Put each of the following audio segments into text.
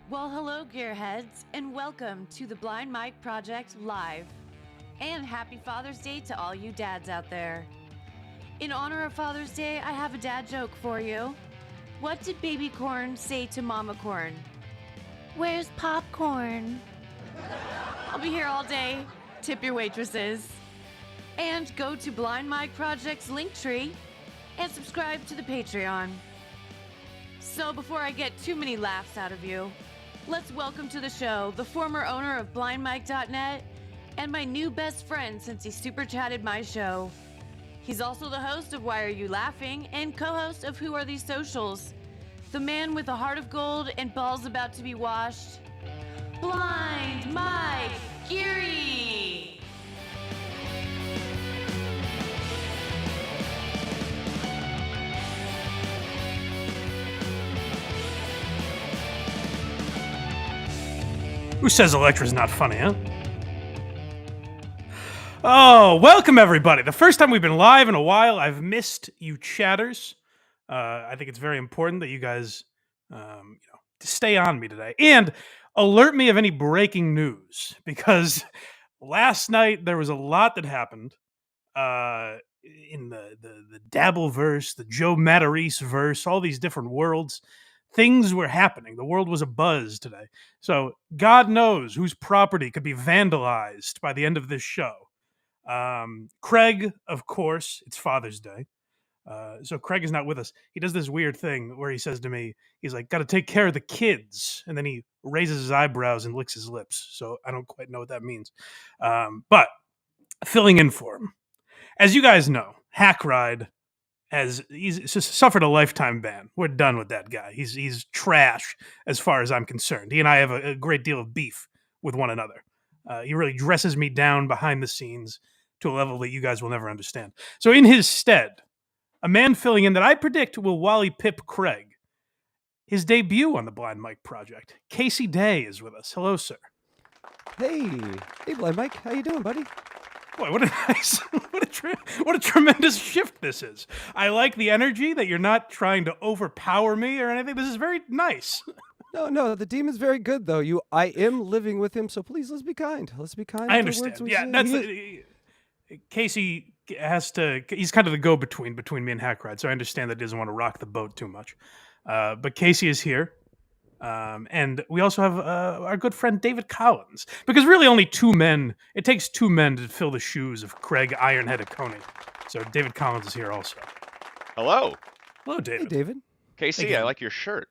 Well, hello, gearheads, and welcome to the Blind Mike Project Live. And happy Father's Day to all you dads out there. In honor of Father's Day, I have a dad joke for you. What did baby corn say to mama corn? Where's popcorn? I'll be here all day. Tip your waitresses. And go to Blind Mike Project's Linktree and subscribe to the Patreon. So before I get too many laughs out of you, let's welcome to the show the former owner of blindmike.net and my new best friend since he super chatted my show. He's also the host of Why Are You Laughing and co-host of Who Are These Socials? The man with a heart of gold and balls about to be washed, Blind Mike Geary. Who says Electra's not funny, huh? Oh, welcome everybody. The first time we've been live in a while. I've missed you chatters. I think it's very important that you guys, stay on me today and alert me of any breaking news, because last night there was a lot that happened in the Dabbleverse, the Joe Matarese verse, all these different worlds. Things were happening. The world was abuzz today. So God knows whose property could be vandalized by the end of this show. Craig, of course, it's Father's Day. So Craig is not with us. He does this weird thing where he says to me, he's like, got to take care of the kids. And then he raises his eyebrows and licks his lips. So I don't quite know what that means. But filling in for him. As you guys know, Hack Ride he's suffered a lifetime ban. We're done with that guy. He's trash as far as I'm concerned. He and I have a great deal of beef with one another. He really dresses me down behind the scenes to a level that you guys will never understand. So in his stead, a man filling in that I predict will Wally Pip Craig. His debut on the Blind Mike Project. Casey Day is with us. Hello, sir. Hey, Blind Mike, how you doing, buddy? Boy, what a nice, what a tremendous shift this is. I like the energy that you're not trying to overpower me or anything. This is very nice. No, the demon's very good though. I am living with him, so please let's be kind. Let's be kind. I to the understand. words we Yeah, say. that's Casey has to. He's kind of the go-between between me and Hack Ride, so I understand that he doesn't want to rock the boat too much. But Casey is here. And we also have our good friend David Collins, because really only two men. It takes two men to fill the shoes of Craig Ironhead Coney. So David Collins is here also. Hello. Hello, David. Hey, David. KC, I like your shirt.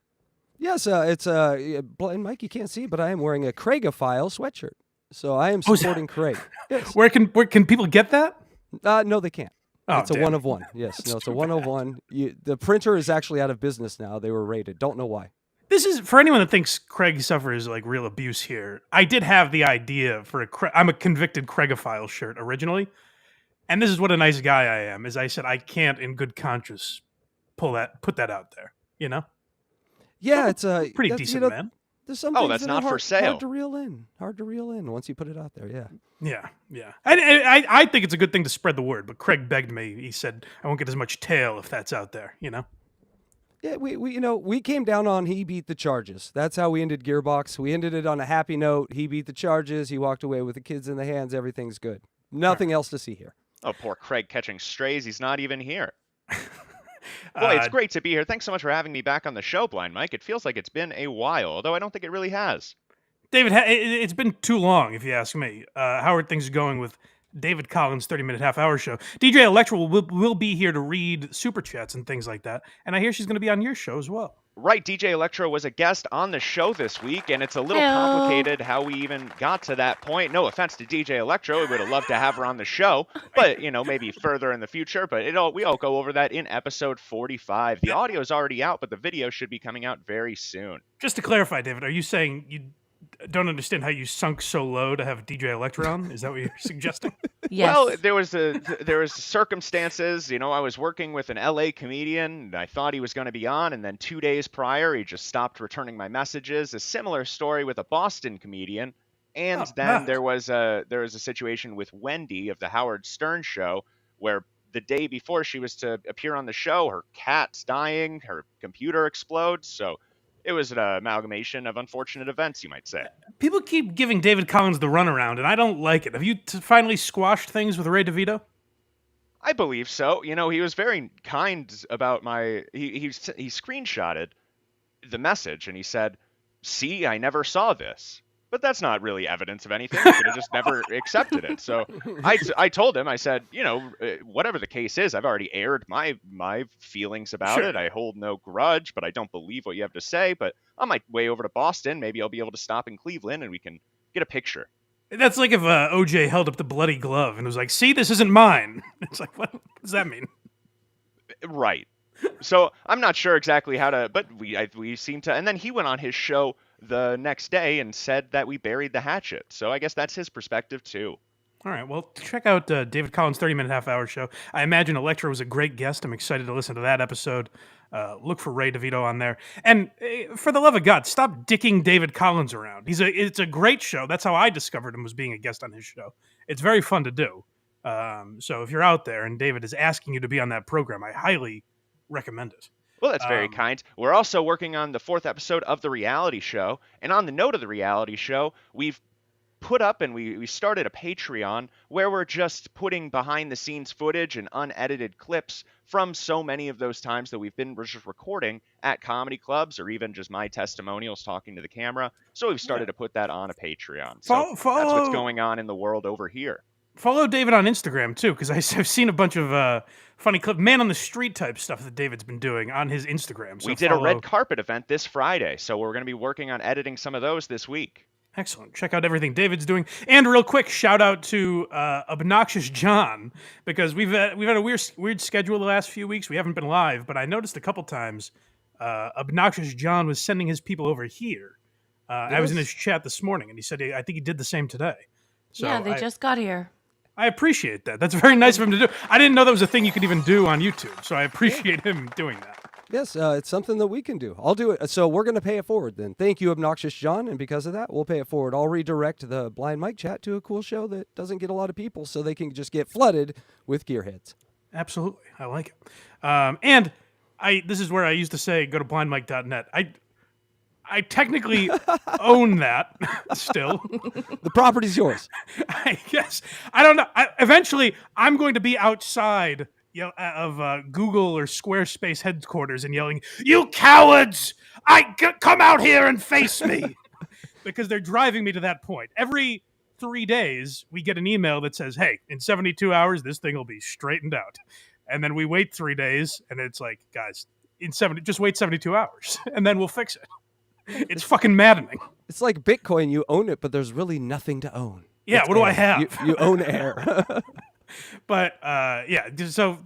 Yes, it's Blind Mike. You can't see, but I am wearing a Craigophile sweatshirt, so I am supporting Craig. Yes. Where can people get that? No, they can't. Oh, it's a one of one. Yes, no, it's a one of one. The printer is actually out of business now. They were raided. Don't know why. This is for anyone that thinks Craig suffers like real abuse here. I did have the idea for I'm a convicted Craigophile shirt originally, and this is what a nice guy I am. Is I said I can't, in good conscience, put that out there. You know? Yeah, it's a pretty decent man. There's some things that's that not are for sale. Hard to reel in once you put it out there. Yeah. Yeah. I think it's a good thing to spread the word. But Craig begged me. He said I won't get as much tail if that's out there. You know? Yeah, we came down on he beat the charges. That's how we ended Gearbox. We ended it on a happy note. He beat the charges. He walked away with the kids in the hands. Everything's good. Nothing else to see here. Oh, poor Craig catching strays. He's not even here. Boy, it's great to be here. Thanks so much for having me back on the show, Blind Mike. It feels like it's been a while, although I don't think it really has. David, it's been too long, if you ask me. How are things going with David Collins' 30-minute half-hour show? DJ Electra will be here to read super chats and things like that, and I hear she's going to be on your show as well. Right, DJ Electra was a guest on the show this week, and it's a little complicated how we even got to that point. No offense to DJ Electra, we would have loved to have her on the show, but, maybe further in the future, but we all go over that in episode 45. The audio is already out, but the video should be coming out very soon. Just to clarify, David, are you saying you don't understand how you sunk so low to have DJ Electra on? Is that what you're suggesting? Yes. Well, there was circumstances. I was working with an LA comedian. And I thought he was going to be on, and then 2 days prior, he just stopped returning my messages. A similar story with a Boston comedian, and then there was a situation with Wendy of the Howard Stern Show, where the day before she was to appear on the show, her cat's dying, her computer explodes. So It was an amalgamation of unfortunate events, you might say. People keep giving David Collins the runaround, and I don't like it. Have you finally squashed things with Ray DeVito? I believe so. You know, he was very kind about my. He screenshotted the message and he said, "See, I never saw this." But that's not really evidence of anything. He could have just never accepted it. So I told him, I said, you know, whatever the case is, I've already aired my feelings about it. I hold no grudge, but I don't believe what you have to say. But on my way over to Boston, maybe I'll be able to stop in Cleveland and we can get a picture. That's like if OJ held up the bloody glove and was like, "See, this isn't mine." It's like, what does that mean? Right. So I'm not sure exactly how to, but we seem to. And then he went on his show the next day and said that we buried the hatchet. So I guess that's his perspective too. All right, well, check out David Collins' 30-minute half-hour show. I imagine Electra was a great guest. I'm excited to listen to that episode. Look for Ray DeVito on there. And for the love of God, stop dicking David Collins around. It's a great show. That's how I discovered him, was being a guest on his show. It's very fun to do. So if you're out there and David is asking you to be on that program, I highly recommend it. Well, that's very kind. We're also working on the 4th episode of the reality show. And on the note of the reality show, we've put up and we started a Patreon where we're just putting behind the scenes footage and unedited clips from so many of those times that we've been just recording at comedy clubs or even just my testimonials talking to the camera. So we've started to put that on a Patreon. So that's what's going on in the world over here. Follow David on Instagram too, because I've seen a bunch of funny clip, man on the street type stuff that David's been doing on his Instagram. So we did a red carpet event this Friday, so we're going to be working on editing some of those this week. Excellent. Check out everything David's doing. And real quick, shout out to Obnoxious John, because we've had a weird schedule the last few weeks. We haven't been live, but I noticed a couple times Obnoxious John was sending his people over here. I was in his chat this morning, and he said I think he did the same today. So yeah, they just got here. I appreciate that. That's very nice of him to do. I didn't know that was a thing you could even do on YouTube, so I appreciate him doing that. Yes, it's something that we can do. I'll do it. So we're going to pay it forward then. Thank you, Obnoxious John, and because of that, we'll pay it forward. I'll redirect the Blind Mike chat to a cool show that doesn't get a lot of people, so they can just get flooded with gearheads. Absolutely. I like it. And this is where I used to say, go to blindmike.net. I technically own that still. The property's yours. I guess. I don't know. Eventually, I'm going to be outside of Google or Squarespace headquarters and yelling, "You cowards! Come out here and face me!" Because they're driving me to that point. Every 3 days, we get an email that says, "Hey, in 72 hours, this thing will be straightened out." And then we wait 3 days, and it's like, guys, just wait 72 hours, and then we'll fix it. It's fucking maddening. It's like Bitcoin. You own it, but there's really nothing to own. Yeah, it's what do air. I have? You own air. But, yeah, so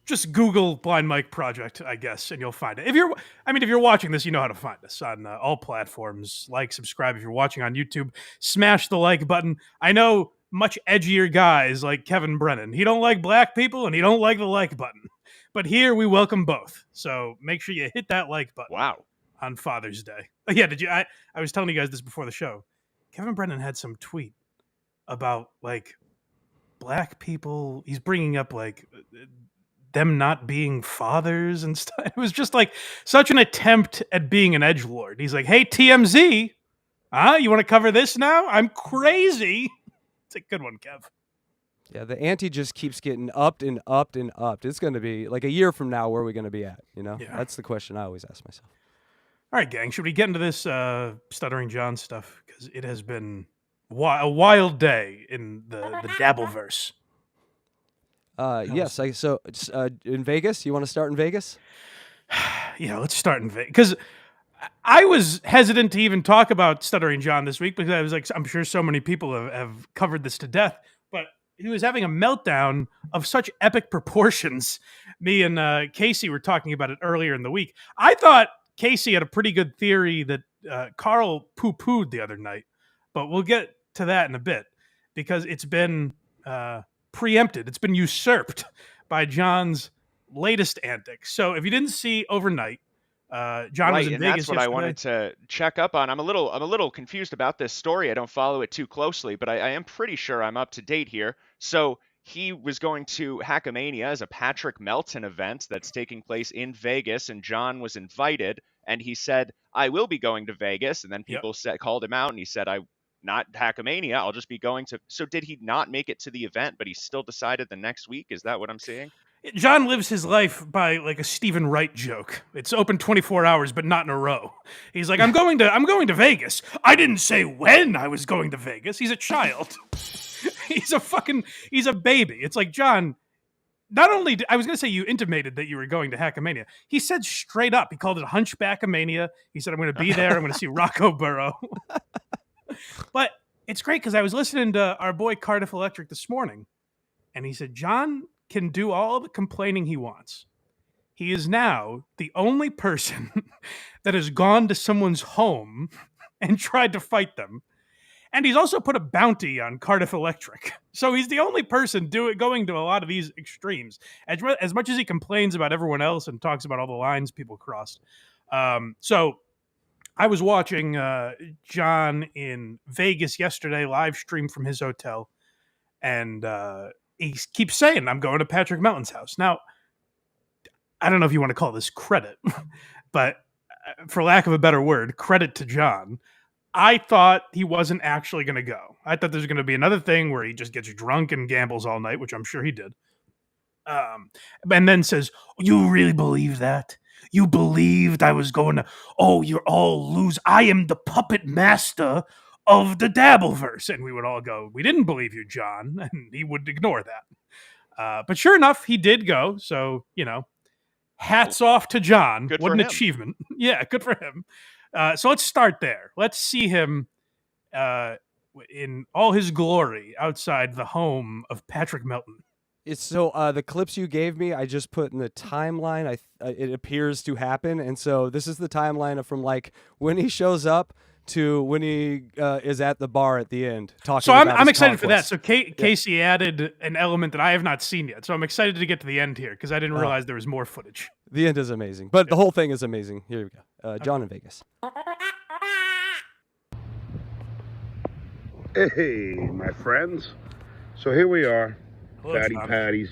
just Google Blind Mike Project, I guess, and you'll find it. If you're watching this, you know how to find us on all platforms. Like, subscribe. If you're watching on YouTube, smash the like button. I know much edgier guys like Kevin Brennan. He don't like black people, and he don't like the like button. But here, we welcome both. So make sure you hit that like button. Wow. On Father's Day. Yeah, did you? I was telling you guys this before the show. Kevin Brennan had some tweet about, like, black people. He's bringing up, like, them not being fathers and stuff. It was just, like, such an attempt at being an edgelord. He's like, "Hey, TMZ, you want to cover this now? I'm crazy." It's a good one, Kev. Yeah, the ante just keeps getting upped and upped and upped. It's going to be, like, a year from now, where are we going to be at? You know? Yeah. That's the question I always ask myself. All right, gang, should we get into this Stuttering John stuff? Because it has been a wild day in the Dabbleverse. Yes, so in Vegas, you want to start in Vegas? Yeah, let's start in Vegas. Because I was hesitant to even talk about Stuttering John this week because I was like, I'm sure so many people have covered this to death. But he was having a meltdown of such epic proportions. Me and Casey were talking about it earlier in the week. I thought Casey had a pretty good theory that Carl poo-pooed the other night, but we'll get to that in a bit because it's been preempted. It's been usurped by John's latest antics. So if you didn't see overnight, John was in Vegas that's what yesterday. I wanted to check up on. I'm a little confused about this story. I don't follow it too closely, but I am pretty sure I'm up to date here. So he was going to Hackamania as a Patrick Melton event that's taking place in Vegas, and John was invited, and he said, I will be going to Vegas. And then people called him out, and he said, I not Hackamania, I'll just be going to. So did he not make it to the event, but he still decided the next week? Is that what I'm seeing? John lives his life by like a Stephen Wright joke. It's open 24 hours, but not in a row. He's like, I'm going to Vegas. I didn't say when I was going to Vegas. He's a child. He's a baby. It's like, John, not only, I was going to say you intimated that you were going to Hackamania. He said straight up, he called it Hunchbackamania. He said, I'm going to be there. I'm going to see Rocco Burrow. But it's great because I was listening to our boy Cardiff Electric this morning, and he said, John can do all the complaining he wants. He is now the only person that has gone to someone's home and tried to fight them. And he's also put a bounty on Cardiff Electric. So he's the only person going to a lot of these extremes. As much as he complains about everyone else and talks about all the lines people crossed. So I was watching John in Vegas yesterday, live stream from his hotel. And he keeps saying, I'm going to Patrick Melton's house. Now, I don't know if you want to call this credit, but for lack of a better word, credit to John. I thought he wasn't actually going to go. I thought there's going to be another thing where he just gets drunk and gambles all night, which I'm sure he did. And then says, you really believe that? You believed I was going to, oh, you're all lose. I am the puppet master of the Dabbleverse. And we would all go, we didn't believe you, John. And he would ignore that. But sure enough, he did go. So, hats off to John. Good what for an him. Achievement. Yeah, good for him. So let's start there. Let's see him in all his glory outside the home of Patrick Melton. It's so the clips you gave me, I just put in the timeline. It appears to happen, and so this is the timeline from like when he shows up to when he is at the bar at the end talking. So about I'm his excited for that. conquest. So Casey added an element that I have not seen yet. So I'm excited to get to the end here because I didn't realize there was more footage. The end is amazing, but the whole thing is amazing. Here we go. John in Vegas. Hey, my friends. So here we are, Hello, Fatty John. Patty's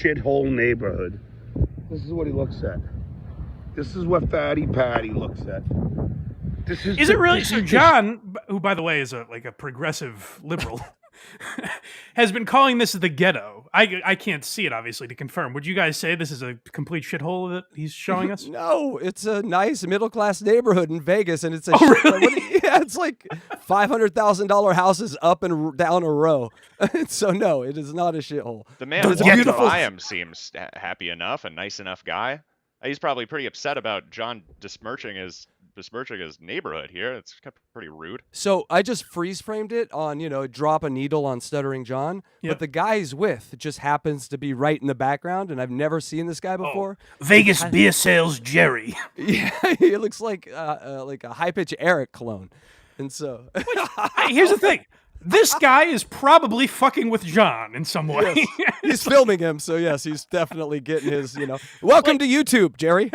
shithole neighborhood. This is what he looks at. This is what Fatty Patty looks at. Is it really? So John, who by the way is a progressive liberal, has been calling this the ghetto. I can't see it obviously to confirm. Would you guys say this is a complete shithole that he's showing us? No, it's a nice middle class neighborhood in Vegas, and it's a really? yeah, it's like $500,000 houses up and down a row. So no, it is not a shithole. The man But it's a walking beautiful- by him seems happy enough, a nice enough guy. He's probably pretty upset about John besmirching his neighborhood here. It's pretty rude. So I just freeze framed it on, drop a needle on Stuttering John. Yep. But the guy he's with just happens to be right in the background, and I've never seen this guy before. Vegas beer sales Jerry. Yeah, he looks like a high pitch Eric clone. And so Here's the thing. This guy is probably fucking with John in some way. yes, he's filming him, so yes, he's definitely getting his, welcome to YouTube, Jerry.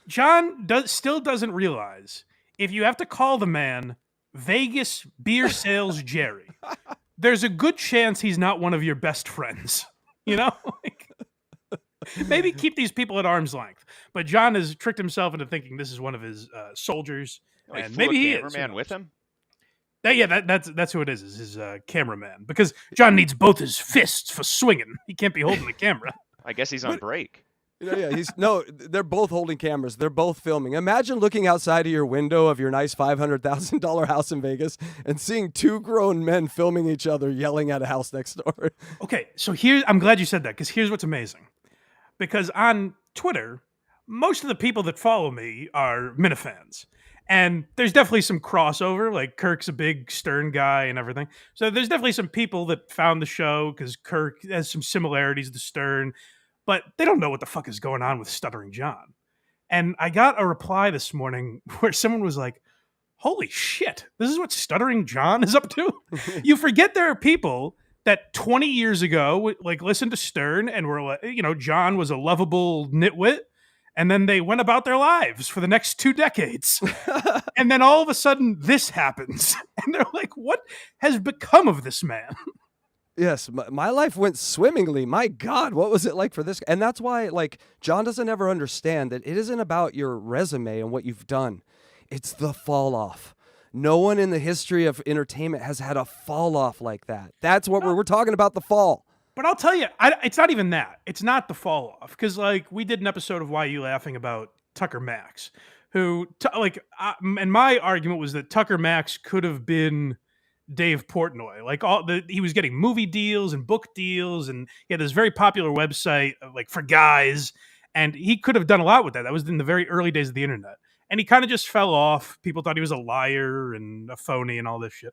John still doesn't realize if you have to call the man Vegas beer sales Jerry, there's a good chance he's not one of your best friends. Like, maybe keep these people at arm's length. But John has tricked himself into thinking this is one of his soldiers, Oh, he and flew maybe a he is. cameraman with him. That's who it is his cameraman. Because John needs both his fists for swinging. He can't be holding the camera. I guess he's on break. They're both holding cameras. They're both filming. Imagine looking outside of your window of your nice $500,000 house in Vegas and seeing two grown men filming each other yelling at a house next door. Okay, so I'm glad you said that, because here's what's amazing. Because on Twitter, most of the people that follow me are Minifans. And there's definitely some crossover, like Kirk's a big Stern guy and everything. So there's definitely some people that found the show because Kirk has some similarities to Stern, but they don't know what the fuck is going on with Stuttering John. And I got a reply this morning where someone was like, holy shit, this is what Stuttering John is up to? You forget there are people that 20 years ago, listened to Stern and were like, John was a lovable nitwit. And then they went about their lives for the next 2 decades. And then all of a sudden, this happens. And they're like, what has become of this man? Yes, my life went swimmingly. My God, what was it like for this? And that's why, like, John doesn't ever understand that it isn't about your resume and what you've done. It's the fall off. No one in the history of entertainment has had a fall off like that. That's what we're talking about, the fall. But I'll tell you, it's not even that. It's not the fall off. Because, like, we did an episode of Why You Laughing about Tucker Max, who, and my argument was that Tucker Max could have been Dave Portnoy. Like, he was getting movie deals and book deals, and he had this very popular website, like, for guys, and he could have done a lot with that. That was in the very early days of the internet. And he kind of just fell off. People thought he was a liar and a phony and all this shit.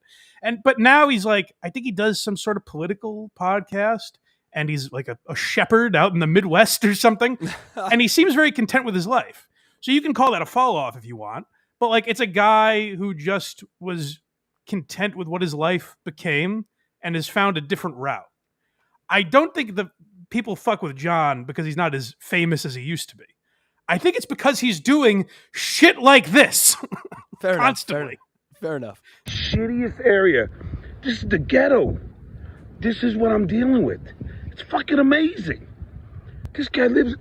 But now he's like, I think he does some sort of political podcast, and he's like a shepherd out in the Midwest or something. And he seems very content with his life. So you can call that a fall off if you want. But like, it's a guy who just was content with what his life became and has found a different route. I don't think the people fuck with John because he's not as famous as he used to be. I think it's because he's doing shit like this constantly. Fair enough. Shittiest area. This is the ghetto. This is what I'm dealing with. It's fucking amazing. This guy lives.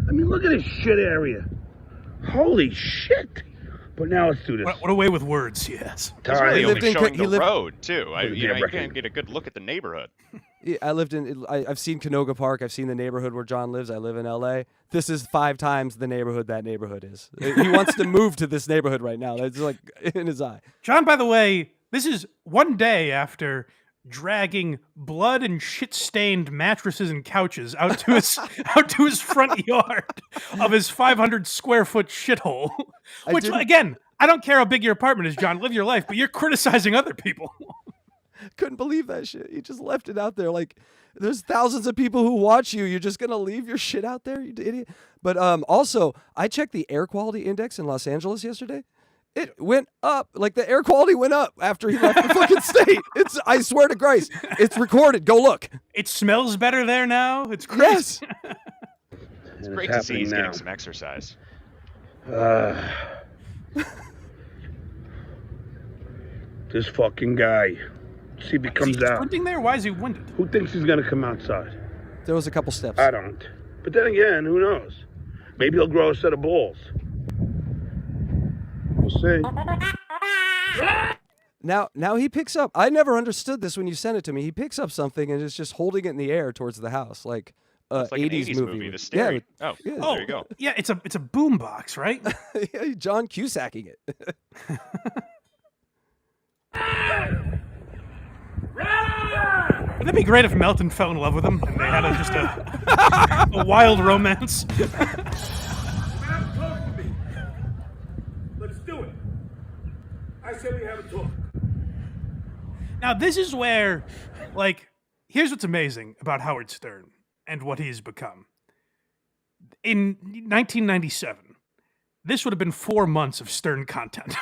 I mean, look at this shit area. Holy shit. But now let's do this. What a way with words he has. He's really only showing he the road, too. You neighborhood. can't get a good look at the neighborhood. I've seen Canoga Park. I've seen the neighborhood where John lives. I live in LA. This is 5 times the neighborhood that neighborhood is. He wants to move to this neighborhood right now. That's like in his eye. John, by the way, this is one day after dragging blood and shit-stained mattresses and couches out to his front yard of his 500 square foot shithole. Which, again, I don't care how big your apartment is, John. Live your life, but you're criticizing other people. Couldn't believe that shit. He just left it out there. Like, there's thousands of people who watch you. You're just gonna leave your shit out there, you idiot. But also, I checked the air quality index in Los Angeles yesterday. It went up. Like, the air quality went up after he left the fucking state. I swear to Christ, it's recorded. Go look. It smells better there now. It's crazy. Yes. It's great to see he's getting some exercise. This fucking guy. See if he comes is he out. sprinting there? Why is he winded? Who thinks he's gonna come outside? There was a couple steps. I don't. But then again, who knows? Maybe he'll grow a set of balls. We'll see. Now he picks up. I never understood this when you sent it to me. He picks up something and is just holding it in the air towards the house, like It's like 80s an 80s movie, the Yeah, stereo. Oh, yeah. there you go. Yeah, it's a boom box, right? yeah, John Cusacking it. Wouldn't it be great if Melton fell in love with him and they had just a wild romance? Have a talk to me. Let's do it. I said we have a talk. Now, this is where, like, here's what's amazing about Howard Stern and what he's become. In 1997, this would have been 4 months of Stern content.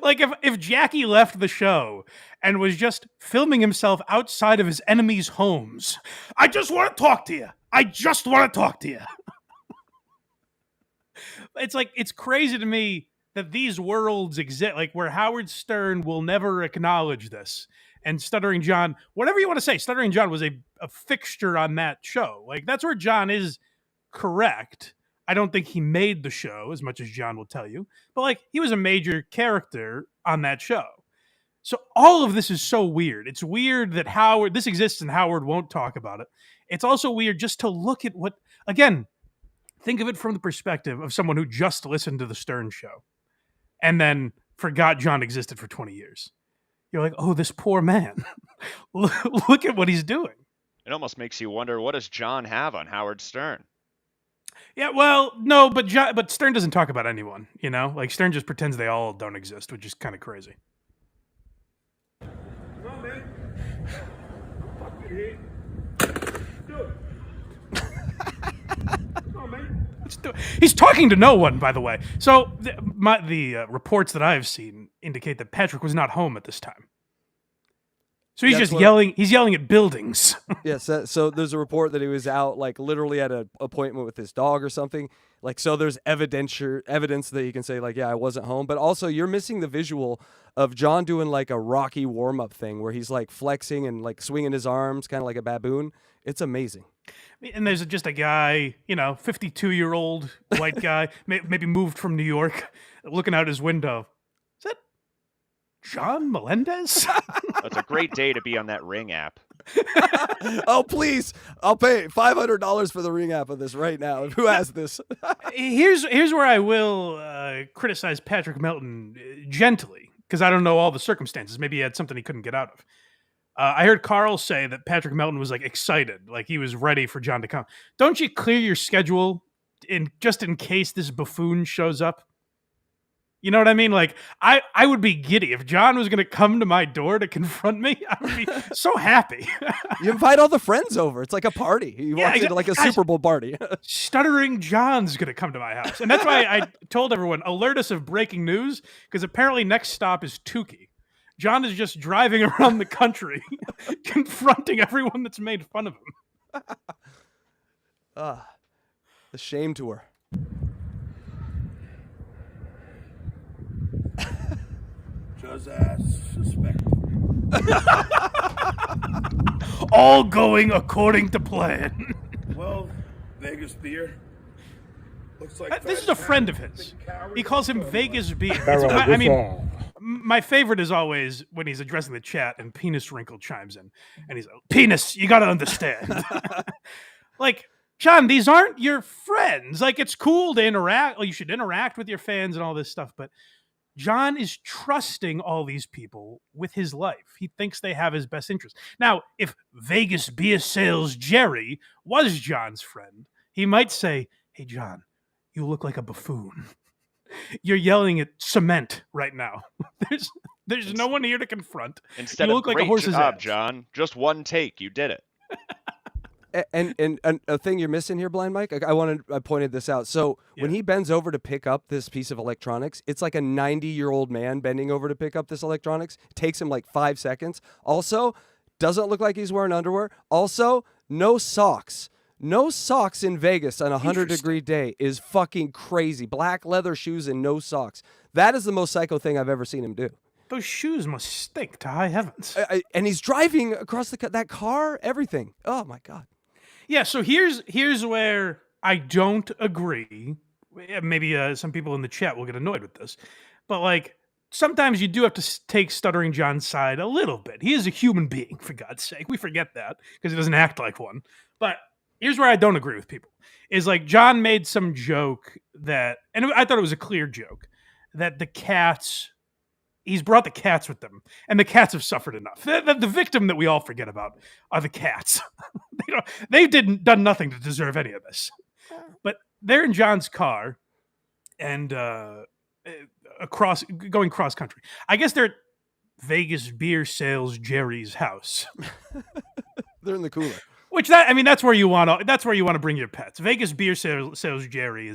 Like, if Jackie left the show and was just filming himself outside of his enemies' homes, I just want to talk to you. I just want to talk to you. It's like, it's crazy to me that these worlds exist, like where Howard Stern will never acknowledge this. And Stuttering John, whatever you want to say, Stuttering John was a fixture on that show. Like, that's where John is correct. I don't think he made the show, as much as John will tell you. But, like, he was a major character on that show. So all of this is so weird. It's weird that this exists and Howard won't talk about it. It's also weird just to look at what, again, think of it from the perspective of someone who just listened to the Stern show and then forgot John existed for 20 years. You're like, oh, this poor man. Look at what he's doing. It almost makes you wonder, what does John have on Howard Stern? Yeah, well, no, but Stern doesn't talk about anyone, you know? Like, Stern just pretends they all don't exist, which is kind of crazy. Come on, man. I'm fucking here. Do it. Come on, man. He's talking to no one, by the way. So the reports that I have seen indicate that Patrick was not home at this time. So he's That's just what- yelling. He's yelling at buildings. Yes. So there's a report that he was out, like literally at an appointment with his dog or something. Like, so there's evidence that he can say, like, yeah, I wasn't home. But also, you're missing the visual of John doing like a Rocky warm up thing where he's like flexing and like swinging his arms, kind of like a baboon. It's amazing. And there's just a guy, 52-year-old white guy, maybe moved from New York, looking out his window. Is that John Melendez? That's a great day to be on that Ring app. Oh, please. I'll pay $500 for the Ring app of this right now. Who has this? Here's where I will criticize Patrick Melton gently, because I don't know all the circumstances. Maybe he had something he couldn't get out of. I heard Carl say that Patrick Melton was like excited, like he was ready for John to come. Don't you clear your schedule just in case this buffoon shows up? You know what I mean? Like, I would be giddy if John was going to come to my door to confront me. I would be so happy. You invite all the friends over. It's like a party. He walks into like a Guys, Super Bowl party. Stuttering John's going to come to my house. And that's why I told everyone, alert us of breaking news, because apparently next stop is Tukey. John is just driving around the country confronting everyone that's made fun of him. The shame tour. Just as suspected. All going according to plan. Well, Vegas beer. Looks like This is a friend of his. He calls him Vegas Beer. Barrel I mean, whistle. my favorite is always when he's addressing the chat and Penis Wrinkle chimes in. And he's like, Penis, you got to understand. Like, John, these aren't your friends. Like, it's cool to interact. Like, you should interact with your fans and all this stuff. But John is trusting all these people with his life. He thinks they have his best interest. Now, if Vegas Beer Sales Jerry was John's friend, he might say, hey, John, you look like a buffoon. You're yelling at cement right now. There's no one here to confront. Instead You of look like a great horse's job, ass. John. Just one take. You did it. And a thing you're missing here, Blind Mike, I pointed this out. So when he bends over to pick up this piece of electronics, it's like a 90-year-old man bending over to pick up this electronics. It takes him like 5 seconds. Also, doesn't look like he's wearing underwear. Also, no socks. No socks in Vegas on a 100-degree day is fucking crazy. Black leather shoes and no socks. That is the most psycho thing I've ever seen him do. Those shoes must stink to high heavens. And he's driving across that car, everything. Oh, my God. Yeah, so here's where I don't agree. Maybe some people in the chat will get annoyed with this. But, like, sometimes you do have to take Stuttering John's side a little bit. He is a human being, for God's sake. We forget that because he doesn't act like one. But here's where I don't agree with people. Is, like, John made some joke that, and I thought it was a clear joke, that the cats... He's brought the cats with them, and the cats have suffered enough. The victim that we all forget about are the cats. They've done nothing to deserve any of this. But they're in John's car, and going cross country. I guess they're at Vegas Beer Sales Jerry's house. They're in the cooler. That's where you want to bring your pets. Vegas Beer Sales Jerry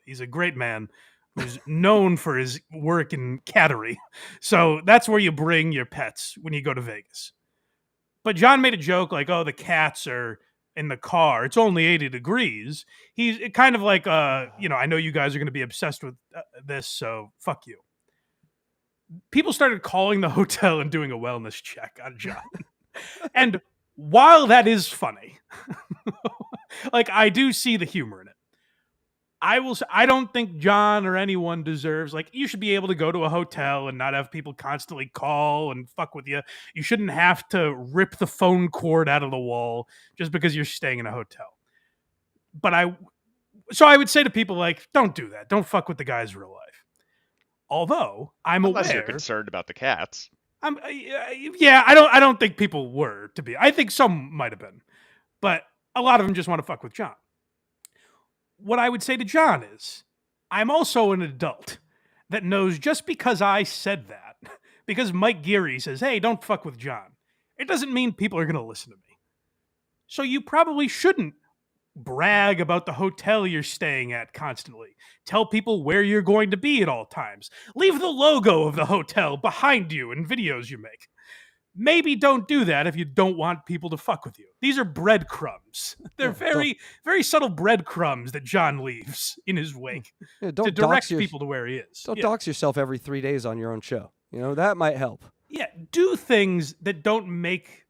he's a great man who's known for his work in cattery. So that's where you bring your pets when you go to Vegas. But John made a joke like, oh, the cats are in the car. It's only 80 degrees. He's kind of like, I know you guys are going to be obsessed with this, so fuck you. People started calling the hotel and doing a wellness check on John. And while that is funny, like, I do see the humor in it. I don't think John or anyone deserves, like, you should be able to go to a hotel and not have people constantly call and fuck with you. You shouldn't have to rip the phone cord out of the wall just because you're staying in a hotel. But so I would say to people, like, don't do that. Don't fuck with the guy's real life. Although I'm Unless aware you're concerned about the cats. I don't think people were to be. I think some might have been, but a lot of them just want to fuck with John. What I would say to John is, I'm also an adult that knows just because I said that, because Mike Geary says, hey, don't fuck with John, it doesn't mean people are going to listen to me. So you probably shouldn't brag about the hotel you're staying at constantly. Tell people where you're going to be at all times. Leave the logo of the hotel behind you in videos you make. maybe don't do that if you don't want people to fuck with you. These are breadcrumbs. They're very, very subtle breadcrumbs that John leaves in his wake to direct people to where he is. Don't dox yourself every 3 days on your own show. That might help. Yeah, do things that don't make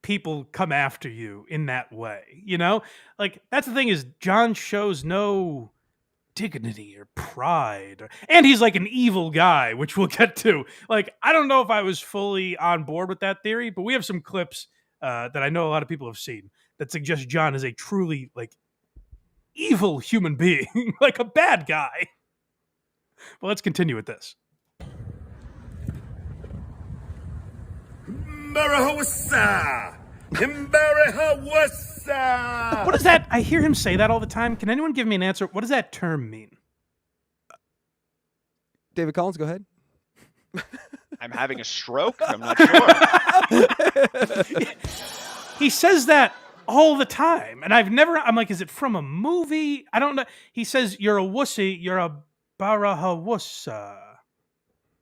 people come after you in that way. Like, that's the thing, is John shows no dignity or pride, and he's like an evil guy, which we'll get to. Like, I don't know if I was fully on board with that theory, but we have some clips that I know a lot of people have seen that suggest John is a truly like evil human being, like a bad guy. Well, let's continue with this. What What is that? I hear him say that all the time. Can anyone give me an answer? What does that term mean? David Collins, go ahead. I'm having a stroke? I'm not sure. He says that all the time. And I'm like, is it from a movie? I don't know. He says, you're a wussy, you're a barahawussa.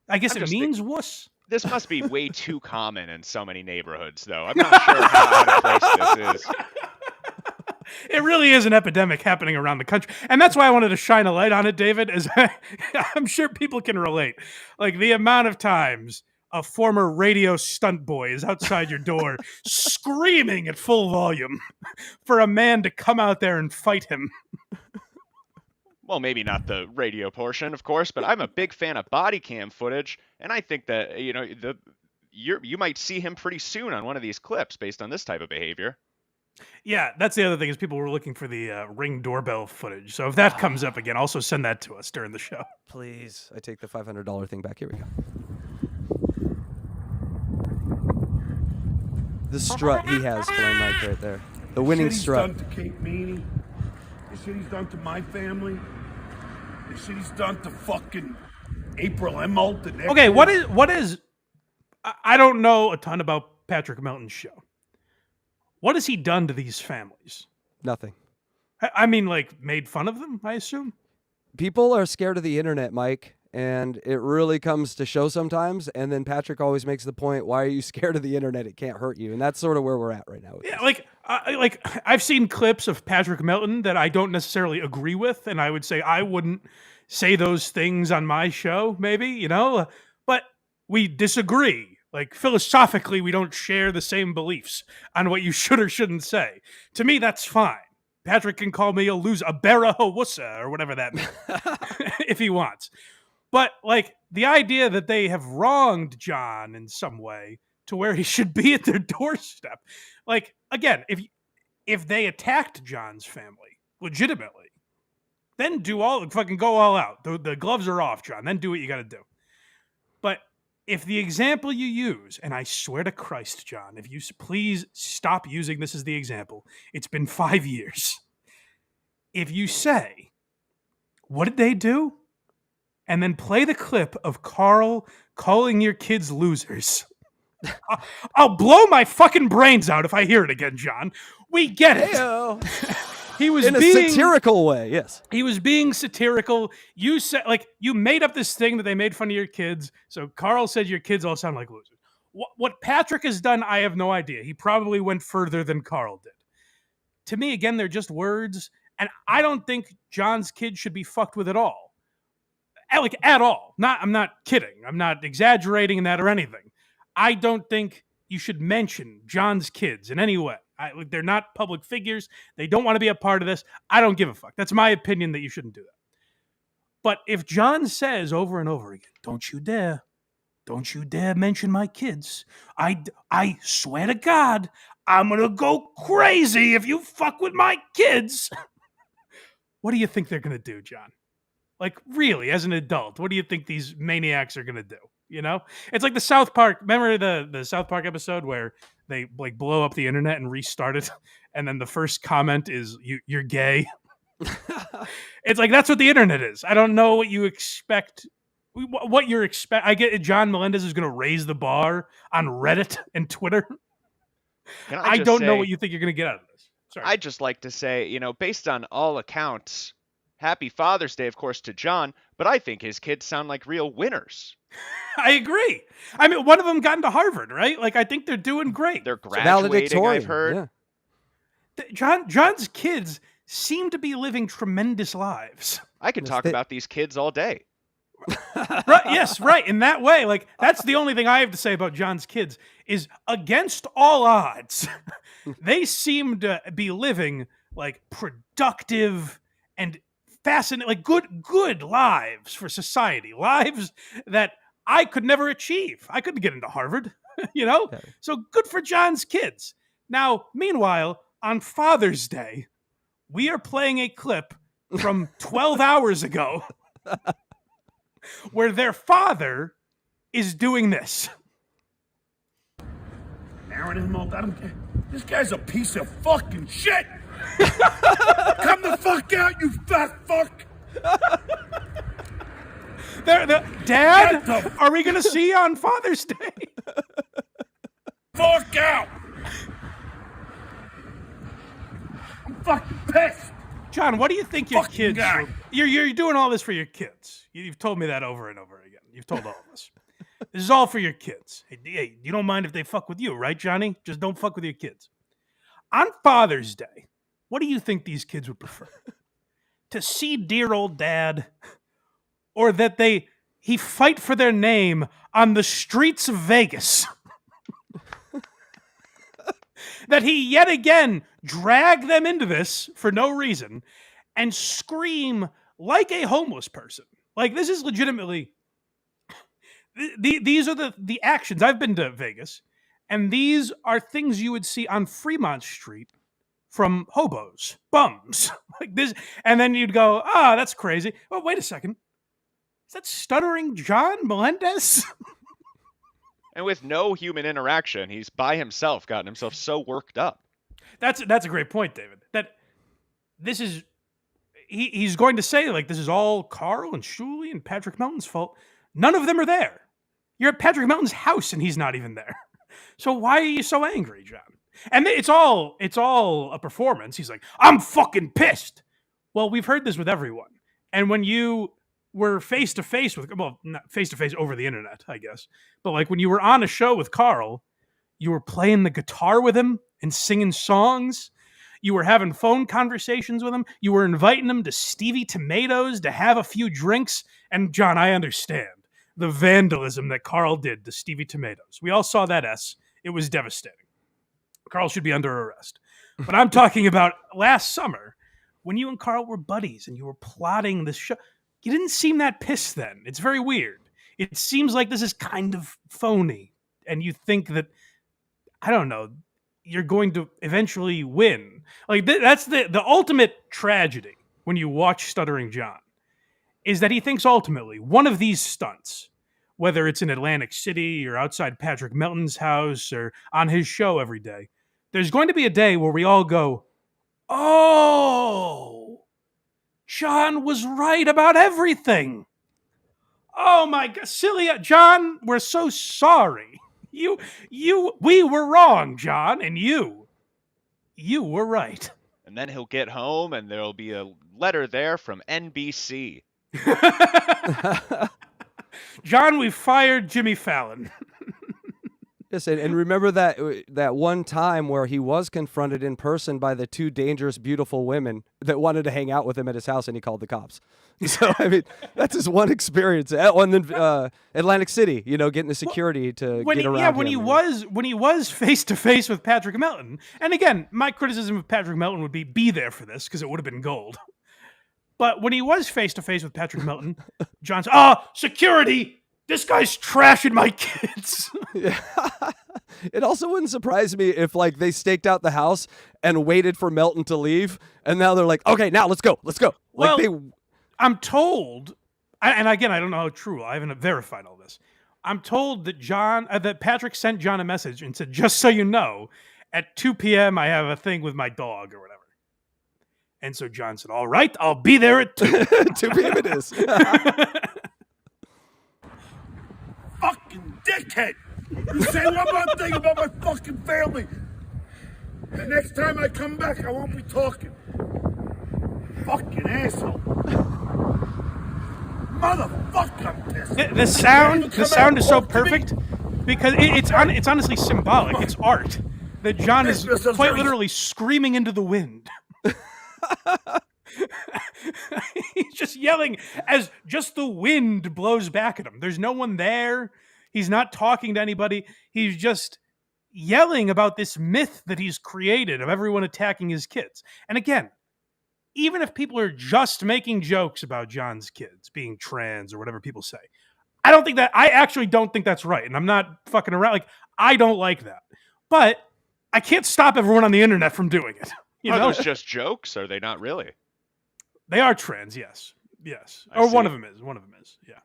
I guess it means wuss. This must be way too common in so many neighborhoods, though. I'm not sure how out of place this is. It really is an epidemic happening around the country. And that's why I wanted to shine a light on it, David, is I'm sure people can relate. Like, the amount of times a former radio stunt boy is outside your door screaming at full volume for a man to come out there and fight him. Well, maybe not the radio portion, of course, but I'm a big fan of body cam footage, and I think that, you might see him pretty soon on one of these clips based on this type of behavior. Yeah, that's the other thing, is people were looking for the Ring doorbell footage. So if that comes up again, also send that to us during the show. Please. I take the $500 thing back. Here we go. The strut he has, Blind Mike, right there. The winning strut. He's done to Kate Meany. They said he's done to my family. They said he's done to fucking April Emmelt. Okay, what is? I don't know a ton about Patrick Melton's show. What has he done to these families? Nothing. I mean, like, made fun of them, I assume? People are scared of the internet, Mike, and it really comes to show sometimes. And then Patrick always makes the point, why are you scared of the internet? It can't hurt you. And that's sort of where we're at right now. Yeah, like I've seen clips of Patrick Melton that I don't necessarily agree with, and I would say I wouldn't say those things on my show, maybe, but we disagree. Like, philosophically, we don't share the same beliefs on what you should or shouldn't say. To me, that's fine. Patrick can call me a loser, a barahawussa, or whatever that means, if he wants. But, like, the idea that they have wronged John in some way to where he should be at their doorstep. Like, again, if they attacked John's family legitimately, then fucking go all out. The gloves are off, John. Then do what you got to do. But if the example you use, and I swear to Christ, John, if you please stop using this as the example. It's been 5 years. If you say, what did they do? And then play the clip of Carl calling your kids losers. I'll blow my fucking brains out if I hear it again, John. We get it. He was in a satirical way, yes. He was being satirical. You said, like, you made up this thing that they made fun of your kids. So Carl said your kids all sound like losers. What Patrick has done, I have no idea. He probably went further than Carl did. To me, again, they're just words. And I don't think John's kids should be fucked with at all. Like, at all. I'm not kidding. I'm not exaggerating in that or anything. I don't think you should mention John's kids in any way. They're not public figures. They don't want to be a part of this. I don't give a fuck. That's my opinion that you shouldn't do that. But if John says over and over again, don't you dare mention my kids. I swear to God, I'm going to go crazy if you fuck with my kids. What do you think they're going to do, John? Like, really, as an adult, what do you think these maniacs are going to do? It's like the South Park. Remember the South Park episode where they like blow up the internet and restart it, and then the first comment is you're gay. It's like, that's what the internet is. I don't know what you expect. What you're expect. I get it. John Melendez is going to raise the bar on Reddit and Twitter. I don't know what you think you're going to get out of this. Sorry. I'd just like to say, based on all accounts, Happy Father's Day, of course, to John, but I think his kids sound like real winners. I agree. I mean, one of them got into Harvard, right? Like, I think they're doing great. They're graduating, I've Valedictorian, heard. yeah. John's kids seem to be living tremendous lives. I could talk about these kids all day. Right, yes, right. In that way, like, that's the only thing I have to say about John's kids is against all odds, they seem to be living like productive and fascinating, like good lives for society, lives that I could never achieve. I couldn't get into Harvard, you know? Okay. So good for John's kids. Now, meanwhile, on Father's Day, we are playing a clip from 12 hours ago where their father is doing this. Aaron and Mo, this guy's a piece of fucking shit. Come the fuck out, you fat fuck. Dad, are we going to see you on Father's Day? Fuck out. I'm fucking pissed. John, what do you think your Fucking kids... guy. You're doing all this for your kids. You've told me that over and over again. You've told all of us. This is all for your kids. Hey, you don't mind if they fuck with you, right, Johnny? Just don't fuck with your kids. On Father's Day, what do you think these kids would prefer? To see dear old dad, or that he fight for their name on the streets of Vegas? That he yet again drag them into this for no reason and scream like a homeless person. Like, this is legitimately... These are the actions. I've been to Vegas, and these are things you would see on Fremont Street from hobos, bums, like this. And then you'd go, that's crazy. Oh, wait a second. Is that Stuttering John Melendez? And with no human interaction, he's by himself, gotten himself so worked up. That's a great point, David. That this is... He's going to say, like, this is all Carl and Shuley and Patrick Melton's fault. None of them are there. You're at Patrick Melton's house and he's not even there. So why are you so angry, John? And it's all a performance. He's like, I'm fucking pissed. Well, we've heard this with everyone. And when you were face to face with, well, not face to face over the internet, I guess, but like when you were on a show with Carl, you were playing the guitar with him and singing songs. You were having phone conversations with him. You were inviting him to Stevie Tomatoes to have a few drinks. And John, I understand the vandalism that Carl did to Stevie Tomatoes. We all saw that S. It was devastating. Carl should be under arrest. But I'm talking about last summer when you and Carl were buddies and you were plotting this show. You didn't seem that pissed then. It's very weird. It seems like this is kind of phony. And you think that, I don't know, you're going to eventually win. Like, that's the ultimate tragedy when you watch Stuttering John, is that he thinks ultimately one of these stunts, whether it's in Atlantic City or outside Patrick Melton's house or on his show every day, there's going to be a day where we all go, oh, John was right about everything. Oh my God, silly John, we're so sorry. We were wrong, John, and you were right. And then he'll get home and there'll be a letter there from NBC. John, we fired Jimmy Fallon. Yes, and remember that one time where he was confronted in person by the two dangerous, beautiful women that wanted to hang out with him at his house, and he called the cops. So, I mean, that's his one experience. And then Atlantic City, getting the security to get around him. When he was face to face with Patrick Melton. And again, my criticism of Patrick Melton would be there for this because it would have been gold. But when he was face to face with Patrick Melton, John's, security. This guy's trashing my kids. Yeah. It also wouldn't surprise me if, like, they staked out the house and waited for Melton to leave, and now they're like, okay, now let's go. Well, Like I'm told, and again, I don't know how true. I haven't verified all this. I'm told that that Patrick sent John a message and said, just so you know, at 2 p.m. I have a thing with my dog or whatever. And so John said, all right, I'll be there at 2. 2 p.m. it is. Fucking dickhead! You say one more thing about my fucking family. The next time I come back, I won't be talking. Fucking asshole. motherfucker. The sound is so perfect because it's honestly symbolic. It's art that John is quite literally screaming into the wind. He's just yelling as just the wind blows back at him. There's no one there. He's not talking to anybody. He's just yelling about this myth that he's created of everyone attacking his kids. And again, even if people are just making jokes about John's kids being trans or whatever people say, I actually don't think that's right. And I'm not fucking around. Like, I don't like that. But I can't stop everyone on the internet from doing it. Are those just jokes? Are they not really? They are trans, yes. Yes. Or one of them is. Yeah.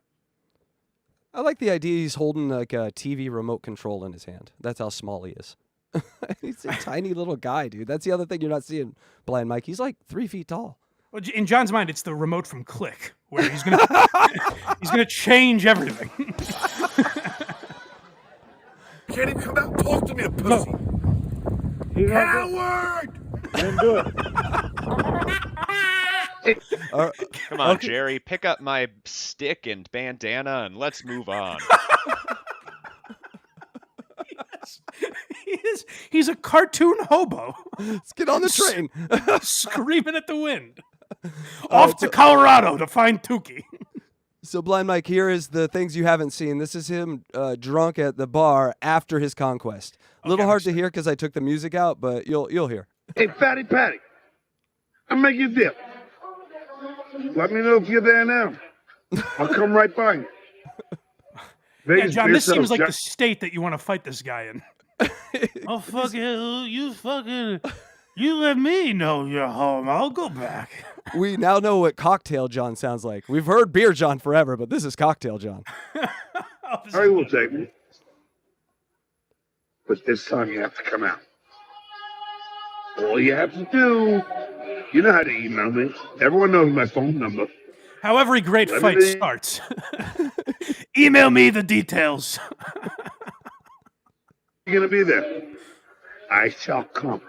I like the idea he's holding like a TV remote control in his hand. That's how small he is. He's a tiny little guy, dude. That's the other thing you're not seeing, Blind Mike. He's like 3 feet tall. Well, in John's mind, it's the remote from Click, where he's gonna change everything. Can't even come out and talk to me, a pussy. Coward! Didn't do it. Come on, Jerry. Pick up my stick and bandana and let's move on. He's a cartoon hobo. Let's get on the train. Screaming at the wind. Off to Colorado to find Tukey. So, Blind Mike, here is the things you haven't seen. This is him drunk at the bar after his conquest. A little hard to hear because I took the music out, but you'll hear. Hey, Fatty Patty. I'll make you a dip. Let me know if you're there now. I'll come right by you. Yeah, John, this seems like the state that you want to fight this guy in. Oh, fuck it. You let me know you're home. I'll go back. We now know what Cocktail John sounds like. We've heard Beer John forever, but this is Cocktail John. Harry will take me. But this time you have to come out. All you have to do, you know how to email me. Everyone knows my phone number. How every great fight starts. Email me the details. You're going to be there. I shall come.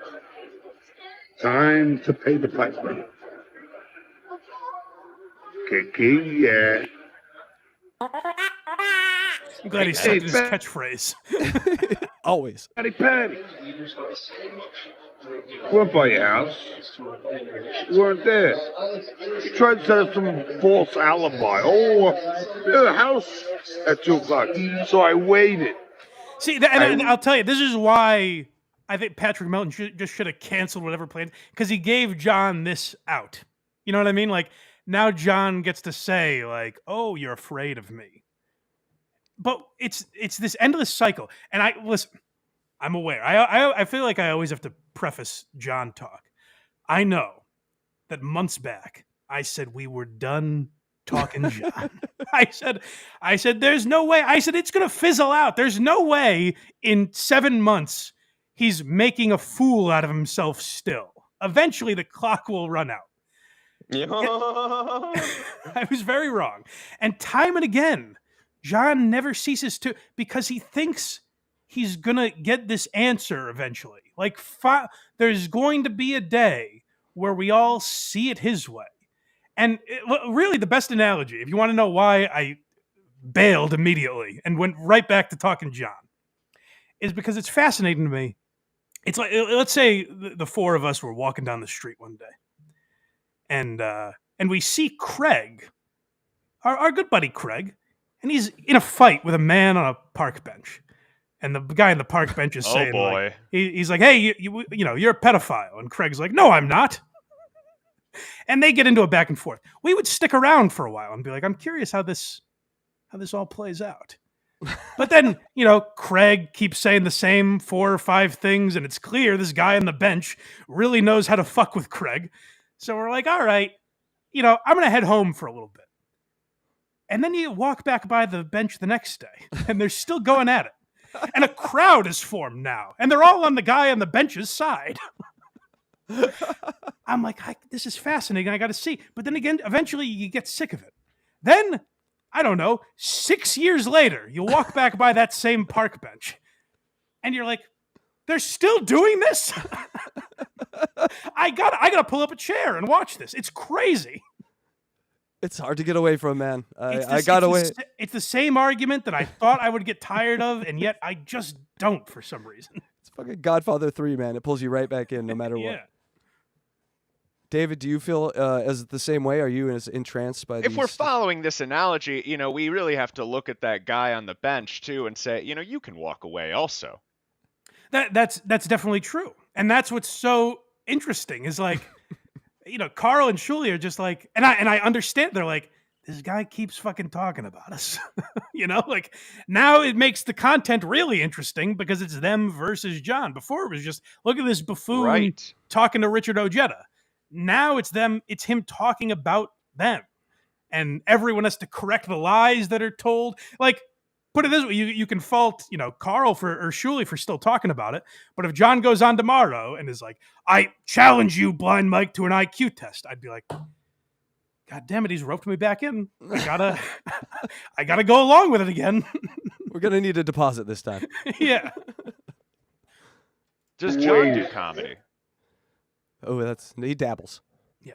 Time to pay the piper. Kiki, yeah. I'm glad he said his catchphrase. Always. Patty. Went by your house. You weren't there. You tried to set up some false alibi. Oh, you're at the house at 2 o'clock. So I waited. See, and I'll tell you, this is why I think Patrick Melton should have canceled whatever plan, because he gave John this out. You know what I mean? Like, now John gets to say, like, oh, you're afraid of me. But it's this endless cycle. And I'm aware. I feel like I always have to preface John talk. I know that months back, I said we were done talking John. I said, there's no way. I said, it's going to fizzle out. There's no way in 7 months he's making a fool out of himself still. Eventually, the clock will run out. I was very wrong. And time and again, John never ceases to, because he thinks he's going to get this answer eventually. Like, there's going to be a day where we all see it his way. And really, the best analogy, if you want to know why I bailed immediately and went right back to talking John, is because it's fascinating to me. It's like, let's say the four of us were walking down the street one day, and we see Craig, our good buddy Craig, and he's in a fight with a man on a park bench. And the guy on the park bench is saying, like, he's like, hey, you know, you're a pedophile. And Craig's like, no, I'm not. And they get into a back and forth. We would stick around for a while and be like, I'm curious how this all plays out. But then, you know, Craig keeps saying the same 4 or 5 things, and it's clear this guy on the bench really knows how to fuck with Craig. So we're like, all right, you know, I'm going to head home for a little bit. And then you walk back by the bench the next day, and they're still going at it. And a crowd is formed now, and they're all on the guy on the bench's side. I'm like, this is fascinating. I got to see. But then again, eventually you get sick of it. Then, I don't know, 6 years later, you walk back by that same park bench, and you're like, they're still doing this? I gotta pull up a chair and watch this. It's crazy. It's hard to get away from, man. I It's got away. It's the same argument that I thought I would get tired of, and yet I just don't for some reason. It's fucking Godfather 3, man. It pulls you right back in no matter what. Yeah. David, do you feel as the same way? Are you as entranced by If we're following this analogy, we really have to look at that guy on the bench too and say, you can walk away also. That's definitely true. And that's what's so interesting is like, Carl and Shuli are just like, and I understand, they're like, this guy keeps fucking talking about us. Like now it makes the content really interesting because it's them versus John. Before it was just, look at this buffoon talking to Richard Ojeda. Now it's him talking about them. And everyone has to correct the lies that are told. Like, put it this way, you can fault, Carl or Shuli for still talking about it. But if John goes on tomorrow and is like, I challenge you, Blind Mike, to an IQ test, I'd be like, God damn it, he's roped me back in. I gotta go along with it again. We're gonna need a deposit this time. Yeah. Does John do comedy? Oh, he dabbles. Yeah.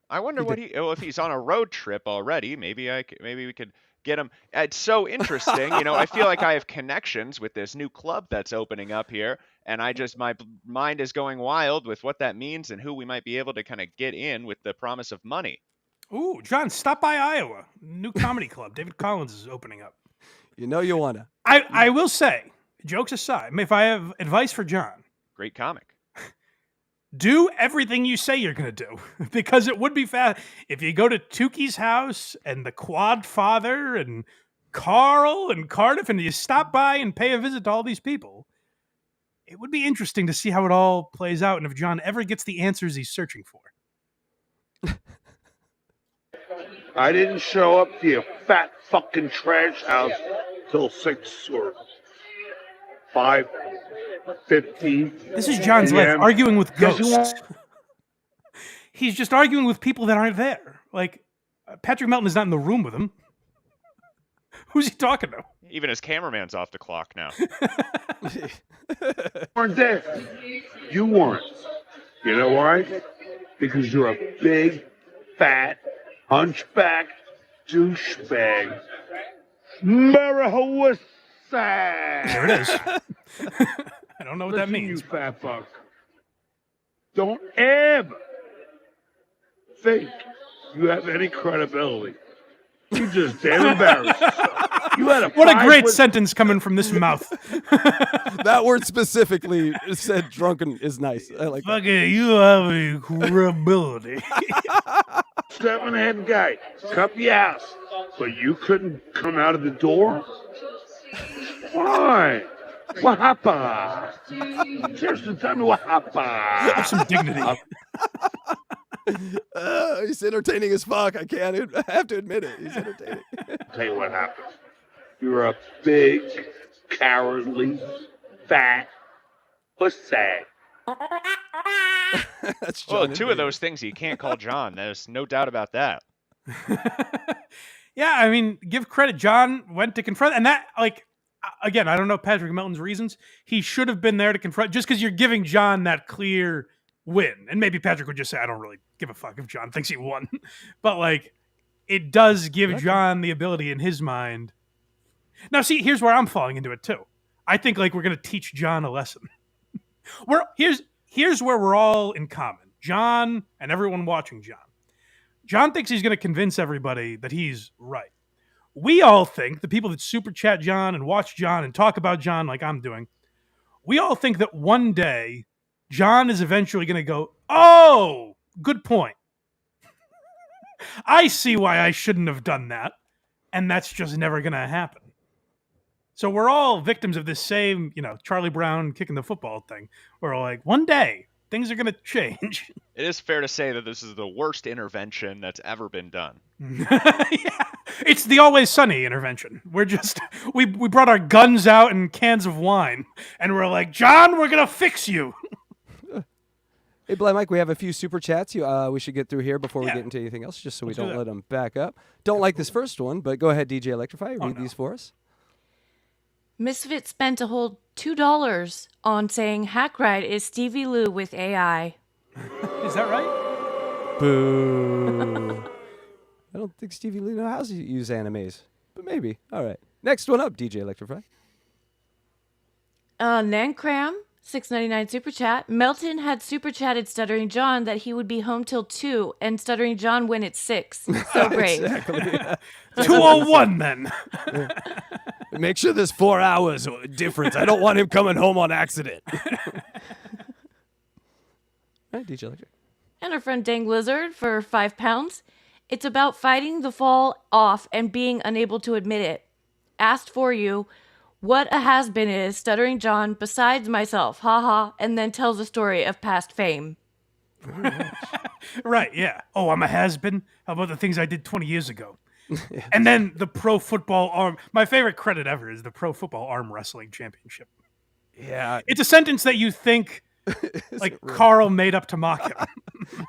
I wonder if he's on a road trip already. Maybe we could get him. It's so interesting. I feel like I have connections with this new club that's opening up here, and my mind is going wild with what that means and who we might be able to kind of get in with the promise of money. Ooh, John, stop by Iowa. New comedy club. David Collins is opening up. You wanna. I will say, jokes aside, if I have advice for John. Great comic. Do everything you say you're going to do, because it would be fast. If you go to Tuki's house and the Quad father and Carl and Cardiff and you stop by and pay a visit to all these people, it would be interesting to see how it all plays out and if John ever gets the answers he's searching for. I didn't show up to your fat fucking trash house till 6 or 5:15. This is John's life, arguing with ghosts. He's just arguing with people that aren't there. Like, Patrick Melton is not in the room with him. Who's he talking to? Even his cameraman's off the clock now. Weren't there. You weren't. You know why? Because you're a big, fat, hunchback douchebag. Marahawassa. There it is. I don't know what that means. You fat fuck. Don't ever think you have any credibility. You just damn embarrassed yourself. You had what a great sentence coming from this mouth. That word specifically said drunken is nice. I like that. Okay, you have a credibility. 7-head guy, cut the ass, but you couldn't come out of the door? Why? What happened? Seriously, tell me what happened. Have some dignity. He's entertaining as fuck. I have to admit it. He's entertaining. Tell you what happened. You're a big, cowardly, fat pussy. That's John. Well, two of those things you can't call John. There's no doubt about that. Yeah, I mean, give credit. John went to confront, and that, like, again, I don't know Patrick Melton's reasons. He should have been there to confront, just because you're giving John that clear win. And maybe Patrick would just say, I don't really give a fuck if John thinks he won. But, like, it does give John the ability in his mind. Now, see, here's where I'm falling into it, too. I think, like, we're going to teach John a lesson. Here's where we're all in common. John and everyone watching John. John thinks he's going to convince everybody that he's right. We all think, the people that super chat John and watch John and talk about John like I'm doing, we all think that one day John is eventually going to go, oh, good point. I see why I shouldn't have done that. And that's just never going to happen. So we're all victims of this same, Charlie Brown kicking the football thing. We're like, one day, things are going to change. It is fair to say that this is the worst intervention that's ever been done. Yeah. It's the Always Sunny intervention. We brought our guns out and cans of wine, and we're like, John, we're going to fix you. Hey, Blind Mike, we have a few super chats we should get through here before we get into anything else, just so we don't let them back up. Don't like this first one, but go ahead, DJ Electrify. Read these for us. Misfit spent a whole $2 on saying Hack Ride is Stevie Lou with AI. Is that right? Boo. think Stevie Lee knows how to use animes, but maybe. All right. Next one up, DJ Electrify. Nancram, $6.99 super chat. Melton had super chatted Stuttering John that he would be home till 2, and Stuttering John went at 6. So great. Exactly. Yeah. 2:01 then. Make sure there's 4 hours difference. I don't want him coming home on accident. All right, DJ Electric. And our friend Dang Lizard for £5. It's about fighting the fall off and being unable to admit it. Asked for you what a has-been is, Stuttering John, besides myself, haha, and then tells a story of past fame. Right, yeah. Oh, I'm a has-been? How about the things I did 20 years ago? And then the pro football arm. My favorite credit ever is the pro football arm wrestling championship. Yeah. It's a sentence that you think like Carl made up to mock him.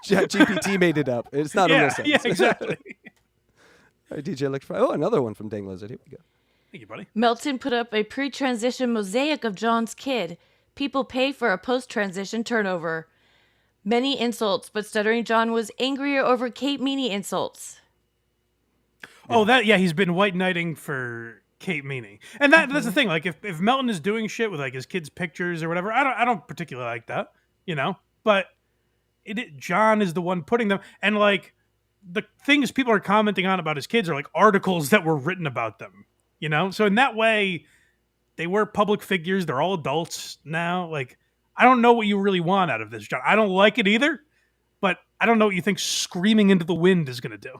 GPT made it up. It's not a real sentence. Yeah, exactly. All right, DJ Electrify. Oh, another one from Dang Lizard. Here we go. Thank you, buddy. Melton put up a pre-transition mosaic of John's kid. People pay for a post-transition turnover. Many insults, but Stuttering John was angrier over Kate Meany insults. Oh, he's been white knighting for Kate Meany. And that's the thing, like if Melton is doing shit with like his kids' pictures or whatever, I don't particularly like that, But John is the one putting them, and like the things people are commenting on about his kids are like articles that were written about them, So in that way, they were public figures. They're all adults now. Like, I don't know what you really want out of this, John. I don't like it either, but I don't know what you think screaming into the wind is going to do.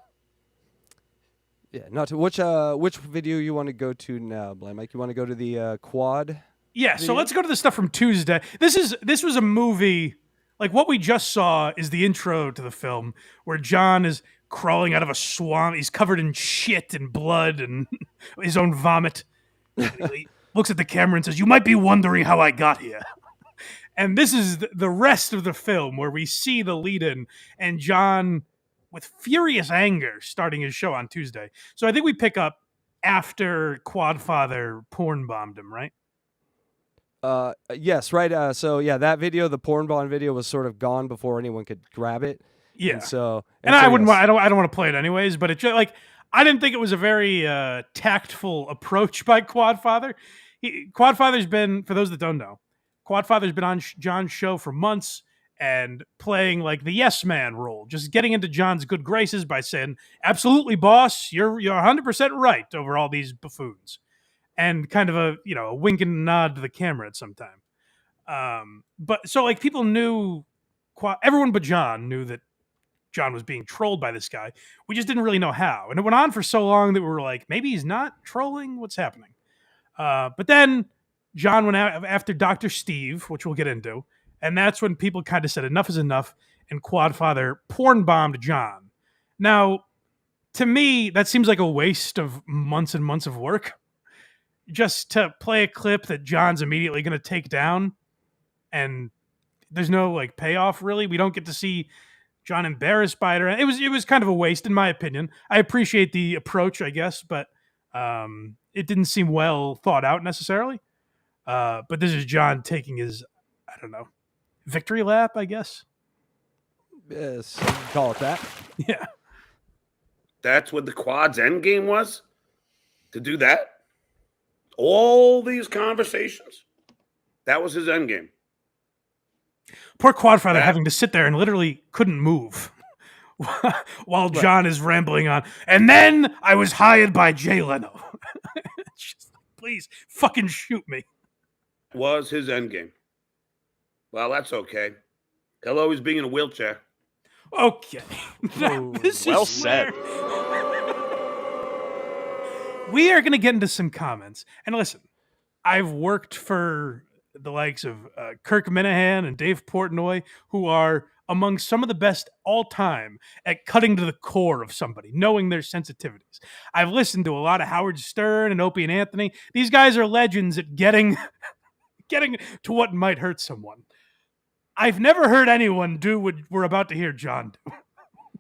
Yeah, not to which video you want to go to now, Blind Mike? You want to go to the quad? Yeah, video? So let's go to the stuff from Tuesday. This was a movie, like what we just saw is the intro to the film where John is crawling out of a swamp. He's covered in shit and blood and his own vomit. He looks at the camera and says, "You might be wondering how I got here." And this is the rest of the film where we see the lead-in and John with furious anger starting his show on Tuesday. So I think we pick up after Quadfather porn bombed him, right? Yes, right. So yeah, that video, the porn bomb video, was sort of gone before anyone could grab it. Yeah. And so I wouldn't. Yes. I don't want to play it anyways. But it's like I didn't think it was a very tactful approach by Quadfather. Quadfather's been, for those that don't know, Quadfather's been on John's show for months and playing like the yes man role, just getting into John's good graces by saying, "Absolutely, boss, you're 100% right over all these buffoons," and kind of a wink and nod to the camera at some time. But so like people knew, everyone but John knew that John was being trolled by this guy. We just didn't really know how, and it went on for so long that we were like, maybe he's not trolling. What's happening? But then John went out after Dr. Steve, which we'll get into. And that's when people kind of said enough is enough, and Quadfather porn bombed John. Now, to me, that seems like a waste of months and months of work just to play a clip that John's immediately going to take down, and there's no like payoff really. We don't get to see John embarrassed by it. It was kind of a waste in my opinion. I appreciate the approach, I guess, but it didn't seem well thought out necessarily. But this is John taking his, I don't know, victory lap, I guess. Yes, call it that. Yeah. That's what the quad's end game was? To do that? All these conversations? That was his end game. Poor Quadfather having to sit there and literally couldn't move while John is rambling on. And then I was hired by Jay Leno. Just, please fucking shoot me. Was his end game. Well, that's okay. He'll always be in a wheelchair. Okay. This well is said. We are going to get into some comments. And listen, I've worked for the likes of Kirk Minahan and Dave Portnoy, who are among some of the best all time at cutting to the core of somebody, knowing their sensitivities. I've listened to a lot of Howard Stern and Opie and Anthony. These guys are legends at getting to what might hurt someone. I've never heard anyone do what we're about to hear John do,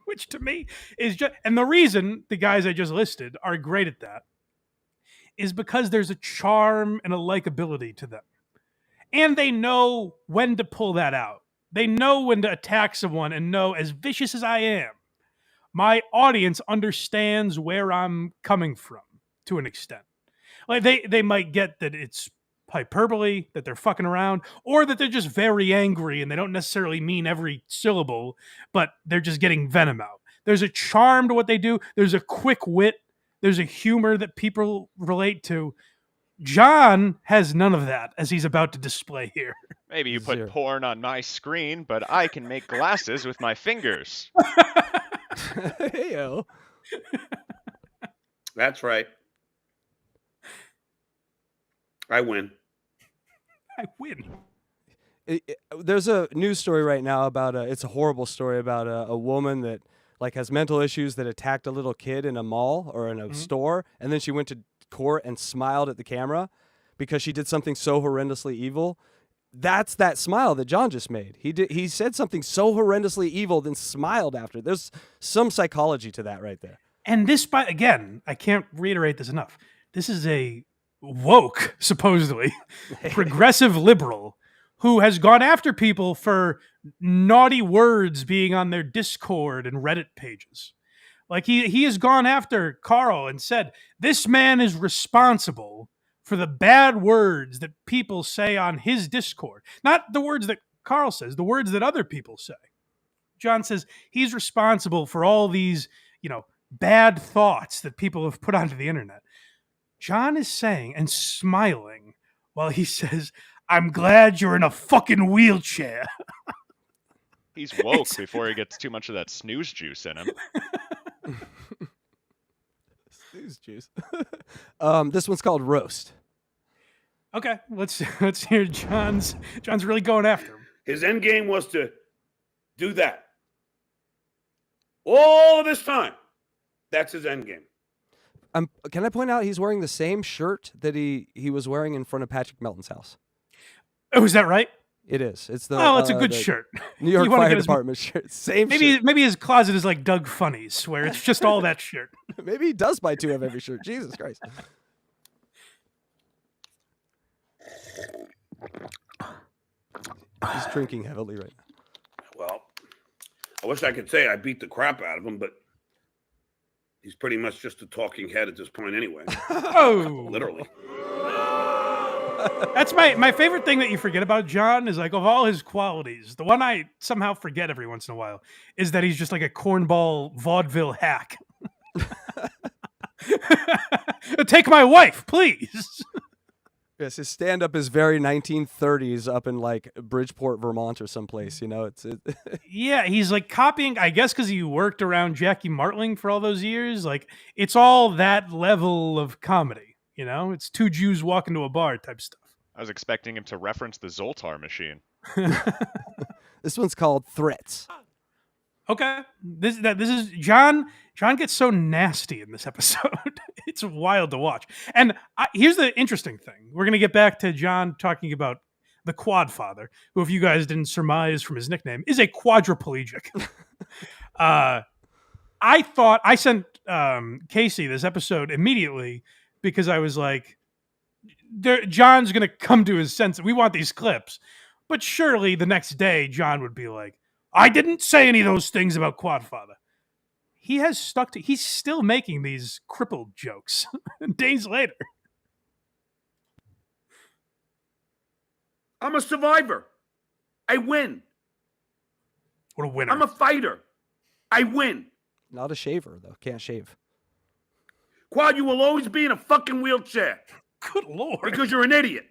which to me is just, and the reason the guys I just listed are great at that is because there's a charm and a likability to them. And they know when to pull that out. They know when to attack someone and know, as vicious as I am, my audience understands where I'm coming from to an extent. Like they might get that it's hyperbole, that they're fucking around, or that they're just very angry and they don't necessarily mean every syllable, but they're just getting venom out. There's a charm to what they do. There's a quick wit. There's a humor that people relate to. John has none of that, as he's about to display here. Maybe you put porn on my screen, but I can make glasses with my fingers. Hey-o. That's right. I win. I win. There's a news story right now about it's a horrible story about a woman that like has mental issues that attacked a little kid in a mall or in a store, and then she went to court and smiled at the camera because she did something so horrendously evil. That's that smile that John just made. He said something so horrendously evil, then smiled after. There's some psychology to that right there. And this, again, I can't reiterate this enough. This is a woke, supposedly, progressive liberal who has gone after people for naughty words being on their Discord and Reddit pages. Like he has gone after Carl and said, this man is responsible for the bad words that people say on his Discord. Not the words that Carl says, the words that other people say. John says he's responsible for all these, bad thoughts that people have put onto the internet. John is saying and smiling while he says, I'm glad you're in a fucking wheelchair. He's woke before he gets too much of that snooze juice in him. Snooze juice. This one's called Roast. Okay, let's hear John's really going after him. His end game was to do that. All of this time. That's his end game. Can I point out he's wearing the same shirt that he was wearing in front of Patrick Melton's house? Oh, is that right? It is. It's the. Oh, it's a good shirt. New York Fire Department shirt. Same shirt. Maybe his closet is like Doug Funny's, where it's just all that shirt. Maybe he does buy 2 of every shirt. Jesus Christ. He's drinking heavily right now. Well, I wish I could say I beat the crap out of him, but he's pretty much just a talking head at this point anyway. Oh. Literally. That's my favorite thing that you forget about John is like of all his qualities, the one I somehow forget every once in a while is that he's just like a cornball vaudeville hack. Take my wife, please. Yes, his stand-up is very 1930s up in like Bridgeport, Vermont or someplace, Yeah, he's like copying, I guess because he worked around Jackie Martling for all those years. Like, it's all that level of comedy, It's 2 Jews walking to a bar type stuff. I was expecting him to reference the Zoltar machine. This one's called Threats. Okay. This is John. John gets so nasty in this episode. It's wild to watch. And here's the interesting thing. We're going to get back to John talking about the quad father, who, if you guys didn't surmise from his nickname, is a quadriplegic. I thought I sent Casey this episode immediately because I was like, John's going to come to his senses. We want these clips. But surely the next day, John would be like, I didn't say any of those things about Quadfather. He has stuck to, he's still making these crippled jokes days later. I'm a survivor. I win. What a winner. I'm a fighter. I win. Not a shaver, though. Can't shave. Quad, you will always be in a fucking wheelchair. Good Lord. Because you're an idiot.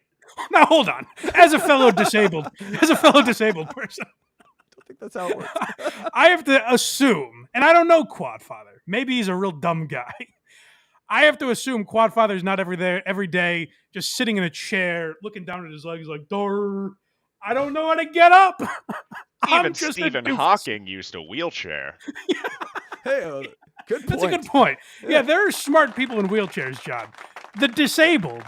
Now, hold on. As a fellow disabled person, I think that's how it works. I have to assume, and I don't know Quadfather. Maybe he's a real dumb guy. I have to assume Quadfather's not every day just sitting in a chair, looking down at his legs like, "Durr, I don't know how to get up." Even Stephen Hawking used a wheelchair. Hey, good point. That's a good point. Yeah, there are smart people in wheelchairs, John. The disabled,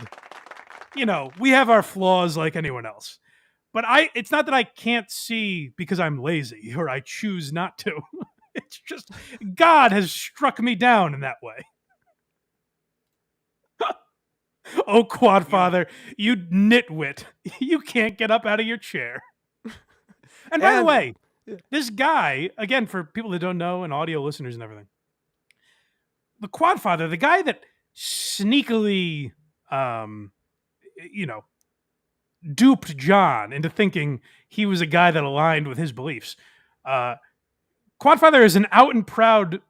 we have our flaws like anyone else. But it's not that I can't see because I'm lazy or I choose not to. It's just God has struck me down in that way. Oh, Quadfather, you nitwit. You can't get up out of your chair. And by the way, This guy, again, for people that don't know and audio listeners and everything, the Quad Father, the guy that sneakily, duped John into thinking he was a guy that aligned with his beliefs. Quad Father is an out and proud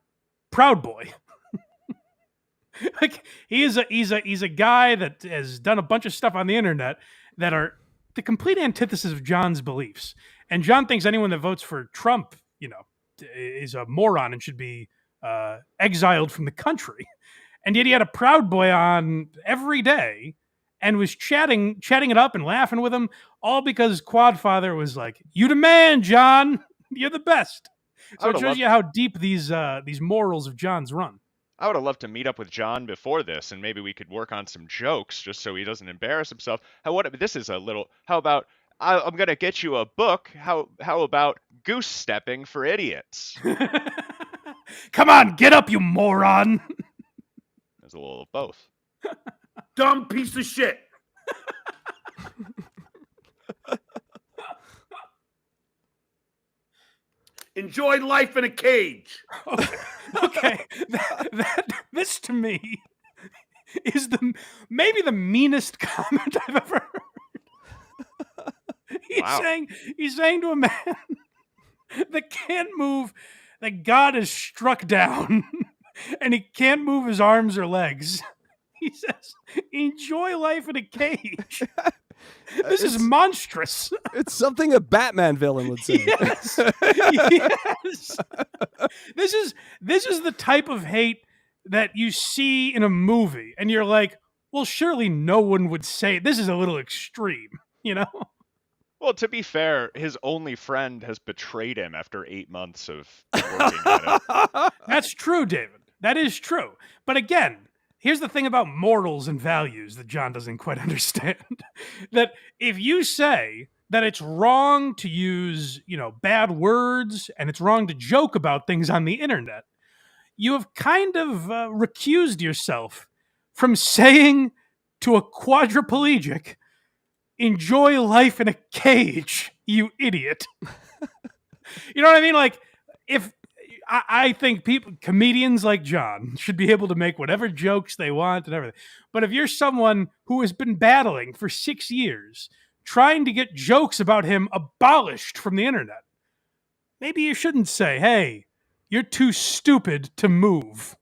boy. Like he's a guy that has done a bunch of stuff on the internet that are the complete antithesis of John's beliefs. And John thinks anyone that votes for Trump, is a moron and should be exiled from the country. And yet he had a Proud Boy on every day and was chatting it up and laughing with him, all because Quad Father was like, "You the man, John. You're the best." So it shows you how deep these morals of John's run. I would have loved to meet up with John before this, and maybe we could work on some jokes just so he doesn't embarrass himself. How about I'm gonna get you a book? How about goose stepping for idiots? Come on, get up, you moron! There's a little of both. Dumb piece of shit. Enjoy life in a cage. Okay. This to me is maybe the meanest comment I've ever heard. He's saying to a man that can't move, that God has struck down, and he can't move his arms or legs. He says, "Enjoy life in a cage." This is monstrous. It's something a Batman villain would say. Yes. Yes. This is the type of hate that you see in a movie, and you're like, well, surely no one would say this is a little extreme, Well, to be fair, his only friend has betrayed him after 8 months of working at it. That's true, David. That is true. But again, here's the thing about morals and values that John doesn't quite understand. That if you say that it's wrong to use, bad words and it's wrong to joke about things on the internet, you have kind of recused yourself from saying to a quadriplegic, "Enjoy life in a cage, you idiot." You know what I mean? Like, if I think comedians like John should be able to make whatever jokes they want and everything. But if you're someone who has been battling for 6 years, trying to get jokes about him abolished from the internet, maybe you shouldn't say, "Hey, you're too stupid to move."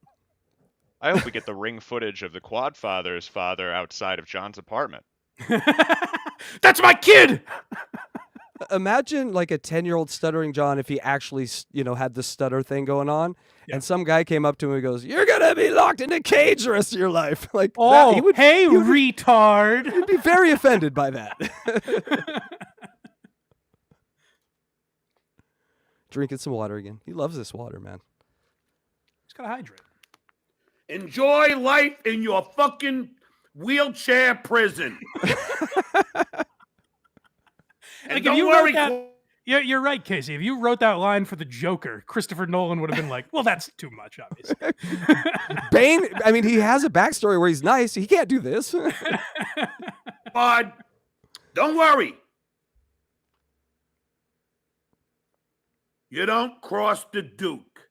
I hope we get the ring footage of the Quad Father's father outside of John's apartment. That's my kid! Imagine like a 10-year-old stuttering John if he actually, had the stutter thing going on, and some guy came up to him and goes, "You're gonna be locked in a cage the rest of your life." Like, retard! He'd be very offended by that. Drinking some water again. He loves this water, man. He's gotta hydrate. Enjoy life in your fucking wheelchair prison. And don't worry. You're right, Casey. If you wrote that line for the Joker, Christopher Nolan would have been like, "Well, that's too much, obviously." Bane, I mean, he has a backstory where he's nice. He can't do this. But don't worry. You don't cross the Duke.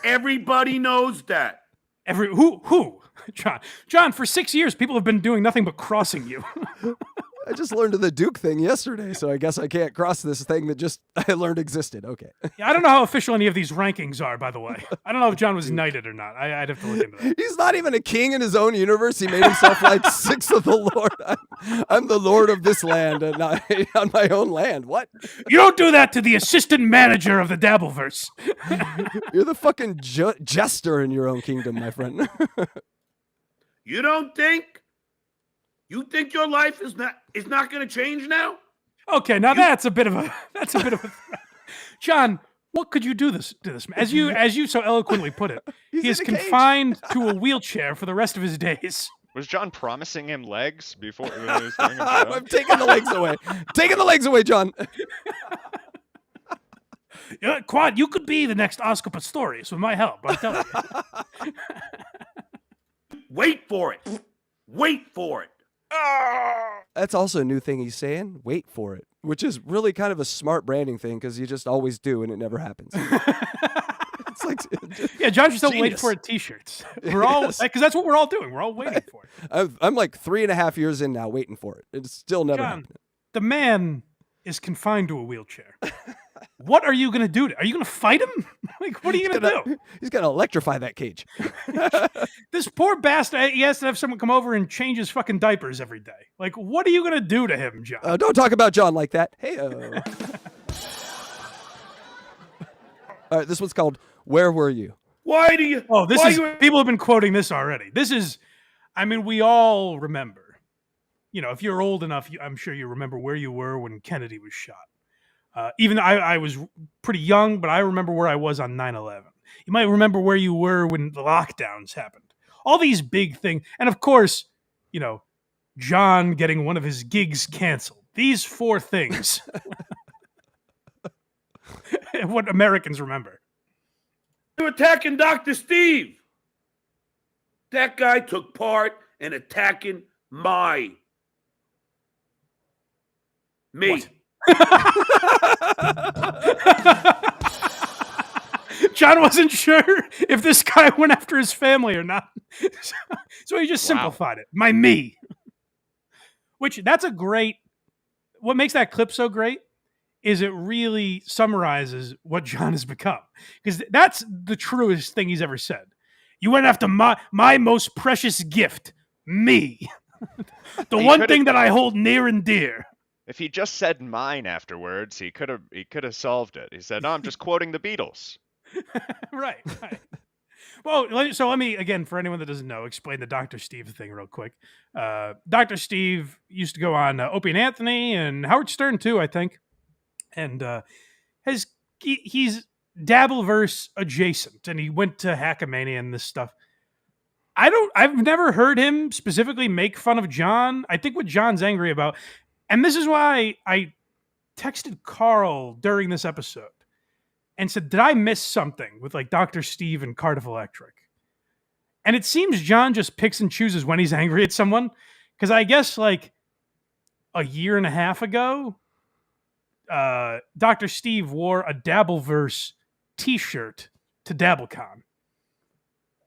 Everybody knows that. Who? John, for 6 years, people have been doing nothing but crossing you. I just learned of the Duke thing yesterday, so I guess I can't cross this thing that I learned existed. Okay. Yeah, I don't know how official any of these rankings are, by the way. I don't know if John was knighted or not. I'd have to look into that. He's not even a king in his own universe. He made himself like sixth of the Lord. I'm the Lord of this land and not on my own land. What? You don't do that to the assistant manager of the Dabbleverse. You're the fucking jester in your own kingdom, my friend. You don't think? You think your life is not going to change now? Okay, now that's a bit of a John, what could you do to this man? As you so eloquently put it, he is confined to a wheelchair for the rest of his days. Was John promising him legs before he was doing I'm taking the legs away. Taking the legs away, John. Yeah, Quad, you could be the next Oscar Pistorius with my help, I'm telling you. Wait for it. Wait for it. That's also a new thing he's saying. Wait for it. Which is really kind of a smart branding thing because you just always do and it never happens. It's like, yeah, John's just waiting genius. for it t-shirts. We're all, because that's what we're all doing. We're all waiting for it. I'm like 3.5 years in now waiting for it. It's still never John, happened. the man is confined to a wheelchair. What are you going to do? Are you going to fight him? Like, what are you going to do? He's going to electrify that cage. This poor bastard, he has to have someone come over and change his fucking diapers every day. Like, what are you going to do to him, John? Don't talk about John like that. Hey, All right, this one's called Where Were You? Why do you? Oh, why people have been quoting this already. This is, I mean, we all remember. You know, if you're old enough, I'm sure you remember where you were when Kennedy was shot. Even though I was pretty young, but I remember where I was on 9/11. You might remember where you were when the lockdowns happened. All these big things. And of course, you know, John getting one of his gigs canceled. These 4 things. What Americans remember. You're attacking Dr. Steve. That guy took part in attacking me. What? John wasn't sure if this guy went after his family or not. So he just simplified it. Me. Which, that's a great... What makes that clip so great is it really summarizes what John has become. Because that's the truest thing he's ever said. You went after my most precious gift, me. The one thing that I hold near and dear. If he just said mine afterwards, he could have solved it. He said, "No, I'm just quoting the Beatles." Right. Well, so let me, again, for anyone that doesn't know, explain the Dr. Steve thing real quick. Dr. Steve used to go on Opie and Anthony and Howard Stern too, I think. And he's Dabbleverse adjacent, and he went to Hackamania and this stuff. I've never heard him specifically make fun of John. I think what John's angry about, and this is why I texted Carl during this episode and said, did I miss something with like Dr. Steve and Cardiff Electric? And it seems John just picks and chooses when he's angry at someone. Because I guess like a year and a half ago, Dr. Steve wore a Dabbleverse t-shirt to DabbleCon.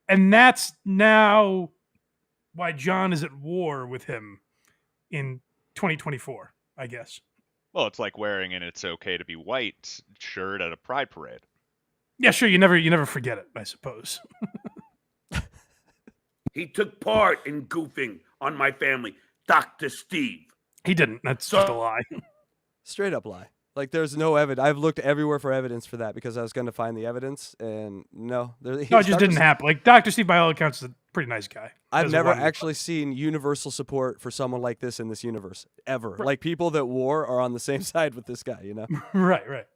And that's now why John is at war with him in 2024, I guess. Well, it's like wearing an "It's Okay to Be White" shirt at a pride parade. Yeah, sure. You never forget it, I suppose. He took part in goofing on my family, Dr. Steve. He didn't. That's just a lie. Straight up lie. Like, there's no evidence. I've looked everywhere for evidence for that because I was going to find the evidence, and no. No, it just didn't happen. Like, Dr. Steve, by all accounts, is a pretty nice guy. I've never actually seen universal support for someone like this in this universe, ever. Right. Like, people that war are on the same side with this guy, you know? Right.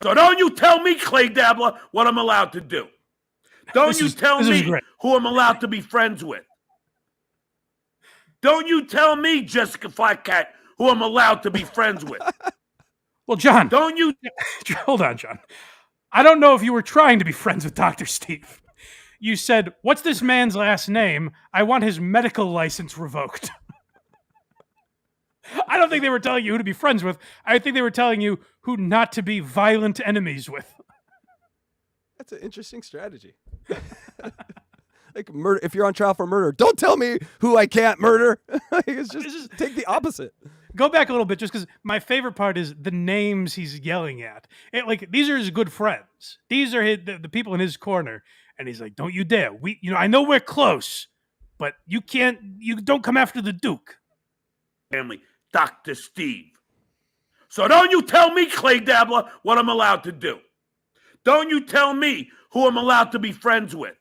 So don't you tell me, Clay Dabbler, what I'm allowed to do. Don't you tell me who I'm allowed to be friends with. Don't you tell me, Jessica Flatcat, who I'm allowed to be friends with. Well, John. Don't you... Hold on, John. I don't know if you were trying to be friends with Dr. Steve. You said, what's this man's last name? I want his medical license revoked. I don't think they were telling you who to be friends with. I think they were telling you who not to be violent enemies with. That's an interesting strategy. Like, murder. If you're on trial for murder, don't tell me who I can't murder. It's just take the opposite. Go back a little bit, just because my favorite part is the names he's yelling at. These are his good friends. These are the people in his corner, and he's like, "Don't you dare! I know we're close, but you can't. You don't come after the Duke." Family, Dr. Steve. So don't you tell me, Clay Dabbler, what I'm allowed to do. Don't you tell me who I'm allowed to be friends with.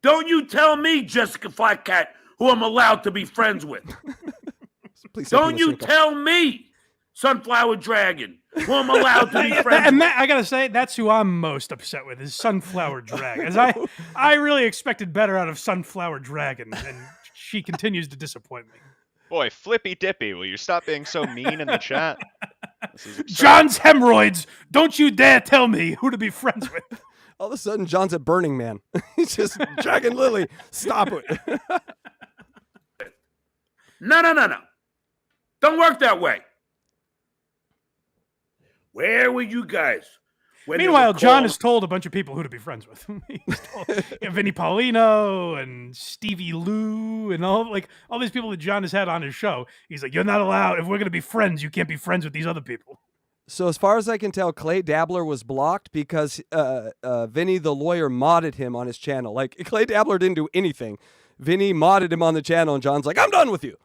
Don't you tell me, Jessica Flatcat, who I'm allowed to be friends with. Don't you tell me, Sunflower Dragon, who I'm allowed to be friends and with. I gotta say, that's who I'm most upset with, is Sunflower Dragon. As I really expected better out of Sunflower Dragon, and she continues to disappoint me. Boy, Flippy Dippy, will you stop being so mean in the chat? John's hemorrhoids! Don't you dare tell me who to be friends with. All of a sudden, John's at Burning Man. He's just Dragon Lily. Stop it. No. Don't work that way. Where were you guys? When they Meanwhile, were John called- has told a bunch of people who to be friends with. He's told Vinnie Paulino and Stevie Lou and all these people that John has had on his show. He's like, you're not allowed. If we're going to be friends, you can't be friends with these other people. So as far as I can tell, Clay Dabbler was blocked because Vinny the lawyer modded him on his channel. Like, Clay Dabbler didn't do anything. Vinny modded him on the channel, and John's like, I'm done with you.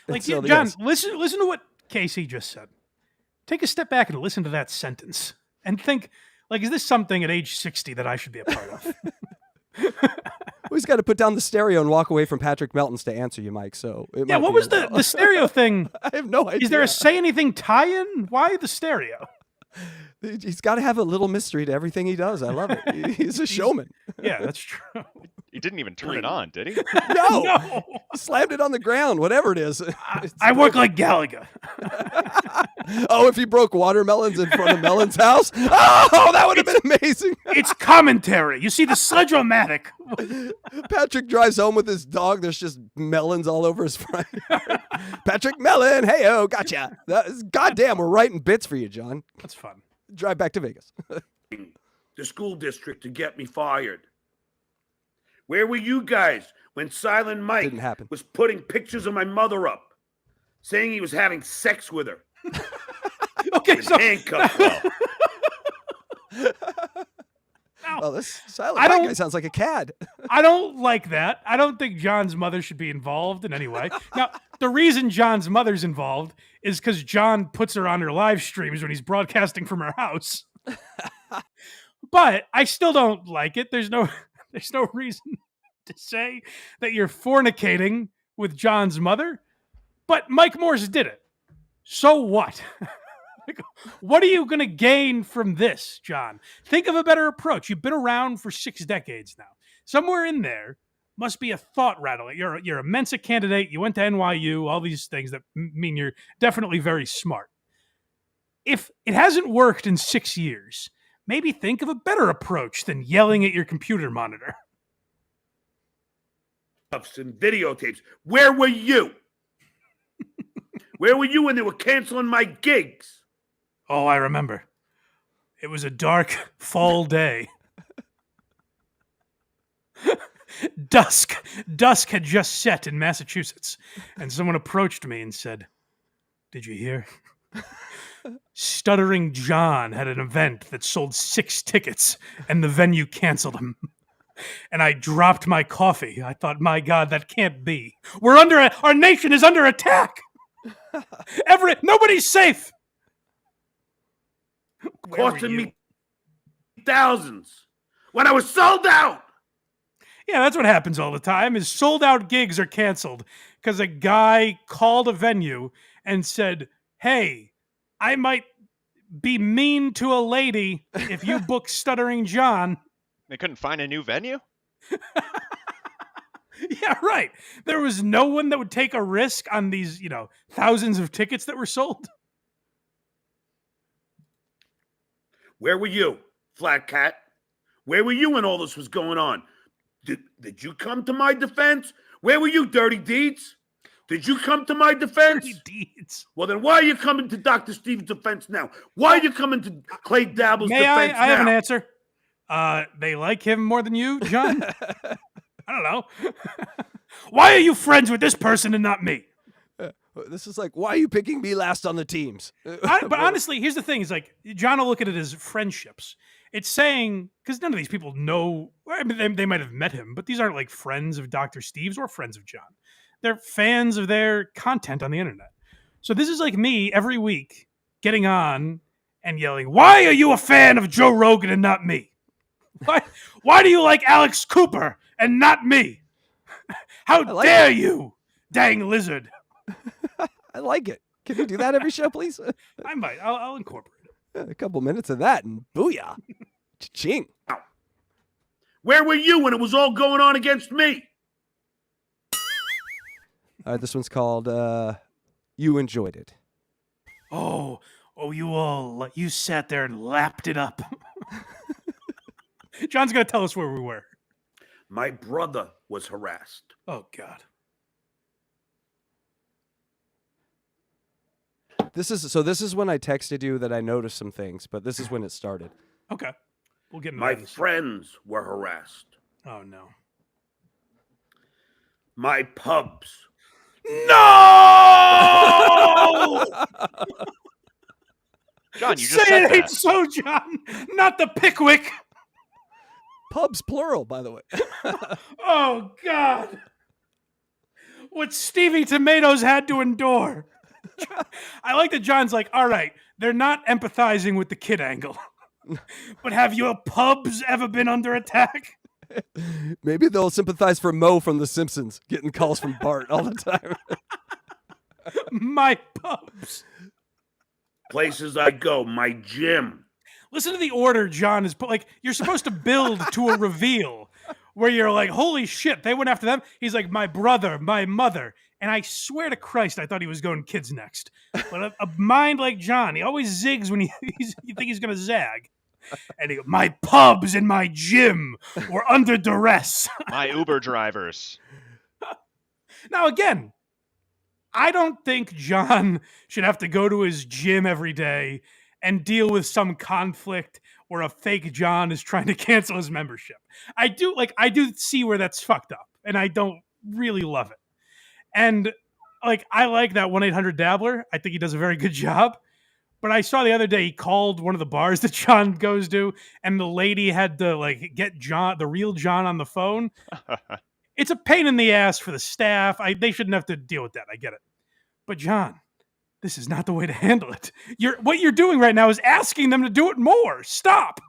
Like, So, John, yes. listen to what Casey just said. Take a step back and listen to that sentence and think, like, is this something at age 60 that I should be a part of? We just got to put down the stereo and walk away from Patrick Melton's to answer you, Mike. So Yeah, what was the stereo thing? I have no idea. Is there a say anything tie-in? Why the stereo? He's got to have a little mystery to everything he does. I love it. He's a showman. Yeah, that's true. He didn't even turn it on, did he? No, No. He slammed it on the ground. Whatever it is. I work like Gallagher. Oh, if he broke watermelons in front of Melon's house, oh, that would have been amazing. It's commentary. You see the Sledge-O-Matic. Patrick drives home with his dog. There's just melons all over his front yard. Patrick Mellon, hey-o, gotcha. Goddamn, we're writing bits for you, John. That's fun. Drive back to Vegas. the school district to get me fired? Where were you guys when Silent Mike Didn't happen. was putting pictures of my mother up, saying he was having sex with her? Okay, so Handcuffed her. Oh, this Silent I Mike don't- guy sounds like a cad. I don't like that. I don't think John's mother should be involved in any way. Now, the reason John's mother's involved is because John puts her on her live streams when he's broadcasting from her house. But I still don't like it. There's no reason to say that you're fornicating with John's mother. But Mike Morse did it. So what? Like, what are you going to gain from this, John? Think of a better approach. You've been around for 6 decades now. Somewhere in there must be a thought rattling. You're a Mensa candidate. You went to NYU, all these things that mean you're definitely very smart. If it hasn't worked in 6 years, maybe think of a better approach than yelling at your computer monitor. And videotapes. Where were you? Where were you when they were canceling my gigs? Oh, I remember. It was a dark fall day. Dusk had just set in Massachusetts, and someone approached me and said, "Did you hear? Stuttering John had an event that sold 6 tickets, and the venue canceled him." And I dropped my coffee. I thought, my God, that can't be. Our nation is under attack. Nobody's safe. Where were Costing you? me thousands when I was sold out. Yeah, that's what happens all the time is sold out gigs are canceled because a guy called a venue and said, "Hey, I might be mean to a lady if you book Stuttering John." They couldn't find a new venue? Yeah, right. There was no one that would take a risk on these, thousands of tickets that were sold. Where were you, Flat Cat? Where were you when all this was going on? Did you come to my defense? Where were you, Dirty Deeds? Did you come to my defense? Dirty deeds. Well, then why are you coming to Dr. Steve's defense now? Why are you coming to Clay Dabble's May I? defense I have an now? answer. They like him more than you, John? I don't know. Why are you friends with this person and not me? This is like, why are you picking me last on the teams? But honestly, here's the thing: is like John will look at it as friendships. It's saying because none of these people know. I mean, they might have met him, but these aren't like friends of Dr. Steve's or friends of John. They're fans of their content on the internet. So this is like me every week getting on and yelling, "Why are you a fan of Joe Rogan and not me? Why do you like Alex Cooper and not me? How like dare it. you, dang lizard!" I like it. Can you do that every show, please? I might. I'll incorporate it. A couple minutes of that and booyah. Cha-ching. Where were you when it was all going on against me? All right, this one's called You Enjoyed It. Oh, you sat there and lapped it up. John's going to tell us where we were. My brother was harassed. Oh, God. This is when I texted you that I noticed some things, but this is when it started. Okay. We'll get into My that. friends were harassed. Oh, no. My pubs. No! John, you just Say said it that. ain't so, John. Not the Pickwick. Pubs plural, by the way. Oh, God. What Stevie Tomatoes had to endure. I like that John's like, all right, they're not empathizing with the kid angle. But have your pubs ever been under attack? Maybe they'll sympathize for Mo from The Simpsons, getting calls from Bart all the time. My pubs. Places I go. My gym. Listen to the order John is put. Like, you're supposed to build to a reveal where you're like, holy shit, they went after them. He's like, my brother, my mother. And I swear to Christ, I thought he was going kids next. But a mind like John, he always zigs when you think he's going to zag. And he goes, my pubs and my gym were under duress. My Uber drivers. Now, again, I don't think John should have to go to his gym every day and deal with some conflict where a fake John is trying to cancel his membership. I do see where that's fucked up, and I don't really love it. And I like that 1-800-Dabbler. I think he does a very good job. But I saw the other day he called one of the bars that John goes to, and the lady had to get John, the real John, on the phone. It's a pain in the ass for the staff. They shouldn't have to deal with that. I get it. But John, this is not the way to handle it. What you're doing right now is asking them to do it more. Stop.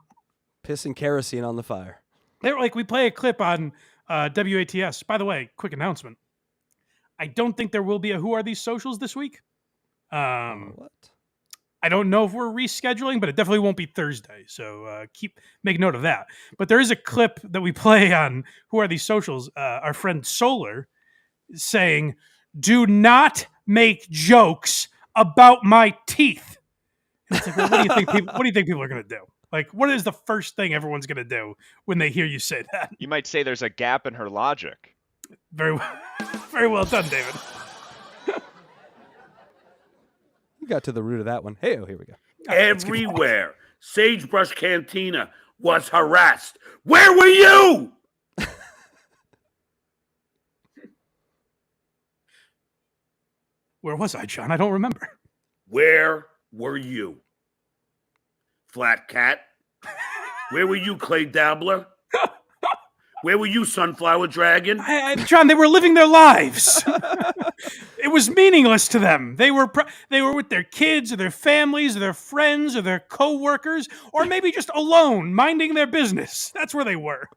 Pissing kerosene on the fire. We play a clip on WATS. By the way, quick announcement. I don't think there will be a Who Are These Socials this week. What? I don't know if we're rescheduling, but it definitely won't be Thursday. So make note of that. But there is a clip that we play on Who Are These Socials. Our friend Solar is saying, do not make jokes about my teeth. And it's like, well, what do you think people are going to do? What is the first thing everyone's going to do when they hear you say that? You might say there's a gap in her logic. Very well done, David. We got to the root of that one. Hey, here we go. Everywhere. Sagebrush Cantina was harassed. Where were you? Where was I, John? I don't remember. Where were you? Flat Cat? Where were you, Clay Dabbler? Where were you, Sunflower Dragon? John, they were living their lives. It was meaningless to them. They were with their kids or their families or their friends or their co-workers or maybe just alone, minding their business. That's where they were.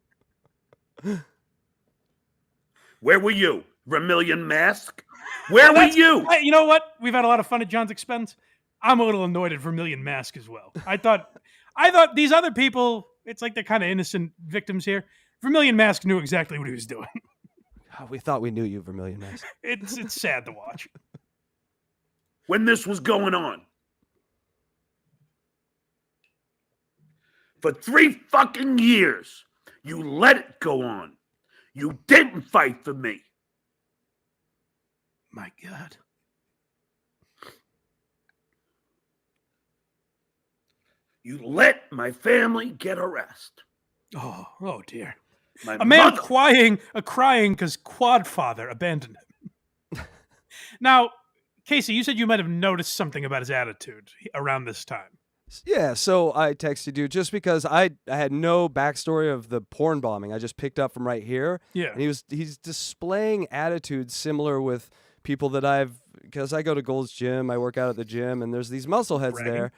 Where were you, Vermilion Mask? Where were you? You know what? We've had a lot of fun at John's expense. I'm a little annoyed at Vermilion Mask as well. I thought these other people, it's like they're kind of innocent victims here. Vermilion Mask knew exactly what he was doing. Oh, we thought we knew you, Vermilion Mask. It's sad to watch. When this was going on. For 3 fucking years, you let it go on. You didn't fight for me. My God. You let my family get harassed. Oh dear. A man crying because Quad father abandoned him. Now, Casey, you said you might have noticed something about his attitude around this time. Yeah, so I texted you just because I had no backstory of the porn bombing. I just picked up from right here. Yeah. And he's displaying attitudes similar with people that because I go to Gold's Gym, I work out at the gym, and there's these muscle heads there.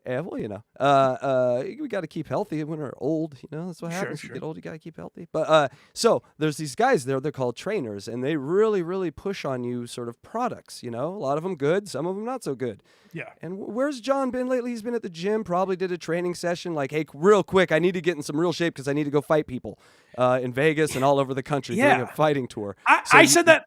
Yeah, well, we got to keep healthy when we're old. That's what happens. Sure. You get old, you got to keep healthy. But so there's these guys there. They're called trainers, and they really, really push on you sort of products. A lot of them good, some of them not so good. Yeah. And where's John been lately? He's been at the gym. Probably did a training session. Like, hey, real quick, I need to get in some real shape because I need to go fight people in Vegas and all over the country doing a fighting tour. I said that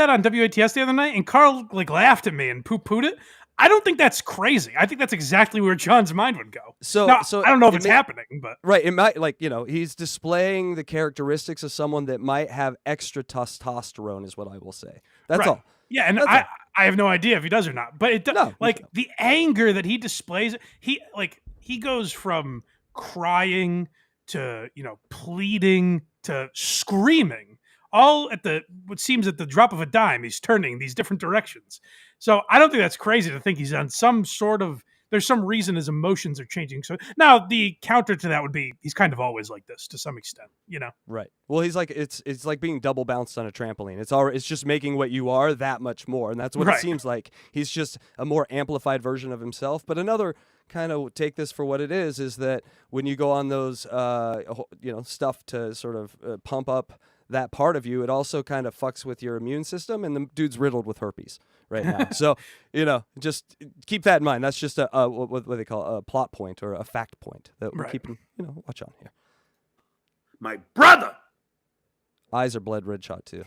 on WATS the other night, and Carl laughed at me and poo-pooed it. I don't think that's crazy. I think that's exactly where John's mind would go. So I don't know if it's happening, but right, it might, like, he's displaying the characteristics of someone that might have extra testosterone, is what I will say. That's right. all. Yeah, and I have no idea if he does or not. But it does, the anger that he displays. He goes from crying to pleading to screaming, all at what seems at the drop of a dime. He's turning these different directions. So I don't think that's crazy to think he's on some sort of. There's some reason his emotions are changing. So now the counter to that would be he's kind of always like this to some extent, Right. Well, he's like it's like being double bounced on a trampoline. It's just making what you are that much more, and that's what it seems like. He's just a more amplified version of himself. But another kind of take this for what it is that when you go on those stuff to sort of pump up that part of you, it also kind of fucks with your immune system, and the dude's riddled with herpes right now. So, just keep that in mind. That's just a what they call a plot point or a fact point that we're keeping, watch on here. My brother! Eyes are blood red shot too.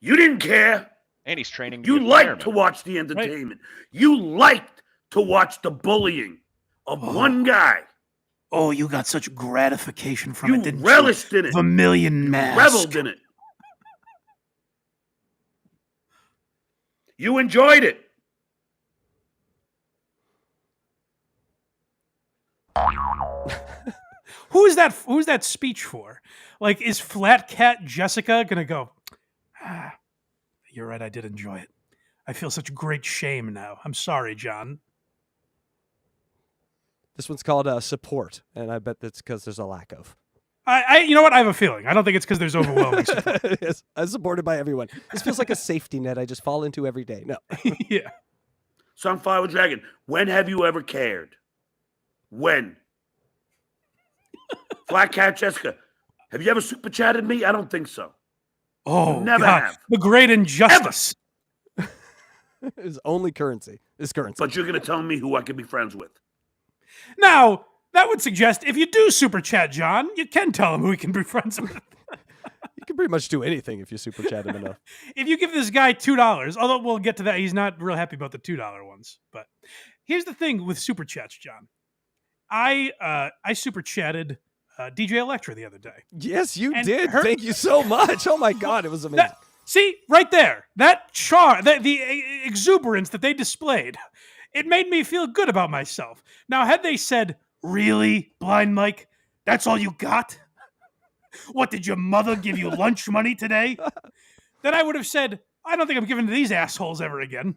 You didn't care. And he's training. You liked to watch the entertainment. Right. You liked to watch the bullying of one guy. Oh, you got such gratification from it, didn't you? You relished in it. Vermilion mask. Reveled in it. You enjoyed it. Who's that speech for? Like, is Flat Cat Jessica gonna go, you're right, I did enjoy it. I feel such great shame now. I'm sorry, John. This one's called support, and I bet that's because there's a lack of. You know what? I have a feeling. I don't think it's because there's overwhelming support. Yes, I'm supported by everyone. This feels like a safety net I just fall into every day. No. Yeah. Sunflower Dragon, when have you ever cared? When? Flat Cat Jessica, have you ever super chatted me? I don't think so. Oh, never God. have. The great injustice. His only currency is currency. But you're going to tell me who I can be friends with. Now, that would suggest if you do super chat John, you can tell him who he can be friends with. You can pretty much do anything if you super chat him enough. If you give this guy $2, although we'll get to that, he's not real happy about the $2 ones. But here's the thing with super chats, John. I super chatted DJ Electra the other day. Yes, you did. Thank you so much. Oh my God, it was amazing. See, right there, that the exuberance that they displayed, it made me feel good about myself. Now, had they said, "Really, Blind Mike? That's all you got? What, did your mother give you lunch money today?" Then I would have said, "I don't think I'm giving to these assholes ever again."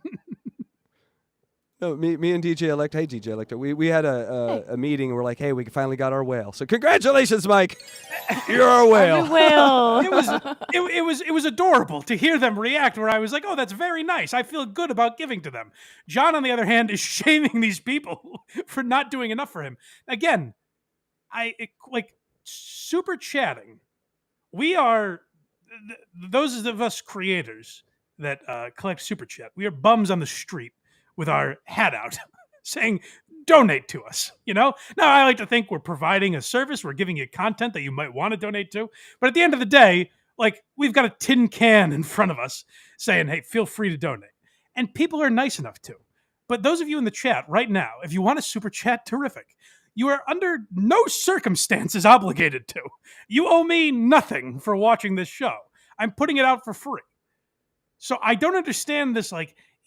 No, me and DJ Electra. Hey, DJ Electra. We had a meeting. And we're like, hey, we finally got our whale. So congratulations, Mike. You're our whale. It was adorable to hear them react. Where I was like, oh, that's very nice. I feel good about giving to them. John, on the other hand, is shaming these people for not doing enough for him. Again, super chatting. We are those of us creators that collect super chat. We are bums on the street with our hat out saying, donate to us, Now, I like to think we're providing a service. We're giving you content that you might want to donate to. But at the end of the day, we've got a tin can in front of us saying, hey, feel free to donate. And people are nice enough to. But those of you in the chat right now, if you want to super chat, terrific. You are under no circumstances obligated to. You owe me nothing for watching this show. I'm putting it out for free. So I don't understand this,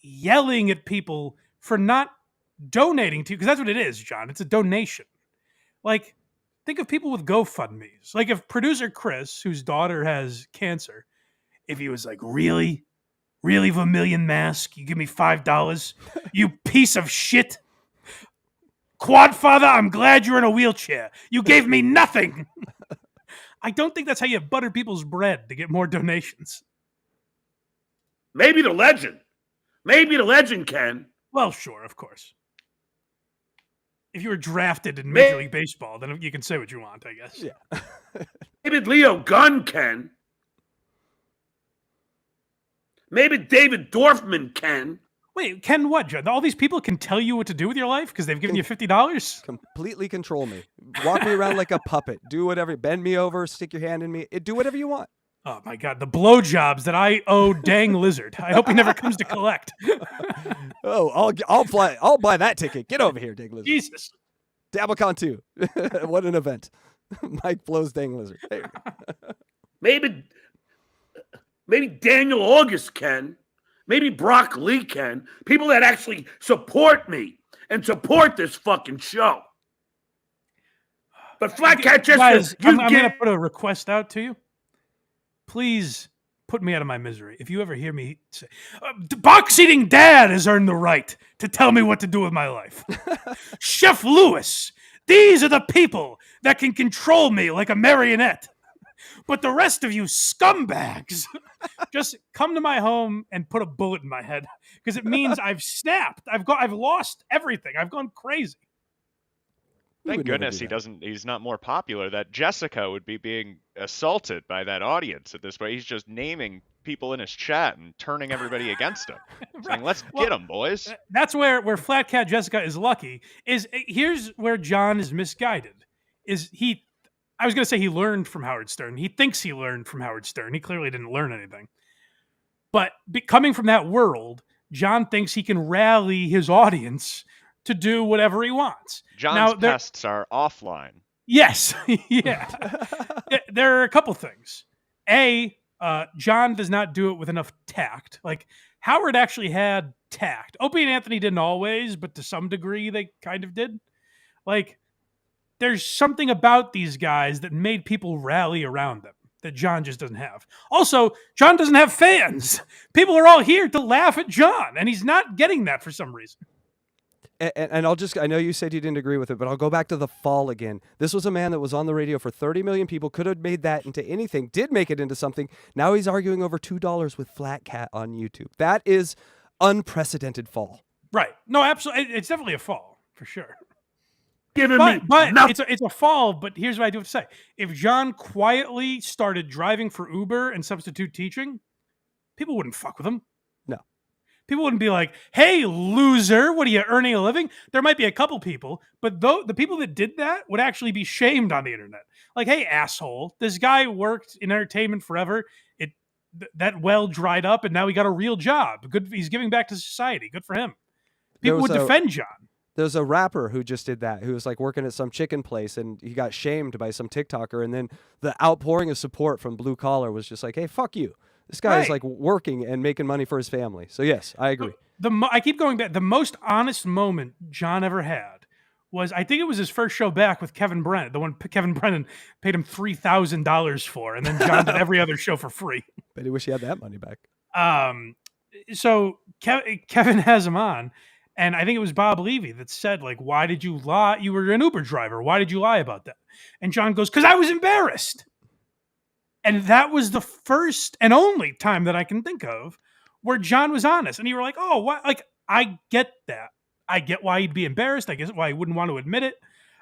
yelling at people for not donating to you, because that's what it is, John. It's a donation. Think of people with GoFundMes. If producer Chris, whose daughter has cancer, if he was really Vermilion Mask, you give me $5, you piece of shit. Quadfather, I'm glad you're in a wheelchair. You gave me nothing. I don't think that's how you butter people's bread to get more donations. Maybe the legend. Maybe the legend can. Well, sure, of course. If you were drafted in Major League Baseball, then you can say what you want, I guess. Yeah. Maybe Leo Gunn can. Maybe David Dorfman can. Wait, Ken what, John? All these people can tell you what to do with your life because they've given you $50? Completely control me. Walk me around like a puppet. Do whatever. Bend me over. Stick your hand in me. Do whatever you want. Oh, my God. The blowjobs that I owe Dang Lizard. I hope he never comes to collect. Oh, I'll buy that ticket. Get over here, Dang Lizard. Jesus. Dablecon 2. What an event. Mike blows Dang Lizard. There you go. Maybe Daniel August can. Maybe Brock Lee can. People that actually support me and support this fucking show. But Flat Cat Jessica, guys, I'm going to put a request out to you. Please put me out of my misery. If you ever hear me say, box-eating dad has earned the right to tell me what to do with my life. Chef Lewis, these are the people that can control me like a marionette. But the rest of you scumbags, just come to my home and put a bullet in my head because it means I've snapped. I've lost everything. I've gone crazy. Thank goodness he's not more popular. That Jessica would be being assaulted by that audience at this point. He's just naming people in his chat and turning everybody against him. Saying, let's get them, boys. That's where Flat Cat Jessica is lucky. Here's where John is misguided. I was going to say he learned from Howard Stern. He thinks he learned from Howard Stern. He clearly didn't learn anything. But coming from that world, John thinks he can rally his audience to do whatever he wants. John's pests are offline. Yes. Yeah. There are a couple things. John does not do it with enough tact. Like, Howard actually had tact. Opie and Anthony didn't always, but to some degree they kind of did. Like, there's something about these guys that made people rally around them that John just doesn't have. Also, John doesn't have fans. People are all here to laugh at John, and he's not getting that for some reason. And I know you said you didn't agree with it, but I'll go back to the fall again. This was a man that was on the radio for 30 million people, could have made that into anything, did make it into something. Now he's arguing over $2 with Flat Cat on YouTube. That is unprecedented fall. Right. No, absolutely. It's definitely a fall, for sure. But it's a fall, but here's what I do have to say. If John quietly started driving for Uber and substitute teaching, people wouldn't fuck with him. No. People wouldn't be like, hey, loser, what are you, earning a living? There might be a couple people, but the people that did that would actually be shamed on the internet. Like, hey, asshole, this guy worked in entertainment forever. That well dried up, and now he got a real job. Good, he's giving back to society. Good for him. People would defend John. There's a rapper who just did that, who was like working at some chicken place, and he got shamed by some TikToker, and then the outpouring of support from Blue Collar was just like, hey, fuck you. This guy is like working and making money for his family. So yes, I agree. I keep going back. The most honest moment John ever had was, I think it was his first show back with Kevin Brennan, the one Kevin Brennan paid him $3,000 for, and then John did every other show for free. But he wish he had that money back. So Kevin has him on, and I think it was Bob Levy that said, like, why did you lie? You were an Uber driver. Why did you lie about that? And John goes, because I was embarrassed. And that was the first and only time that I can think of where John was honest. And you were like, oh, what? Like, I get that. I get why he'd be embarrassed. I guess why he wouldn't want to admit it.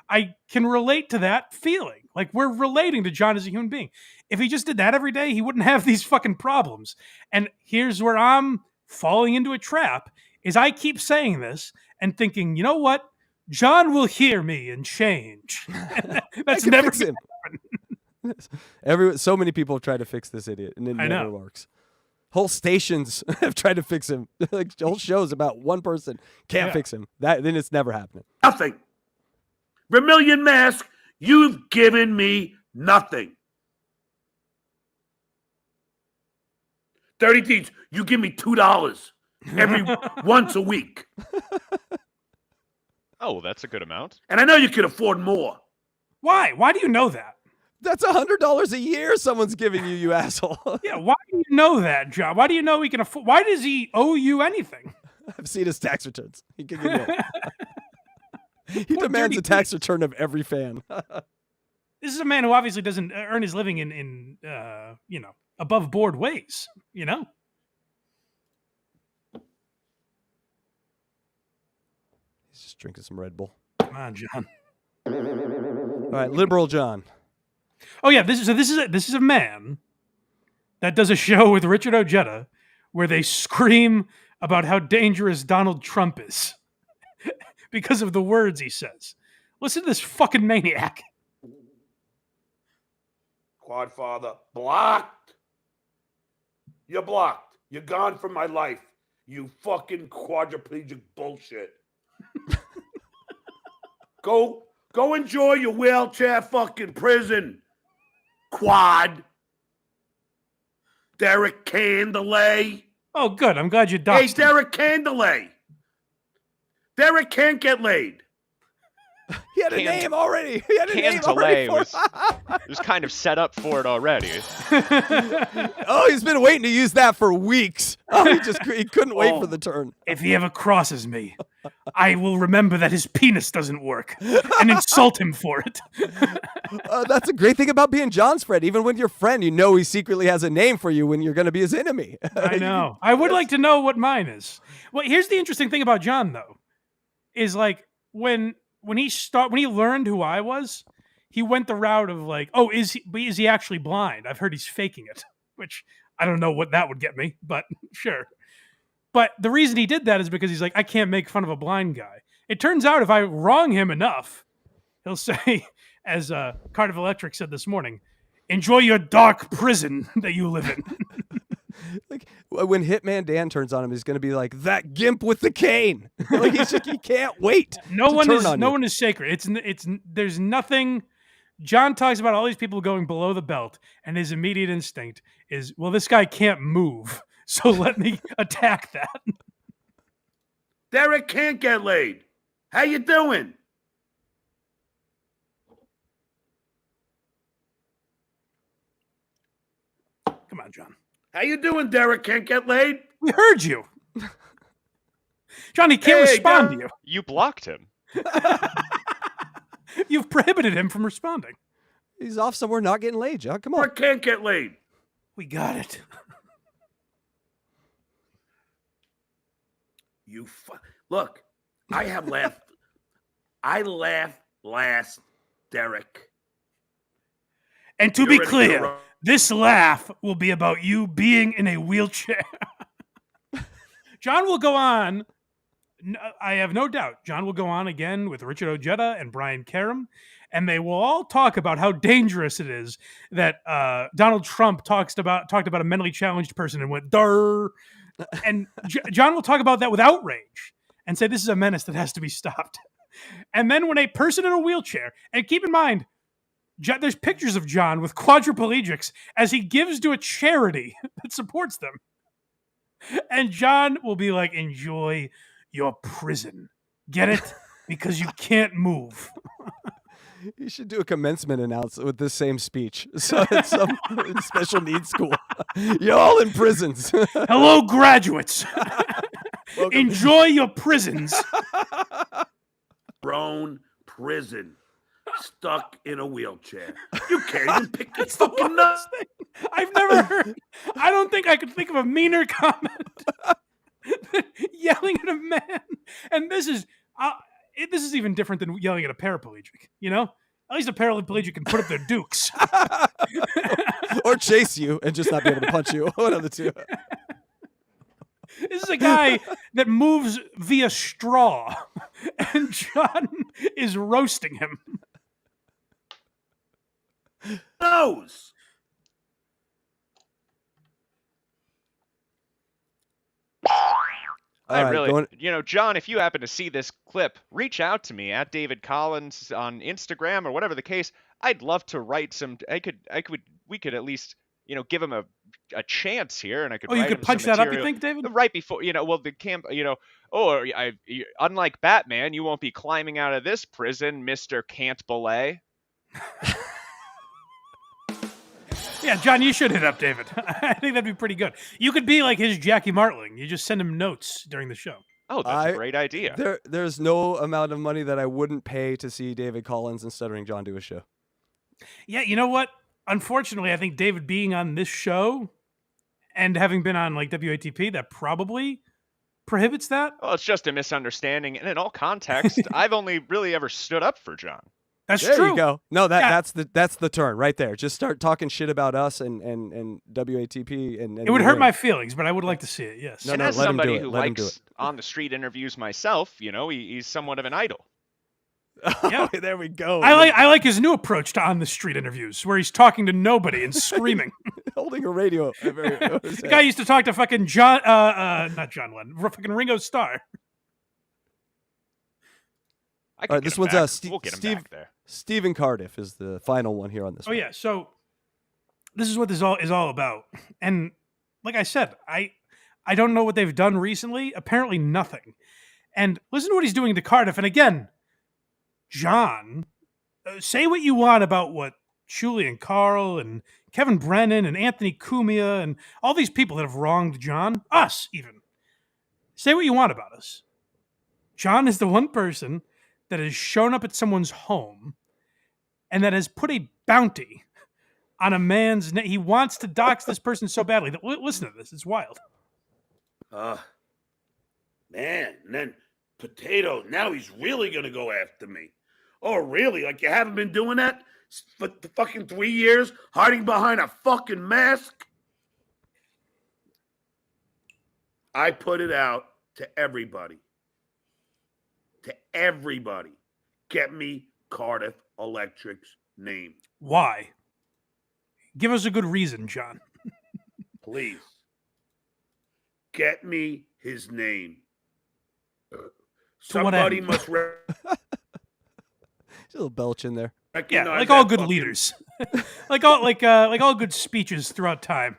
I can relate to that feeling. Like, we're relating to John as a human being. If he just did that every day, he wouldn't have these fucking problems. And here's where I'm falling into a trap, is I keep saying this and thinking, you know what? John will hear me and change. That's never going to happen. So many people have tried to fix this idiot, and it never works. Whole stations have tried to fix him. Like, whole shows about one person can't fix him. Then it's never happening. Nothing. Vermilion Mask, you've given me nothing. 30 Teens, you give me $2 every once a week. Oh, well, that's a good amount. And I know you can afford more. Why? Why do you know that? That's $100 a year someone's giving you, you asshole. Yeah, why do you know that, John? Why do you know he can afford? Why does he owe you anything? I've seen his tax returns. He can give you He demands a tax return of every fan. This is a man who obviously doesn't earn his living in above board ways, you know? He's just drinking some Red Bull. Come on, John. All right, liberal John. Oh yeah, this is a man that does a show with Richard Ojeda where they scream about how dangerous Donald Trump is because of the words he says. Listen to this fucking maniac. Quadfather, blocked. You're blocked. You're gone from my life. You fucking quadriplegic bullshit. Go enjoy your wheelchair fucking prison. Quad. Derek Candelay. Oh, good. I'm glad you doxed Hey, him. Derek Candelay. Derek can't get laid. He had a name already. He had a name already. was kind of set up for it already. Oh, he's been waiting to use that for weeks. Oh, he couldn't wait for the turn. If he ever crosses me, I will remember that his penis doesn't work and insult him for it. That's a great thing about being John's friend. Even with your friend, you know he secretly has a name for you when you're going to be his enemy. I know. I would like to know what mine is. Well, here's the interesting thing about John, though, is like when he learned who I was, he went the route of like, oh, is he actually blind? I've heard he's faking it, which I don't know what that would get me, but sure. But the reason he did that is because he's like, I can't make fun of a blind guy. It turns out if I wrong him enough, he'll say, as Cardiff Electric said this morning, enjoy your dark prison that you live in. Like when Hitman Dan turns on him, he's going to be like that gimp with the cane. Like he can't wait. No one is sacred. There's nothing. John talks about all these people going below the belt, and his immediate instinct is, well, this guy can't move, so let me attack that. Derek can't get laid. How you doing? Come on, John. How you doing, Derek? Can't get laid? We heard you. John, he can't respond to you. You blocked him. You've prohibited him from responding. He's off somewhere not getting laid, John. Come on. Derek can't get laid. We got it. Look, I have laughed. I laughed last, Derek. And to be clear, this laugh will be about you being in a wheelchair. John will go on. I have no doubt. John will go on again with Richard Ojeda and Brian Karam, and they will all talk about how dangerous it is that Donald Trump talked about a mentally challenged person and went "Durr," and John will talk about that with outrage and say this is a menace that has to be stopped. And then when a person in a wheelchair, and keep in mind, there's pictures of John with quadriplegics as he gives to a charity that supports them. And John will be like, enjoy your prison. Get it? Because you can't move. You should do a commencement announcement with this same speech. So it's some special needs school. You're all in prisons. Hello, graduates. Enjoy your prisons. Grown prison. Stuck in a wheelchair. You can't even pick your fucking nose. I've never heard. I don't think I could think of a meaner comment than yelling at a man. And this is even different than yelling at a paraplegic. You know, at least a paraplegic can put up their dukes or chase you and just not be able to punch you. One of the two. This is a guy that moves via straw, and John is roasting him. Nose. John, if you happen to see this clip, reach out to me at David Collins on Instagram or whatever the case. I'd love to write some. We could at least, give him a chance here, and I could. Oh, you could punch that up, you think, David? Right before, the camp, unlike Batman, you won't be climbing out of this prison, Mr. Can't Belay. Yeah, John, you should hit up David. I think that'd be pretty good. You could be like his Jackie Martling. You just send him notes during the show. Oh, that's a great idea. There's no amount of money that I wouldn't pay to see David Collins and Stuttering John do a show. Yeah, you know what? Unfortunately, I think David being on this show and having been on like WATP, that probably prohibits that. Well, it's just a misunderstanding. And in all context, I've only really ever stood up for John. That's there true. You go. No, that's the turn right there. Just start talking shit about us and WATP and it would hurt my feelings, but I would like to see it. Yes. And as somebody who likes on the street interviews myself, he's somewhat of an idol. Yeah. There we go. I like his new approach to on the street interviews, where he's talking to nobody and screaming. Holding a radio. The guy used to talk to fucking not John Lennon, fucking Ringo Starr. I can All right, get this him one's back. We'll get him back there. Stephen Cardiff is the final one here on this. Oh one. yeah, so this is what this is all about. And like I said, I don't know what they've done recently. Apparently nothing. And listen to what he's doing to Cardiff. And again, John, say what you want about what Shuley and Carl and Kevin Brennan and Anthony Cumia and all these people that have wronged John, us even. Say what you want about us. John is the one person that has shown up at someone's home and that has put a bounty on a man's name. He wants to dox this person so badly. Listen to this. It's wild. Man, and then Potato, now he's really going to go after me. Oh, really? Like you haven't been doing that for the fucking 3 years, hiding behind a fucking mask? I put it out to everybody. To everybody. Get me Cardiff Electric's name. Why? Give us a good reason, John. Please. Get me his name. Somebody must There's a little belch in there. Yeah, recognize like all that good fucking- leaders. like all good speeches throughout time.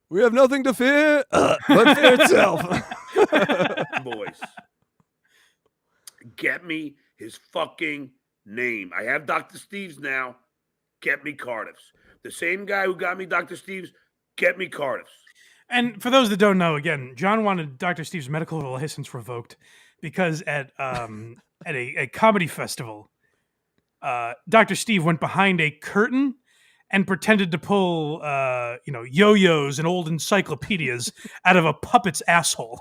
We have nothing to fear but fear itself. Boys. Get me his fucking name. I have Dr. Steve's now. Get me Cardiff's. The same guy who got me Dr. Steve's, get me Cardiff's. And for those that don't know, again, John wanted Dr. Steve's medical license revoked because at a comedy festival, Dr. Steve went behind a curtain and pretended to pull yo-yos and old encyclopedias out of a puppet's asshole.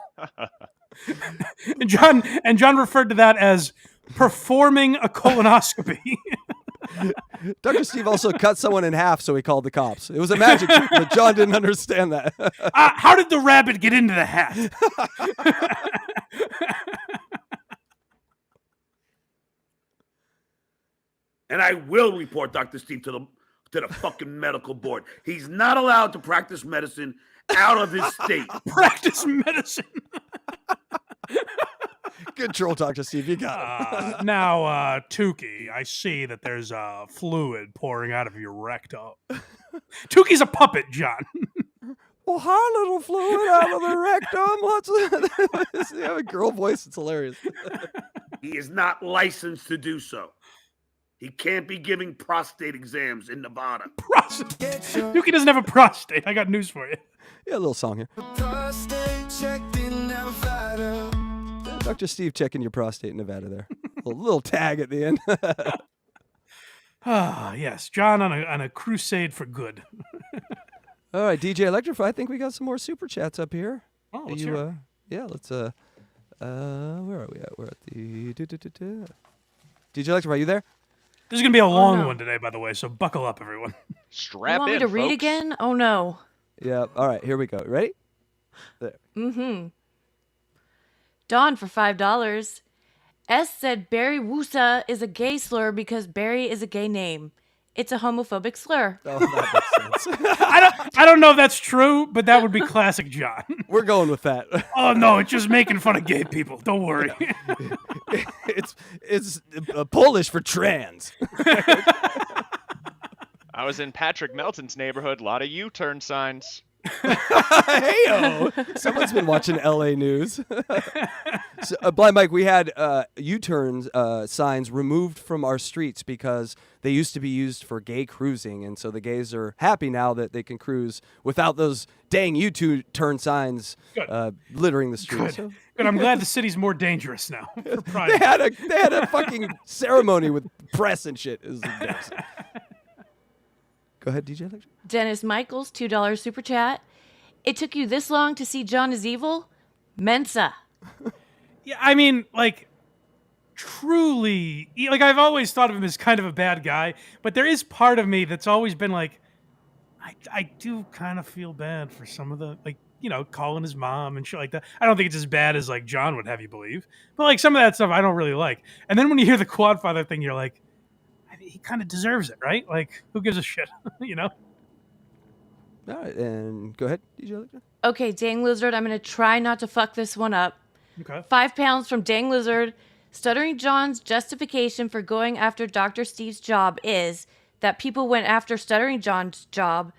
and John referred to that as performing a colonoscopy. Dr. Steve also cut someone in half, so he called the cops. It was a magic trick, but John didn't understand that. How did the rabbit get into the hat? And I will report Dr. Steve to the fucking medical board. He's not allowed to practice medicine out of his state. Practice medicine. Good troll, Dr. Steve. You got it. Now, Tukey, I see that there's fluid pouring out of your rectum. Tukey's a puppet, John. Well, hi, little fluid out of the rectum. What's you have a girl voice? It's hilarious. He is not licensed to do so. He can't be giving prostate exams in Nevada. Tukey doesn't have a prostate. I got news for you. Yeah, a little song here. Dr. Steve checking your prostate in Nevada there. A little tag at the end. Yes, John on a crusade for good. All right, DJ Electrify. I think we got some more super chats up here. Oh, let's hear it. Yeah, let's where are we at? We're at the DJ Electrify, you there? This is gonna be a long no. one today, by the way, so buckle up, everyone. Strap You want in, me to read folks. again? Oh no. Yeah. All right, here we go. Ready? There. Dawn for $5. S said Barry Woosa is a gay slur because Barry is a gay name. It's a homophobic slur. Oh, that makes sense. I don't know if that's true, but that would be classic John. We're going with that. Oh no, it's just making fun of gay people. Don't worry. It's Polish for trans. I was in Patrick Melton's neighborhood. A lot of U-turn signs. Heyo! Someone's been watching LA news. So, Blind Mike, we had U-turn signs removed from our streets because they used to be used for gay cruising, and so the gays are happy now that they can cruise without those dang U-turn signs littering the streets. Good. So, Good. I'm glad the city's more dangerous now. For Pride. they had a fucking ceremony with press and shit. It was embarrassing. Go ahead, DJ Electra. Dennis Michaels, $2 super chat. It took you this long to see John is evil? Mensa. Yeah, I mean, like, truly, like, I've always thought of him as kind of a bad guy, but there is part of me that's always been like, I do kind of feel bad for some of the, like, calling his mom and shit like that. I don't think it's as bad as like John would have you believe, but like some of that stuff I don't really like. And then when you hear the quad father thing, you're like, I mean, he kind of deserves it, right? Like, who gives a shit, All right, and go ahead, DJ Electra. Okay, Dang Lizard, I'm going to try not to fuck this one up. Okay. 5 pounds from Dang Lizard. Stuttering John's justification for going after Dr. Steve's job is that people went after Stuttering John's job,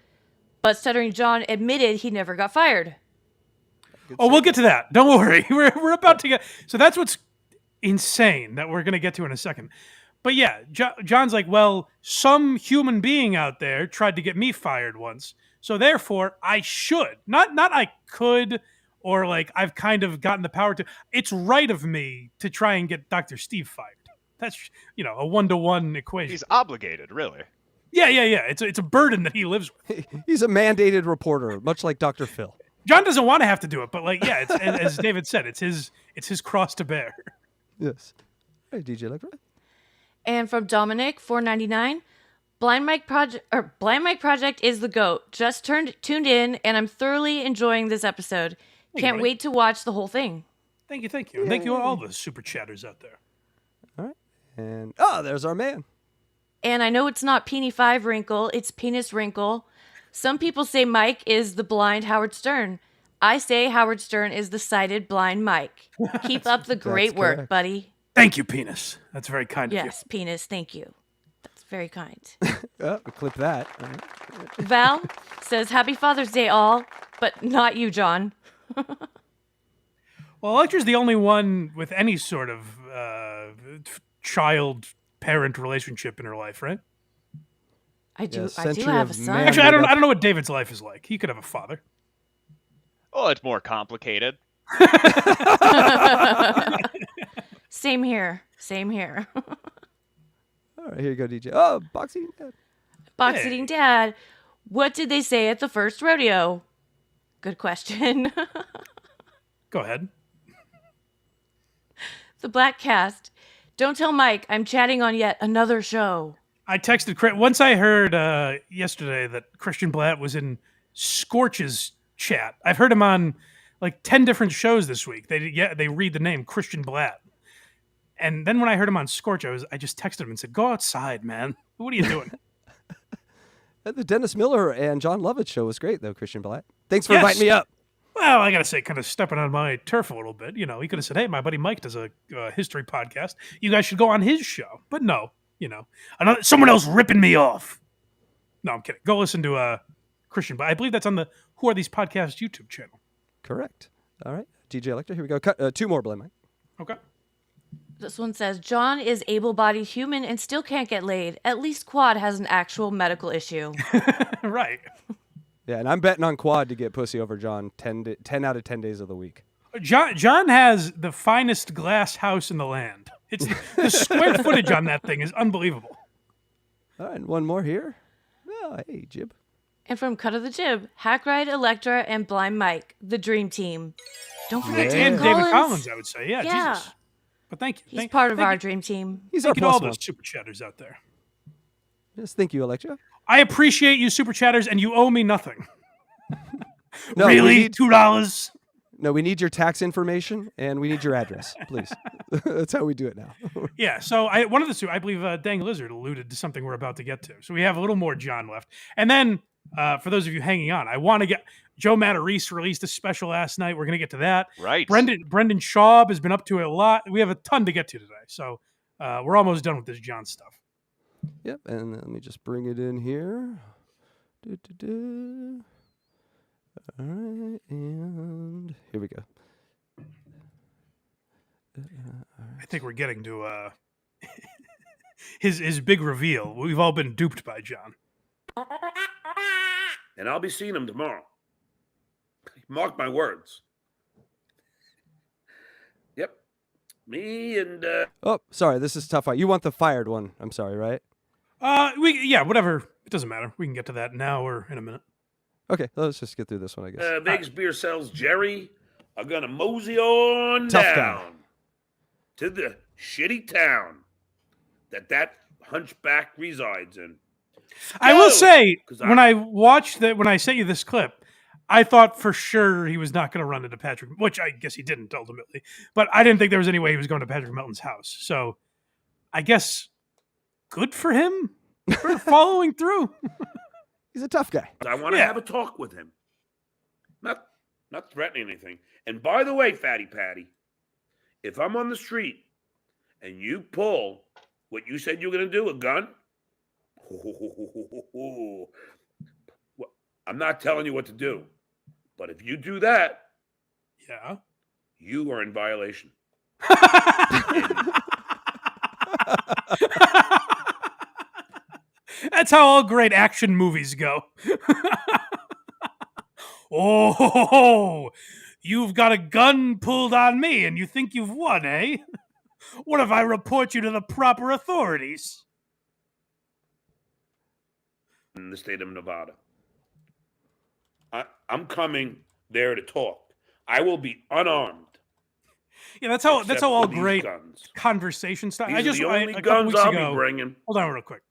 but Stuttering John admitted he never got fired. Oh, we'll get to that. Don't worry. We're about to get... So that's what's insane that we're going to get to in a second. But yeah, John's like, well, some human being out there tried to get me fired once. So therefore, I should. Not I could, or like I've kind of gotten the power to. It's right of me to try and get Dr. Steve fired. That's, a 1-to-1 equation. He's obligated, really. Yeah. It's a burden that he lives with. He's a mandated reporter, much like Dr. Phil. John doesn't want to have to do it, but like, yeah, it's, as David said, it's his cross to bear. Yes. Hey, DJ Electra. And from Dominic, $4.99. Blind Mike Project is the GOAT. Just tuned in, and I'm thoroughly enjoying this episode. Can't wait to watch the whole thing. Thank you. And thank you all the super chatters out there. All right. And, there's our man. And I know it's not Peony 5 Wrinkle, it's Penis Wrinkle. Some people say Mike is the blind Howard Stern. I say Howard Stern is the sighted blind Mike. Keep up the great work, correct. buddy. Thank you, Penis. That's very kind of you. Yes, Penis, thank you. That's very kind. Clip that. All right. Val says, Happy Father's Day, all, but not you, John. Well, Electra's the only one with any sort of child-parent relationship in her life, right? I do century have a of son. man- Actually, I don't know what David's life is like. He could have a father. Oh, it's more complicated. Same here. All right, here you go, DJ. Oh, boxing. Box Hey. eating dad. What did they say at the first rodeo? Good question. Go ahead. The Black Cast. Don't tell Mike I'm chatting on yet another show. I texted once I heard yesterday that Christian Blatt was in Scorch's chat. I've heard him on like 10 different shows this week. They read the name Christian Blatt. And then when I heard him on Scorch, I just texted him and said, "Go outside, man. What are you doing?" The Dennis Miller and John Lovett show was great, though, Christian Blatt. Thanks for Yes. inviting me up. Well, I gotta say, kind of stepping on my turf a little bit. He could have said, "Hey, my buddy Mike does a history podcast. You guys should go on his show." But no, someone else ripping me off. No, I'm kidding. Go listen to Christian Blatt. I believe that's on the Who Are These Podcasts YouTube channel. Correct. All right, DJ Electra, here we go. Cut 2 more, Blind Mike. Okay. This one says, John is able-bodied human and still can't get laid. At least Quad has an actual medical issue. Right. Yeah, and I'm betting on Quad to get pussy over John 10 out of 10 days of the week. John has the finest glass house in the land. It's the square footage on that thing is unbelievable. All right, and one more here. Oh, hey, Jib. And from Cut of the Jib, Hackride, Electra, and Blind Mike, the dream team. Don't forget And David David Collins. Collins, I would say. Yeah, Yeah. Jesus. But thank you. He's part of our dream team. He's our Thank you to all plus one. those super chatters out there. Yes, thank you, Electra. I appreciate you, super chatters, and you owe me nothing. No, we really? need- $2? No, we need your tax information and we need your address, please. That's how we do it now. Yeah, so I believe Dang Lizard alluded to something we're about to get to. So we have a little more John left. And then, for those of you hanging on, I want to get... Joe Matarese released a special last night. We're going to get to that. Right. Brendan Schaub has been up to it a lot. We have a ton to get to today. So we're almost done with this John stuff. Yep, and let me just bring it in here. Do-do-do. All right, and here we go. I think we're getting to his big reveal. We've all been duped by John. And I'll be seeing him tomorrow. Mark my words. Yep. Me and Oh, sorry, this is tough. You want the fired one? I'm sorry, right? Whatever. It doesn't matter. We can get to that now or in a minute. Okay, let's just get through this one, I guess. Vegas Beer Cells Jerry are gonna mosey on Tough down guy. to the shitty town that hunchback resides in. I will No, say 'cause when I sent you this clip, I thought for sure he was not going to run into Patrick, which I guess he didn't ultimately. But I didn't think there was any way he was going to Patrick Melton's house. So I guess good for him for following through. He's a tough guy. I want to have a talk with him. Not threatening anything. And by the way, Fatty Patty, if I'm on the street and you pull what you said you were going to do, a gun, I'm not telling you what to do. But if you do that, Yeah. you are in violation. That's how all great action movies go. Oh, you've got a gun pulled on me and you think you've won, eh? What if I report you to the proper authorities? In the state of Nevada. I'm coming there to talk. I will be unarmed. Yeah, that's how all great guns. conversation stuff. These I just are the I, only a couple guns weeks I'll ago. be bringing. Hold on, real quick.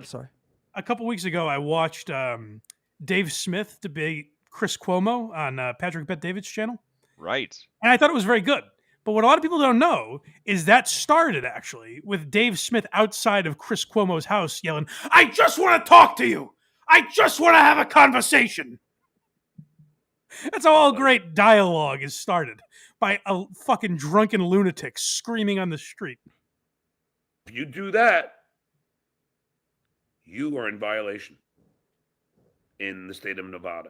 Sorry. A couple weeks ago, I watched Dave Smith debate Chris Cuomo on Patrick Bet-David's channel, Right. and I thought it was very good. But what a lot of people don't know is that started actually with Dave Smith outside of Chris Cuomo's house yelling, "I just want to talk to you. I just want to have a conversation." That's how all great dialogue is started, by a fucking drunken lunatic screaming on the street. If you do that, you are in violation in the state of Nevada.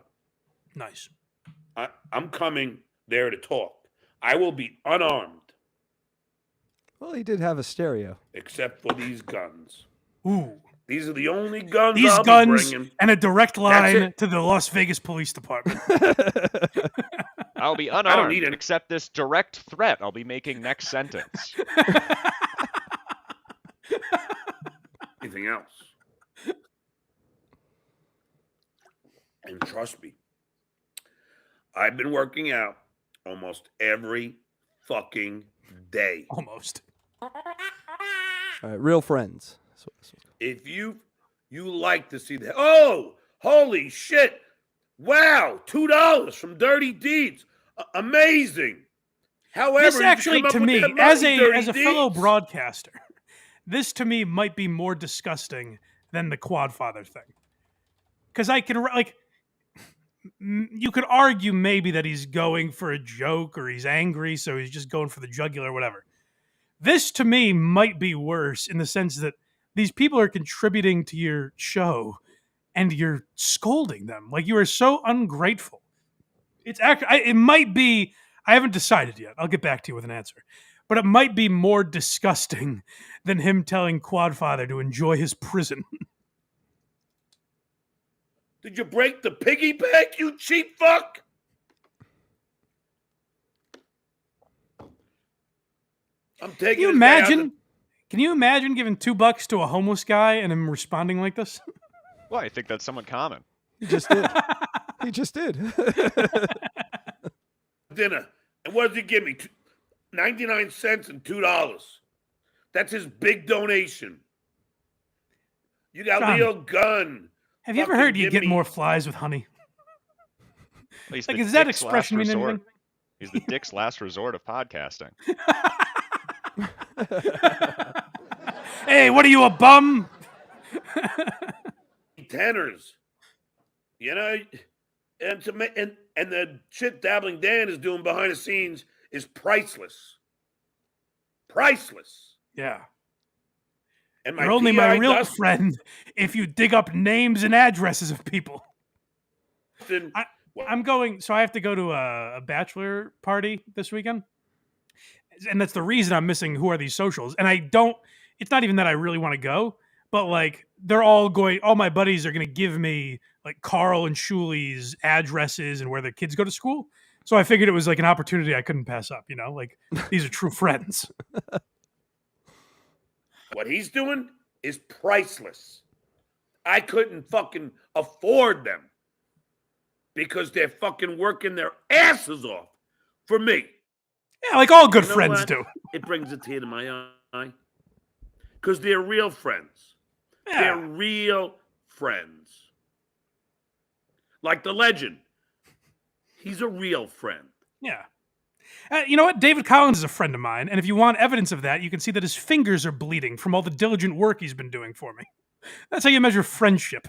Nice. I'm coming there to talk. I will be unarmed. Well, he did have a stereo. Except for these guns. Ooh. These are the only guns These I'll guns be bringing. and a direct line it. to the Las Vegas Police Department. I'll be don't unarmed, need it. except this direct threat I'll be making next sentence. Anything else. And trust me, I've been working out almost every fucking day. Almost. All right, real friends. If you like to see that, oh, holy shit. Wow, $2 from Dirty Deeds. Amazing. However, This actually, to me, as a fellow Deeds, broadcaster, this to me might be more disgusting than the Quadfather thing. Because I can, like, you could argue maybe that he's going for a joke or he's angry, so he's just going for the jugular or whatever. This to me might be worse in the sense that these people are contributing to your show and you're scolding them. Like, you are so ungrateful. It's actually, it might be, I haven't decided yet. I'll get back to you with an answer. But it might be more disgusting than him telling Quadfather to enjoy his prison. Did you break the piggy bank, you cheap fuck? I'm taking. Can you imagine? Can you imagine giving $2 to a homeless guy and him responding like this? Well, I think that's somewhat common. He just did. He just did. Dinner. And what did he give me? 99 cents and $2. That's his big donation. You got John, Leo Gunn. Have you ever heard you get more flies with honey? He's Like, the does that dick's expression last mean resort. anything? He's the dick's last resort of podcasting. Hey, what are you, a bum? Tenors. You know, and the shit Dabbling Dan is doing behind the scenes is priceless. Priceless. Yeah. And You're only my PI real Dustin, friend if you dig up names and addresses of people. I'm going, so I have to go to a bachelor party this weekend. And that's the reason I'm missing Who Are These Socials. And it's not even that I really want to go, but like they're all going, all my buddies are going to give me like Carl and Shuli's addresses and where their kids go to school. So I figured it was like an opportunity I couldn't pass up, you know, like these are true friends. What he's doing is priceless. I couldn't fucking afford them because they're fucking working their asses off for me. Yeah, like all good You know friends what? do. It brings a tear to my eye because they're real friends. Yeah. They're real friends. Like the legend, He's a real friend. Yeah. You know what? David Collins is a friend of mine, and if you want evidence of that, you can see that his fingers are bleeding from all the diligent work he's been doing for me. That's how you measure friendship.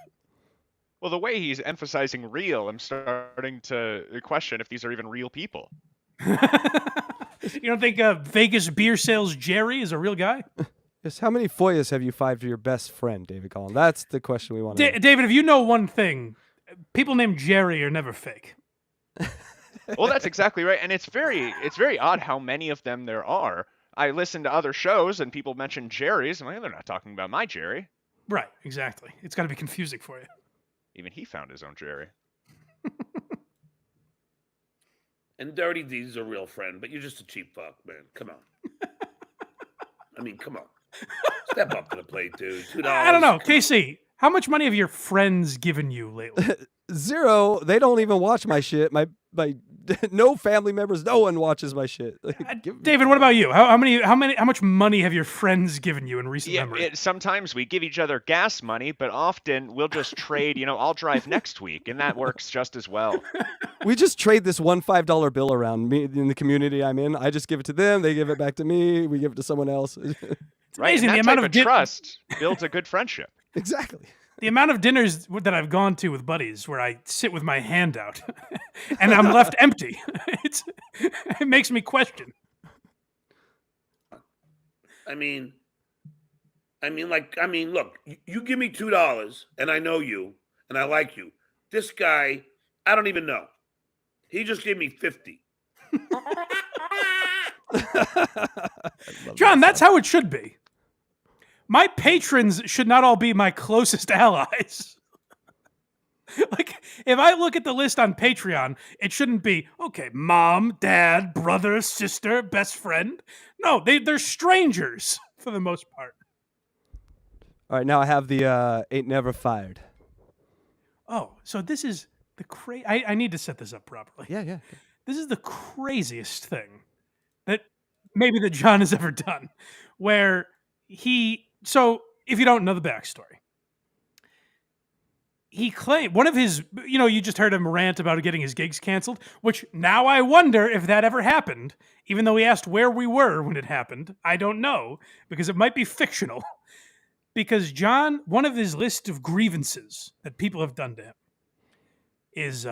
Well, the way he's emphasizing real, I'm starting to question if these are even real people. You don't think Vegas beer sales Jerry is a real guy? Yes. How many FOIAs have you filed to your best friend, David Collins? That's the question we want to know. David, if you know one thing, people named Jerry are never fake. Well, that's exactly right, and it's very odd how many of them there are. I listen to other shows and people mention Jerry's. I'm like, they're not talking about my Jerry. Right, exactly. It's got to be confusing for you. Even he found his own Jerry. And Dirty D's a real friend, but you're just a cheap fuck, man. Come on. I mean, come on. Step up to the plate, dude. $2. I don't know, KC. How much money have your friends given you lately? 0. They don't even watch my shit. My no family members. No one watches my shit. David, what about you? How much money have your friends given you in recent memory? Sometimes we give each other gas money, but often we'll just trade. I'll drive next week, and that works just as well. We just trade this $1 $5 bill around me in the community I'm in. I just give it to them. They give it back to me. We give it to someone else. It's amazing and the that amount type of trust builds a good friendship. Exactly. The amount of dinners that I've gone to with buddies where I sit with my hand out and I'm left empty. It makes me question. I mean, look, you give me $2 and I know you and I like you. This guy, I don't even know. He just gave me 50. John, that's how it should be. My patrons should not all be my closest allies. Like, if I look at the list on Patreon, it shouldn't be, okay, mom, dad, brother, sister, best friend. No, they're strangers for the most part. All right, now I have the Ain't Never Fired. Oh, so this is the I need to set this up properly. Yeah. This is the craziest thing that maybe that John has ever done, where so if you don't know the backstory, he claimed one of his, you just heard him rant about getting his gigs canceled, which now I wonder if that ever happened, even though he asked where we were when it happened. I don't know, because it might be fictional. Because John, one of his list of grievances that people have done to him is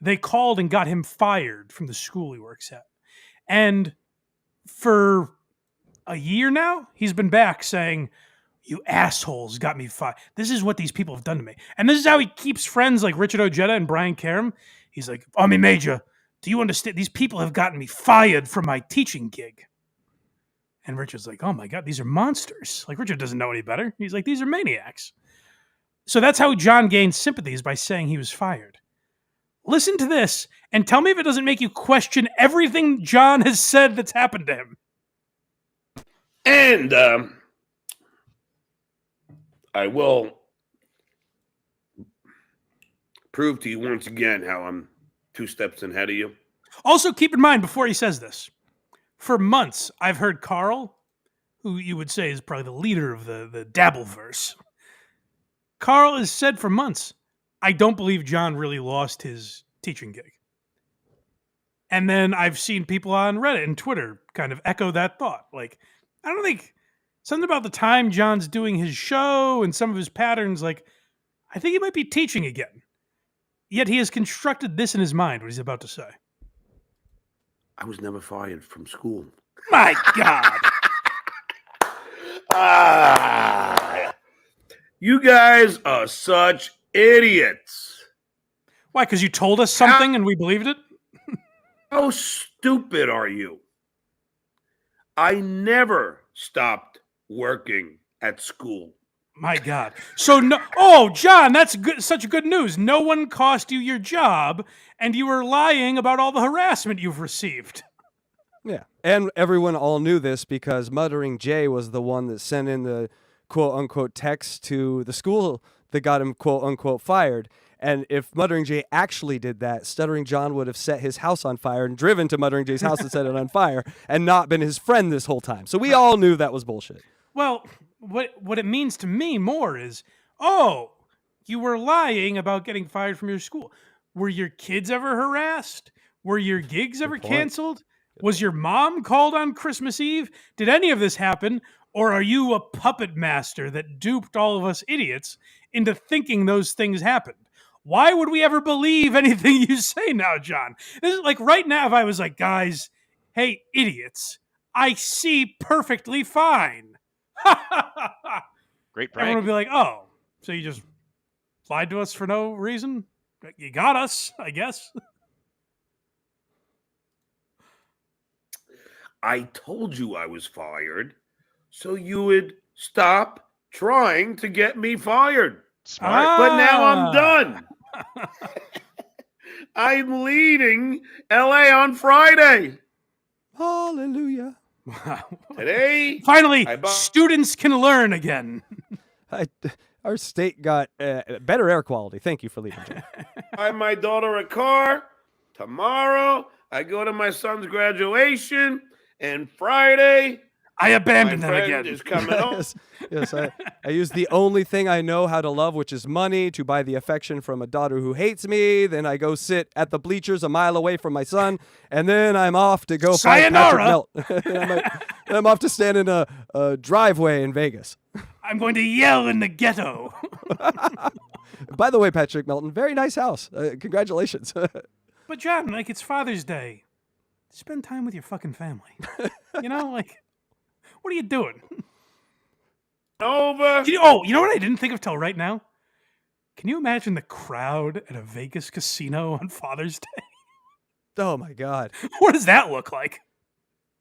they called and got him fired from the school he works at. And for a year now, he's been back saying, you assholes got me fired. This is what these people have done to me. And this is how he keeps friends like Richard Ojeda and Brian Karam. He's like, Army Major, do you understand? These people have gotten me fired from my teaching gig. And Richard's like, oh my God, these are monsters. Like, Richard doesn't know any better. He's like, these are maniacs. So that's how John gained sympathies, by saying he was fired. Listen to this and tell me if it doesn't make you question everything John has said that's happened to him. And I will prove to you once again how I'm 2 steps ahead of you. Also, keep in mind, before he says this, for months, I've heard Carl, who you would say is probably the leader of the Dabbleverse. Carl has said for months, I don't believe John really lost his teaching gig. And then I've seen people on Reddit and Twitter kind of echo that thought. Like, I don't think something about the time John's doing his show and some of his patterns, like, I think he might be teaching again. Yet he has constructed this in his mind, what he's about to say. I was never fired from school. My God. You guys are such idiots. Why? Because you told us something and we believed it? How stupid are you? I never stopped working at school. My God. So, no. Oh, John, that's good, such good news. No one cost you your job, and you were lying about all the harassment you've received. Yeah. And everyone all knew this because Muttering Jay was the one that sent in the quote-unquote text to the school that got him quote-unquote fired. And if Muttering Jay actually did that, Stuttering John would have set his house on fire and driven to Muttering Jay's house and set it on fire and not been his friend this whole time. So we all knew that was bullshit. Well, what it means to me more is, oh, you were lying about getting fired from your school. Were your kids ever harassed? Were your gigs ever point. canceled? Was your mom called on Christmas Eve? Did any of this happen? Or are you a puppet master that duped all of us idiots into thinking those things happened? Why would we ever believe anything you say now, John? This is like right now, if I was like, guys, hey, idiots, I see perfectly fine. Great Everyone would prank. be like, oh, so you just lied to us for no reason? You got us, I guess. I told you I was fired, so you would stop trying to get me fired. Smart. But now I'm Ah. done. I'm leaving LA on Friday. Hallelujah. Wow. Today, Finally, I bought- students can learn again. Our state got better air quality. Thank you for leaving, John. buy my daughter a car. Tomorrow, I go to my son's graduation. And Friday, I my abandoned them friend again. is coming home. yes. I use the only thing I know how to love, which is money, to buy the affection from a daughter who hates me. Then I go sit at the bleachers a mile away from my son, and then I'm off to go find Patrick Sayonara. Melton. And I'm off to stand in a driveway in Vegas. I'm going to yell in the ghetto. By the way, Patrick Melton, very nice house. Congratulations. But John, like, it's Father's Day. Spend time with your fucking family. You know, like, what are you doing? Over. You know what I didn't think of till right now? Can you imagine the crowd at a Vegas casino on Father's Day? Oh my God. What does that look like?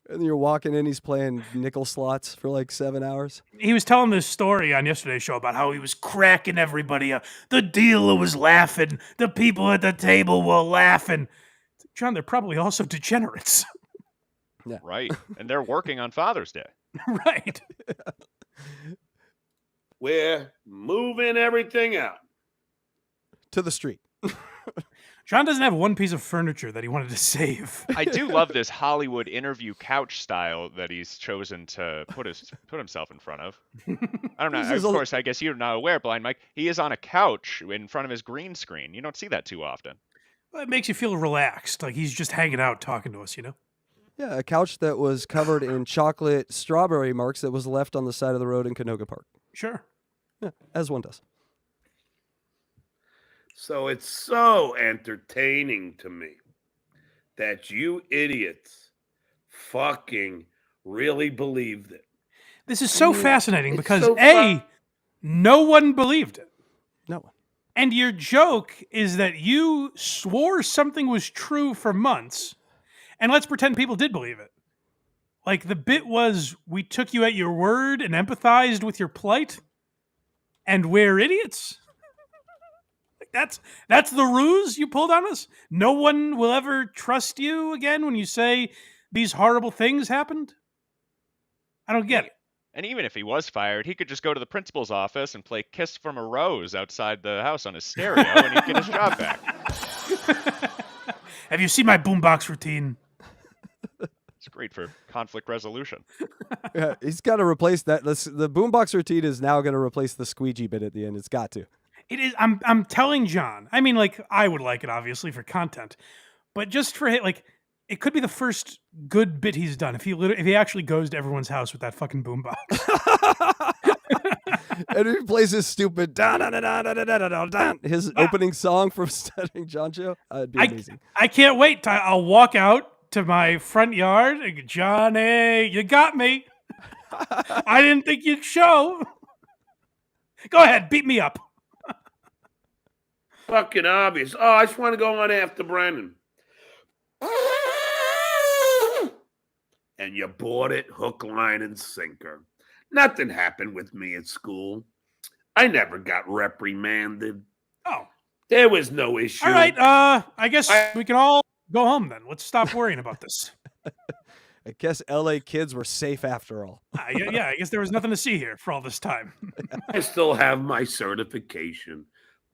And you're walking in, he's playing nickel slots for like 7 hours. He was telling this story on yesterday's show about how he was cracking everybody up. The dealer was laughing. The people at the table were laughing. John, they're probably also degenerates. Right. And they're working on Father's Day. Right. We're moving everything out. To the street. John doesn't have one piece of furniture that he wanted to save. I do love this Hollywood interview couch style that he's chosen to put himself in front of. I don't know. This Of is a- course, I guess you're not aware, Blind Mike. He is on a couch in front of his green screen. You don't see that too often. It makes you feel relaxed, like he's just hanging out talking to us, you know? Yeah, a couch that was covered in chocolate strawberry marks that was left on the side of the road in Canoga Park. Sure. Yeah, as one does. So it's so entertaining to me that you idiots fucking really believed it. This is so fascinating it's because so A, no one believed it. No one. And your joke is that you swore something was true for months, and let's pretend people did believe it. Like the bit was, we took you at your word and empathized with your plight, and we're idiots. Like that's the ruse you pulled on us? No one will ever trust you again when you say these horrible things happened? I don't get it. And even if he was fired, he could just go to the principal's office and play Kiss from a Rose outside the house on his stereo, and he'd get his job back. Have you seen my boombox routine? It's great for conflict resolution. Yeah, he's got to replace that. The boombox routine is now going to replace the squeegee bit at the end. It's got to. It is. I'm telling John. I mean, like, I would like it obviously for content, but just for like, it could be the first good bit he's done if he actually goes to everyone's house with that fucking boombox. And he plays his stupid his opening song from Stuttering John show. It'd be amazing. I can't wait. I'll walk out to my front yard and go, Johnny, you got me. I didn't think you'd show. Go ahead, beat me up. Fucking obvious. Oh, I just want to go on after Brennan. And you bought it hook, line, and sinker. Nothing happened with me at school. I never got reprimanded. Oh, There was no issue. all right. I guess we can all go home then. Let's stop worrying about this. I guess LA kids were safe after all. Yeah, I guess there was nothing to see here for all this time. I still have my certification,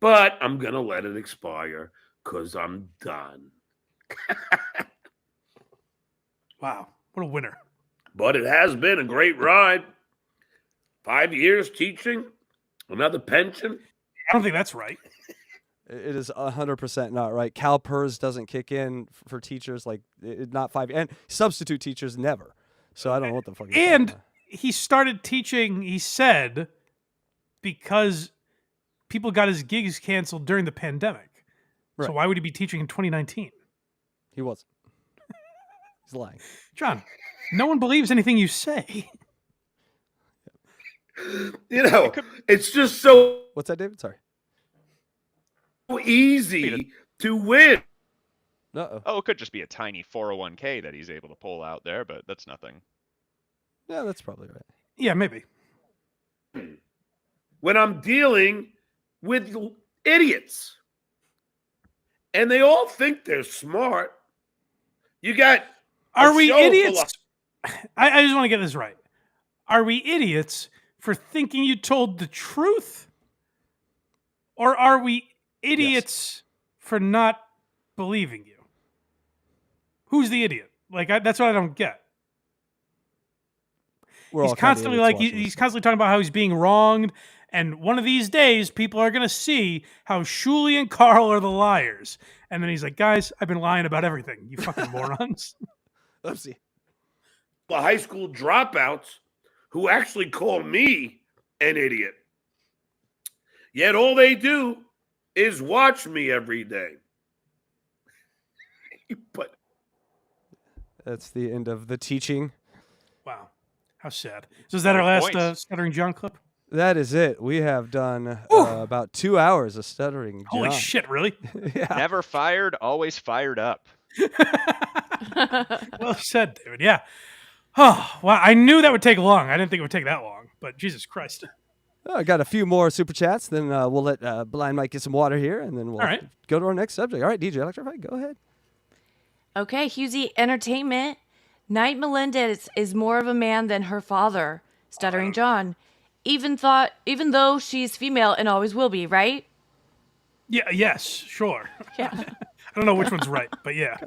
but I'm going to let it expire because I'm done. Wow, what a winner. But it has been a great ride. 5 years teaching, another pension. I don't think that's right. It is 100% not right. CalPERS doesn't kick in for teachers, like not 5, and substitute teachers never. So I don't know what the fuck. And he started teaching, he said, because people got his gigs canceled during the pandemic. Right. So why would he be teaching in 2019? He wasn't. He's lying. John, no one believes anything you say. You know, it's just so What's that, David? Sorry. easy to win. Uh-oh. Oh, it could just be a tiny 401k that he's able to pull out there, but that's nothing. Yeah, that's probably right. Yeah, maybe. When I'm dealing with idiots and they all think they're smart. You got Are we idiots? I just want to get this right. Are we idiots for thinking you told the truth? Or are we idiots for not believing you? Who's the idiot? Like, that's what I don't get. He's constantly he's constantly talking about how he's being wronged, and one of these days people are gonna see how Shuli and Carl are the liars. And then he's like, guys, I've been lying about everything, you fucking morons. Let's see. The high school dropouts who actually call me an idiot. Yet all they do is watch me every day. But That's the end of the teaching. Wow. How sad. So is that our last Stuttering John clip? That is it. We have done about 2 hours of Stuttering John. Holy shit, really? Yeah. Never fired, always fired up. Well said, David. Yeah. Oh, wow. I knew that would take long. I didn't think it would take that long, but Jesus Christ. I got a few more super chats. Then we'll let Blind Mike get some water here, and then we'll go to our next subject. All right, DJ Electrify, go ahead. Okay, Husey Entertainment. Knight Melendez is more of a man than her father, Stuttering John. Even though she's female and always will be, right? Yeah, yes, sure. Yeah. I don't know which one's right, but yeah.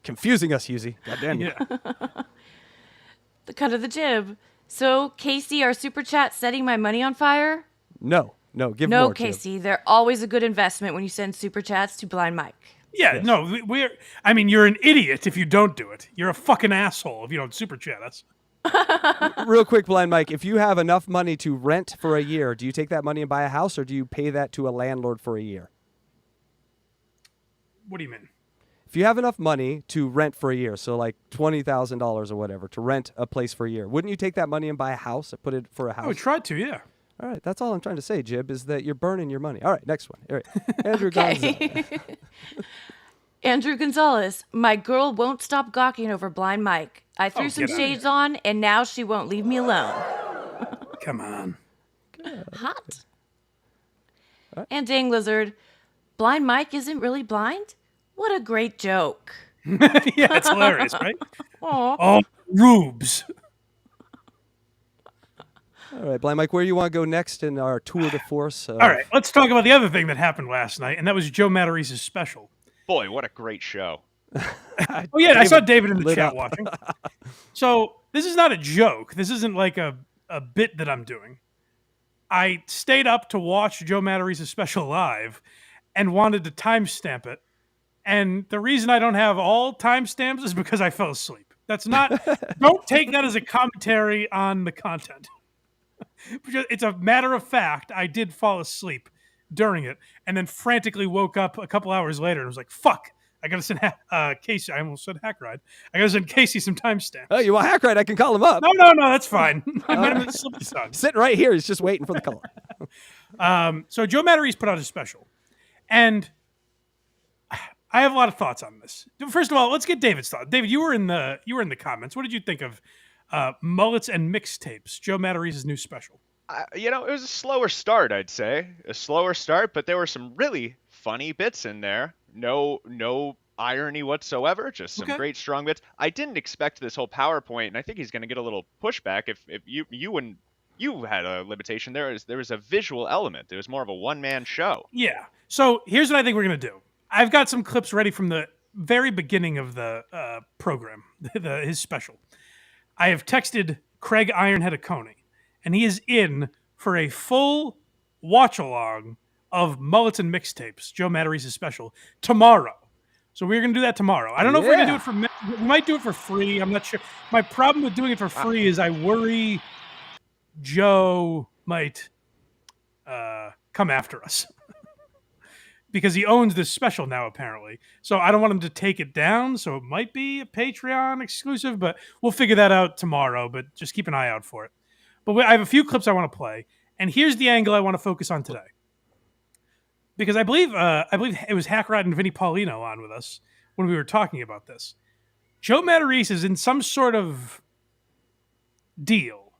Confusing us, Husey. God damn you. Yeah. The cut of the jib. So, Casey, our super chat setting my money on fire? No, give No, more. Casey, they're always a good investment when you send super chats to Blind Mike. Yeah, yes. No, you're an idiot if you don't do it. You're a fucking asshole if you don't super chat us. Real quick, Blind Mike, if you have enough money to rent for a year, do you take that money and buy a house, or do you pay that to a landlord for a year? What do you mean? If you have enough money to rent for a year, so like $20,000 or whatever, to rent a place for a year, wouldn't you take that money and buy a house and put it for a house? I would try to, yeah. All right, that's all I'm trying to say, Jib, is that you're burning your money. All right, next one. All right, Andrew Gonzalez. Andrew Gonzalez, my girl won't stop gawking over Blind Mike. I threw some shades on, and now she won't leave me alone. Come on. Hot. Right. And Dang Lizard, Blind Mike isn't really blind? What a great joke. Yeah, it's hilarious, right? Aww. Oh, rubes. All right, Blind Mike, where do you want to go next in our tour de force? All right, let's talk about the other thing that happened last night, and that was Joe Matarese's special. Boy, what a great show. Oh, yeah, I saw David in the chat watching. So this is not a joke. This isn't like a bit that I'm doing. I stayed up to watch Joe Matarese's special live and wanted to timestamp it. And the reason I don't have all timestamps is because I fell asleep. That's not, don't take that as a commentary on the content. It's a matter of fact, I did fall asleep during it and then frantically woke up a couple hours later and was like, fuck, I got to send Casey, I almost said Hack Ride. I got to send Casey some timestamps. Oh, you want Hack Ride? I can call him up. No, that's fine. I met him at the Slippy Song. Sitting right here. He's just waiting for the call. So Joe Matarese put out his special. And I have a lot of thoughts on this. First of all, let's get David's thought. David, you were in the comments. What did you think of Mullets and Mixtapes, Joe Matarese's new special? It was a slower start, I'd say. A slower start, but there were some really funny bits in there. No irony whatsoever, just some great strong bits. I didn't expect this whole PowerPoint, and I think he's going to get a little pushback if you had a limitation. There was a visual element. It was more of a one-man show. Yeah. So here's what I think we're going to do. I've got some clips ready from the very beginning of the program, his special. I have texted Craig Ironhead Coney, and he is in for a full watch-along of Mullets and Mixtapes, Joe Matarese's special, tomorrow. So we're going to do that tomorrow. I don't know if we're going to do it for we might do it for free. I'm not sure. My problem with doing it for free is I worry Joe might come after us because he owns this special now, apparently. So I don't want him to take it down. So it might be a Patreon exclusive, but we'll figure that out tomorrow. But just keep an eye out for it. But I have a few clips I want to play, and here's the angle I want to focus on today. Because I believe it was Hackrat and Vinnie Paulino on with us when we were talking about this. Joe Matarese is in some sort of deal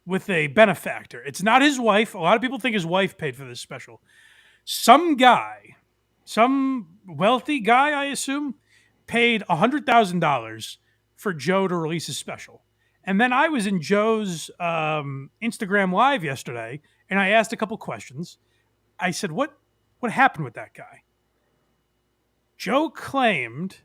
with a benefactor. It's not his wife. A lot of people think his wife paid for this special. Some guy, some wealthy guy, I assume, paid $100,000 for Joe to release his special. And then I was in Joe's Instagram Live yesterday, and I asked a couple questions. I said, what happened with that guy? Joe claimed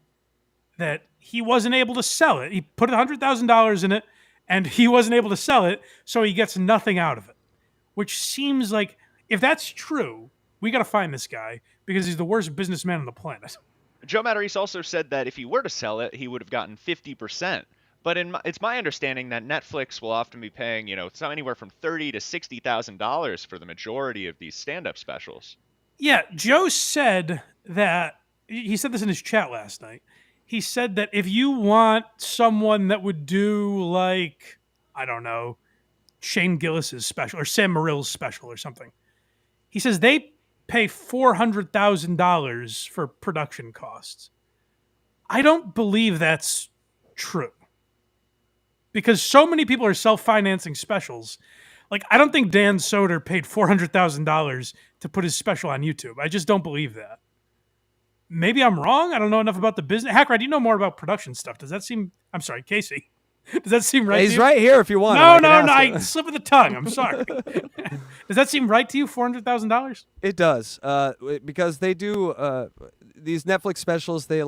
that he wasn't able to sell it. He put $100,000 in it, and he wasn't able to sell it, so he gets nothing out of it. Which seems like, if that's true, we got to find this guy because he's the worst businessman on the planet. Joe Matarese also said that if he were to sell it, he would have gotten 50%. But it's my understanding that Netflix will often be paying, anywhere from $30,000 to $60,000 for the majority of these stand-up specials. Yeah, Joe said that, he said this in his chat last night. He said that if you want someone that would do like, I don't know, Shane Gillis's special or Sam Morrill's special or something, he says they pay $400,000 for production costs. I don't believe that's true. Because so many people are self-financing specials. Like, I don't think Dan Soder paid $400,000 to put his special on YouTube. I just don't believe that. Maybe I'm wrong. I don't know enough about the business. Hackrat, do you know more about production stuff? Does that seem... I'm sorry, Casey. Does that seem right to you? He's right here if you want. No, I slip of the tongue. I'm sorry. Does that seem right to you, $400,000? It does. Because they do... these Netflix specials, they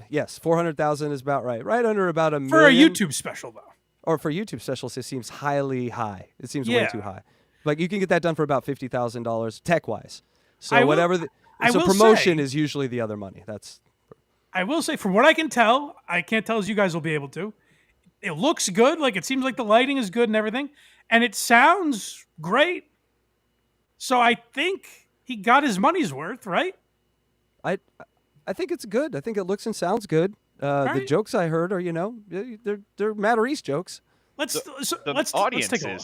yes, 400,000 is about right. Right under about $1 million. For a YouTube special, though. Or for YouTube specials, it seems highly high. It seems way too high. Like, you can get that done for about $50,000 tech-wise. So promotion is usually the other money. I will say, from what I can tell, I can't tell as you guys will be able to, it looks good. Like, it seems like the lighting is good and everything. And it sounds great. So I think he got his money's worth, right? I think it's good. I think it looks and sounds good. The jokes I heard are, they're Matarese jokes. Let's take a look.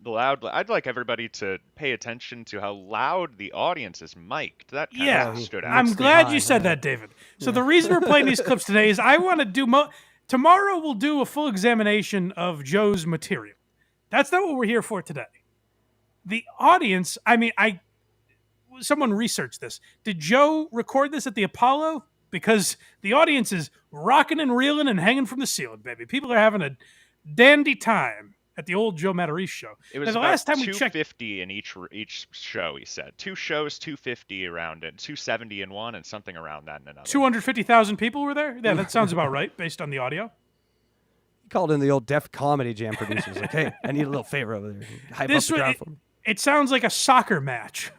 Loud. I'd like everybody to pay attention to how loud the audience is mic'd. That kind of stood out. I'm glad you said that, David. So the reason we're playing these clips today is I want to do tomorrow we'll do a full examination of Joe's material. That's not what we're here for today. The audience, someone researched this. Did Joe record this at the Apollo? Because the audience is rocking and reeling and hanging from the ceiling, baby. People are having a dandy time at the old Joe Matarese show. It was the about last time we checked, 250 in each show, he said. 2 shows, 250 around it, 270 in one, and something around that in another. 250,000 people were there? Yeah, that sounds about right, based on the audio. He called in the old Def Comedy Jam producers. Like, hey, I need a little favor over there. Hype up the crowd for me. It sounds like a soccer match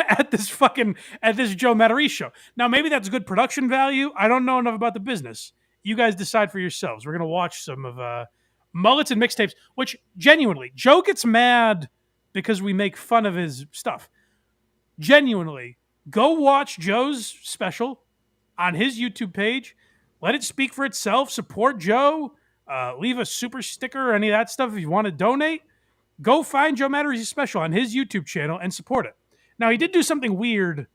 at this Joe Matarese show. Now, maybe that's good production value. I don't know enough about the business. You guys decide for yourselves. We're going to watch some of Mullets and Mixtapes, which genuinely, Joe gets mad because we make fun of his stuff. Genuinely, go watch Joe's special on his YouTube page. Let it speak for itself. Support Joe. Leave a super sticker or any of that stuff if you want to donate. Go find Joe Matarese's special on his YouTube channel and support it. Now, he did do something weird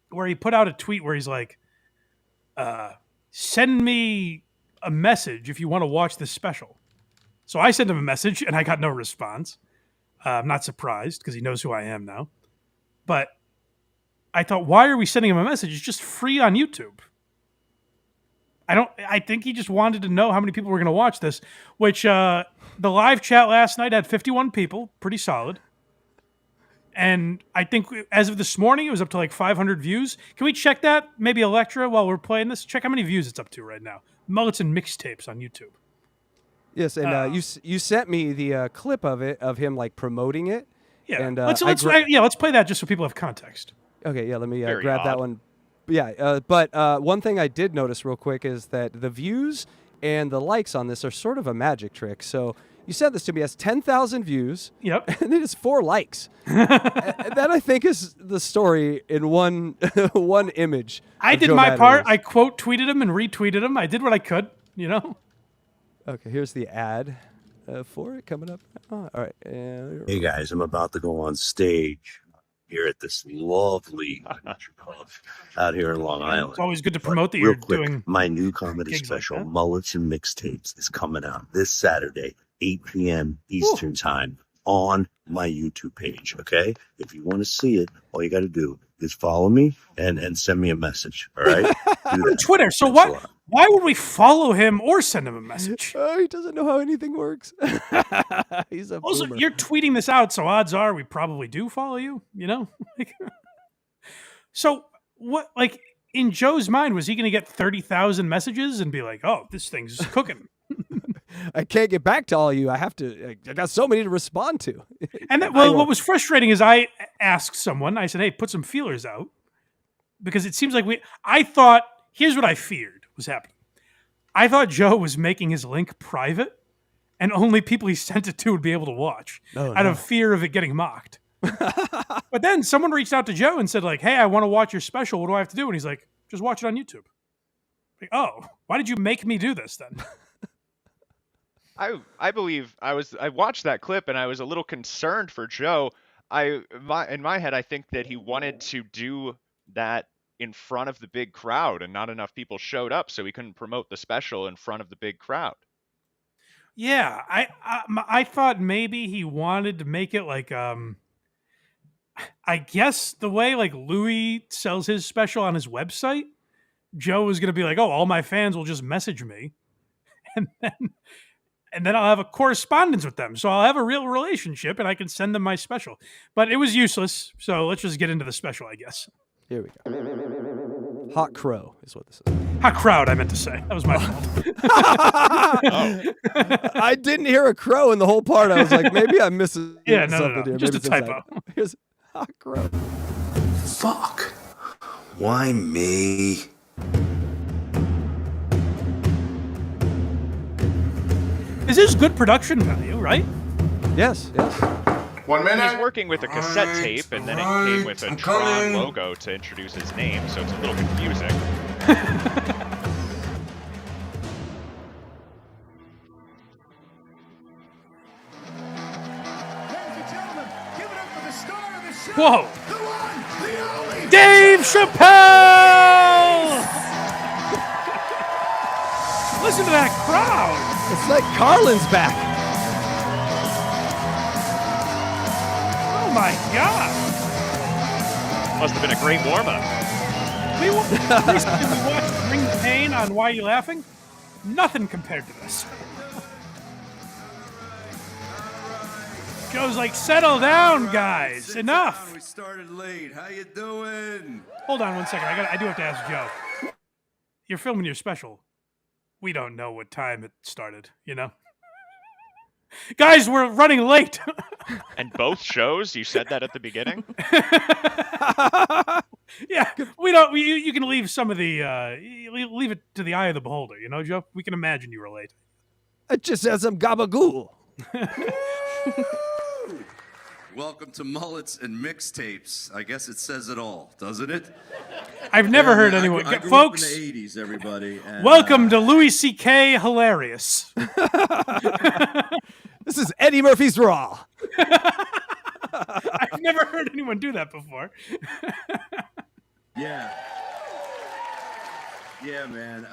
where he put out a tweet where he's like, send me a message if you want to watch this special. So I sent him a message, and I got no response. I'm not surprised because he knows who I am now. But I thought, why are we sending him a message? It's just free on YouTube. I think he just wanted to know how many people were going to watch this, which the live chat last night had 51 people, pretty solid. And I think as of this morning, it was up to like 500 views. Can we check that? Maybe Electra, while we're playing this? Check how many views it's up to right now. Mullets and Mixtapes on YouTube. Yes, and you sent me the clip of him like promoting it, Yeah. And Let's play that just so people have context. Okay, yeah, let me Very grab that odd. one. Yeah, but one thing I did notice real quick is that the views and the likes on this are sort of a magic trick. So you said this to me, it has 10,000 views. Yep. And it has 4 likes. And that, I think, is the story in one one image. I of did Joe my part. Matarese. I quote tweeted him and retweeted him. I did what I could, you know? Okay, here's the ad for it coming up. All right. Hey guys, I'm about to go on stage here at this lovely country club out here in Long Island. It's always good to But promote that real you're quick, doing my new comedy gigs like special, that. Mullets and Mixtapes, is coming out this Saturday, 8 p.m. Eastern Time on my YouTube page, okay? If you want to see it, all you got to do is follow me and send me a message, all right? Do that. Twitter. So Thanks a what? lot. Why would we follow him or send him a message? He doesn't know how anything works. He's a Also, boomer. you're tweeting this out, so odds are we probably do follow you, you know? So what, like, in Joe's mind, was he going to get 30,000 messages and be like, oh, this thing's cooking? I can't get back to all you. I got so many to respond to. And that, well, what was frustrating is I asked someone, I said, hey, put some feelers out. Because it seems like I thought, here's what I feared was happening. I thought Joe was making his link private and only people he sent it to would be able to watch out of fear of it getting mocked. But then someone reached out to Joe and said, like, hey, I want to watch your special. What do I have to do? And he's like, just watch it on YouTube. Like, oh, why did you make me do this then? I believe I watched that clip and I was a little concerned for Joe. In my head, I think that he wanted to do that in front of the big crowd and not enough people showed up, so he couldn't promote the special in front of the big crowd. Yeah, I thought maybe he wanted to make it like I guess the way like Louis sells his special on his website, Joe was going to be like, "Oh, all my fans will just message me." And then I'll have a correspondence with them. So I'll have a real relationship and I can send them my special. But it was useless. So let's just get into the special, I guess. Here we go. Hot Crow is what this is. Hot crowd, I meant to say. That was my fault. I didn't hear a crow in the whole part. I was like, maybe I'm missing something here. Just Maybe a typo. Here's Hot Crow. Fuck. Why me? This is good production value, right? Yes. 1 minute. He's working with a cassette tape, and then it came with a Tron logo to introduce his name, so it's a little confusing. Whoa! Dave Chappelle! Listen to that crowd! It's like Carlin's back. Oh my God! Must have been a great warm-up. Recently we watched Bring the Pain on Why You Laughing? Nothing compared to this. Joe's like, settle down, guys. Enough. We started late. How you doing? Hold on 1 second. I do have to ask Joe. You're filming your special. We don't know what time it started, you know? Guys, we're running late. And both shows, you said that at the beginning? Yeah, we don't. You can leave some of the leave it to the eye of the beholder. You know, Joe. We can imagine you were late. It just has some gabagool. Welcome to Mullets and Mixtapes. I guess it says it all, doesn't it? I've never heard I anyone. grew Folks, up in the 80s, everybody. And, welcome to Louis C.K. Hilarious. This is Eddie Murphy's Raw. I've never heard anyone do that before. Yeah, man.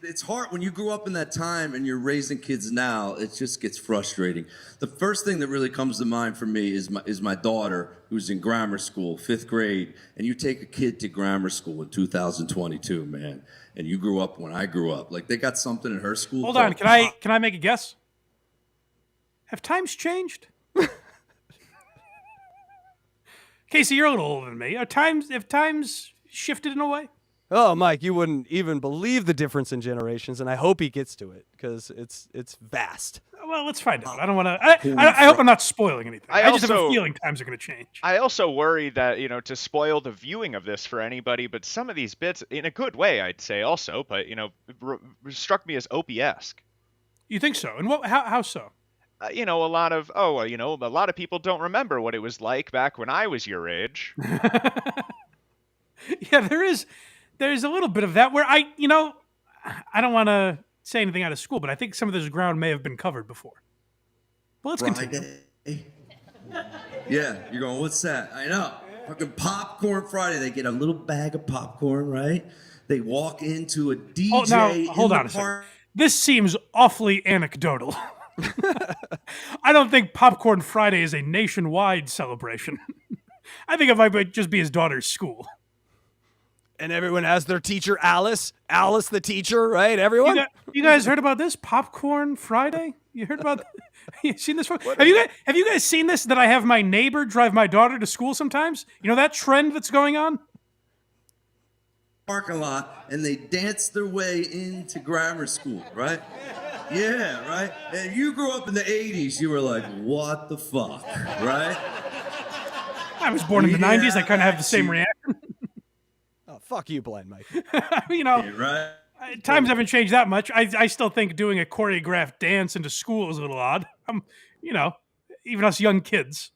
It's hard when you grew up in that time and you're raising kids now. It just gets frustrating. The first thing that really comes to mind for me is my daughter, who's in grammar school, 5th grade. And you take a kid to grammar school in 2022, man. And you grew up when I grew up. Like, they got something in her school. Hold on, can I make a guess? Have times changed? Casey, you're a little older than me. Have times shifted in a way? Oh, Mike, you wouldn't even believe the difference in generations, and I hope he gets to it because it's vast. Well, let's find out. I don't want to. I hope I'm not spoiling anything. I just have a feeling times are going to change. I also worry that, to spoil the viewing of this for anybody, but some of these bits, in a good way, I'd say also, but, struck me as Opie-esque. You think so? And how so? A lot of people don't remember what it was like back when I was your age. Yeah, there's a little bit of that where I don't want to say anything out of school, but I think some of this ground may have been covered before. But let's continue. Yeah, you're going, what's that? I know. Fucking Popcorn Friday. They get a little bag of popcorn, right? They walk into a DJ. Oh, now, hold on a second. This seems awfully anecdotal. I don't think Popcorn Friday is a nationwide celebration. I think it might just be his daughter's school. And everyone has their teacher, Alice. Alice the teacher, right? Everyone? You guys heard about this? Popcorn Friday? You heard about you seen this? Have you guys seen this, that I have my neighbor drive my daughter to school sometimes? You know that trend that's going on? Parking lot, and they dance their way into grammar school, right? Yeah, right? And you grew up in the 80s, you were like, what the fuck, right? I was born in the 90s. I kind of have the same reaction. Fuck you, Blind Mike. Right? Times haven't changed that much. I still think doing a choreographed dance into school is a little odd. Even us young kids.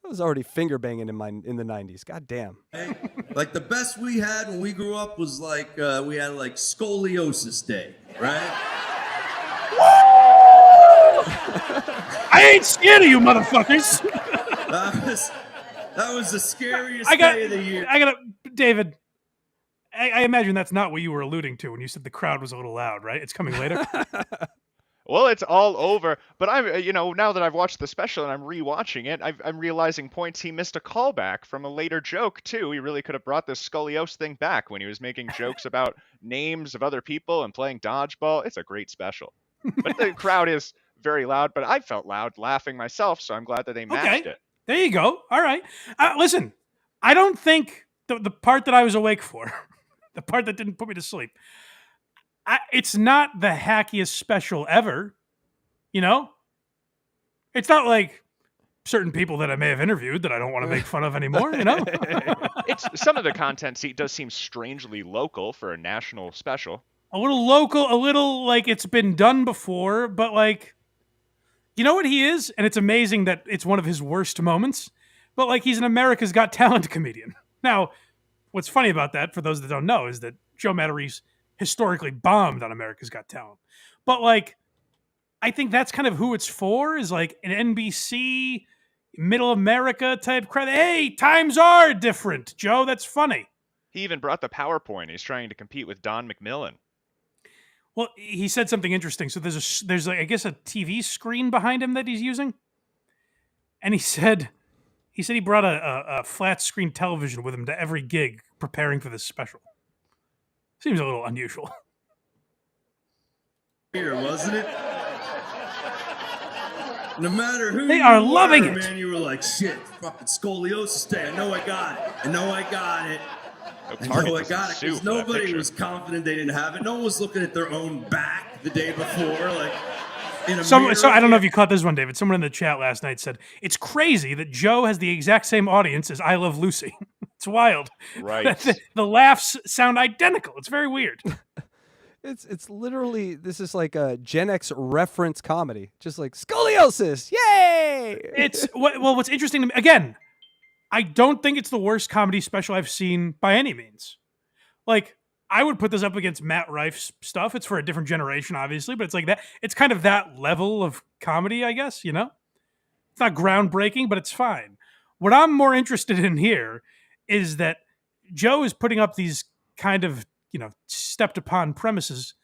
I was already finger banging in the 90s. God damn. Hey, like the best we had when we grew up was like we had like scoliosis day, right? I ain't scared of you, motherfuckers. That was the scariest day of the year. David. I imagine that's not what you were alluding to when you said the crowd was a little loud, right? It's coming later. Well, it's all over. But now that I've watched the special and I'm rewatching it, I'm realizing points he missed a callback from a later joke too. He really could have brought this scoliosis thing back when he was making jokes about names of other people and playing dodgeball. It's a great special. But the crowd is very loud. But I felt loud laughing myself, so I'm glad that they matched it. There you go. All right. Listen, I don't think the part that I was awake for. The part that didn't put me to sleep. It's not the hackiest special ever. It's not like certain people that I may have interviewed that I don't want to make fun of anymore, It's some of the content does seem strangely local for a national special. A little local, a little like it's been done before, but like, you know what he is? And it's amazing that it's one of his worst moments, but like he's an America's Got Talent comedian. Now, what's funny about that, for those that don't know, is that Joe Matarese historically bombed on America's Got Talent. But, like, I think that's kind of who it's for, is like an NBC, middle America type crowd. Hey, times are different, Joe. That's funny. He even brought the PowerPoint. He's trying to compete with Don McMillan. Well, he said something interesting. So there's I guess, a TV screen behind him that he's using. And he said he brought a flat screen television with him to every gig preparing for this special. Seems a little unusual. Here, wasn't it? No matter who they are loving it. Man, you were like, shit, fucking scoliosis day. I know I got it. I know I got it. Because nobody was confident they didn't have it. No one was looking at their own back the day before, like in a mirror. So I don't know if you caught this one, David. Someone in the chat last night said it's crazy that Joe has the exact same audience as I Love Lucy. It's wild. Right. The laughs sound identical. It's very weird. It's literally, this is like a Gen X reference comedy, just like scoliosis. Yay! What's interesting to me, again, I don't think it's the worst comedy special I've seen by any means. Like, I would put this up against Matt Rife's stuff. It's for a different generation, obviously, but it's like that. It's kind of that level of comedy, I guess, It's not groundbreaking, but it's fine. What I'm more interested in here is that Joe is putting up these kind of, stepped upon premises,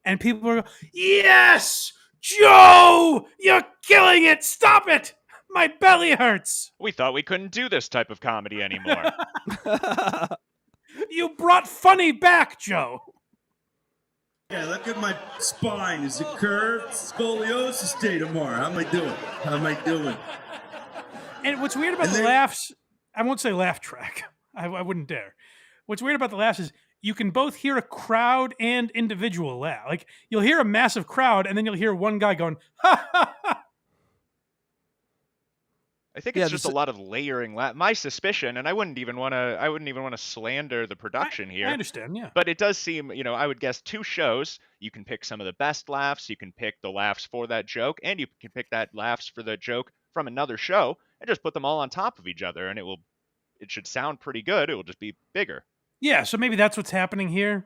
and people are going, yes, Joe, you're killing it. Stop it. My belly hurts. We thought we couldn't do this type of comedy anymore. You brought funny back, Joe. Yeah, look at my spine. Is it curved? Scoliosis day tomorrow. How am I doing? And what's weird about the laughs, I won't say laugh track. I wouldn't dare. What's weird about the laughs is you can both hear a crowd and individual laugh. Like you'll hear a massive crowd, and then you'll hear one guy going, ha ha ha. I think it's just a lot of layering. My suspicion, and I wouldn't even want to slander the production here. I understand, yeah. But it does seem, I would guess 2 shows. You can pick some of the best laughs. You can pick the laughs for that joke, and you can pick that laughs for the joke from another show, and just put them all on top of each other, and it should sound pretty good. It will just be bigger. Yeah, so maybe that's what's happening here.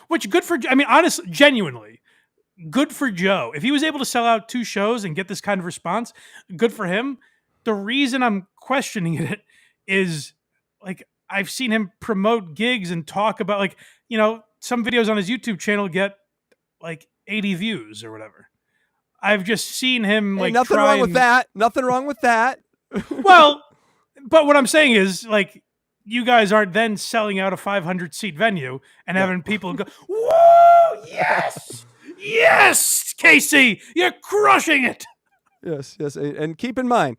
Which good for, I mean, honestly, genuinely, good for Joe. If he was able to sell out 2 shows and get this kind of response, good for him. The reason I'm questioning it is, like, I've seen him promote gigs and talk about, like, some videos on his YouTube channel get, like, 80 views or whatever. I've just seen him, like, nothing wrong with that. Nothing wrong with that. Well, but what I'm saying is, like, you guys aren't then selling out a 500-seat venue and having people go, whoa, yes, yes, Casey, you're crushing it. Yes. And keep in mind,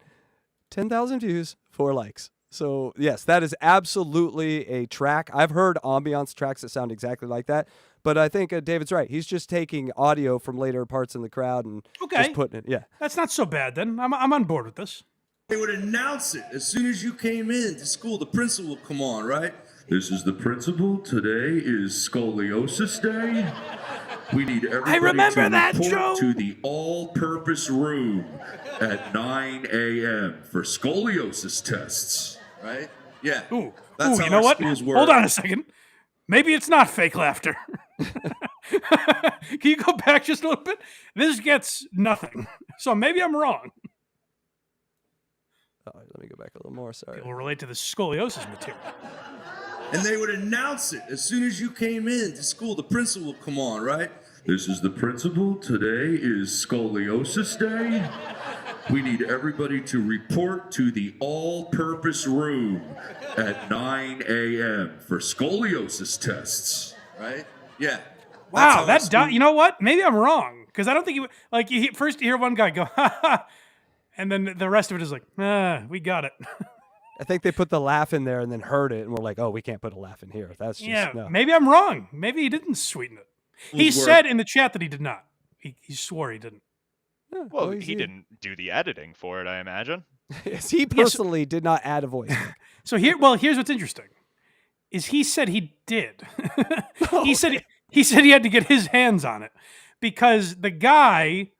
10,000 views, 4 likes. So, yes, that is absolutely a track. I've heard ambiance tracks that sound exactly like that. But I think David's right. He's just taking audio from later parts in the crowd and just putting it. Yeah. That's not so bad then. I'm on board with this. They would announce it as soon as you came in to school. The principal would come on, right? This is the principal. Today is Scoliosis Day. We need everybody to report to the all-purpose room at 9 a.m. for scoliosis tests. Right? Yeah. Ooh, That's you know what? Hold on a second. Maybe it's not fake laughter. Can you go back just a little bit? This gets nothing. So maybe I'm wrong. Oh, let me go back a little more. Sorry. It will relate to the scoliosis material. And they would announce it as soon as you came in to school. The principal would come on, right? This is the principal. Today is Scoliosis Day. We need everybody to report to the all-purpose room at 9 a.m. for scoliosis tests. Right? Yeah. Wow, you know what? Maybe I'm wrong. Because I don't think first you hear one guy go, ha ha. And then the rest of it is like, we got it. I think they put the laugh in there and then heard it, and we're like, oh, we can't put a laugh in here. That's just, no. Maybe I'm wrong. Maybe he didn't sweeten it. He said in the chat that he did not. He swore he didn't. Yeah, well, he didn't do the editing for it, I imagine. Yes, he personally did not add a voice. So here's what's interesting, is he said he did. He said he had to get his hands on it because the guy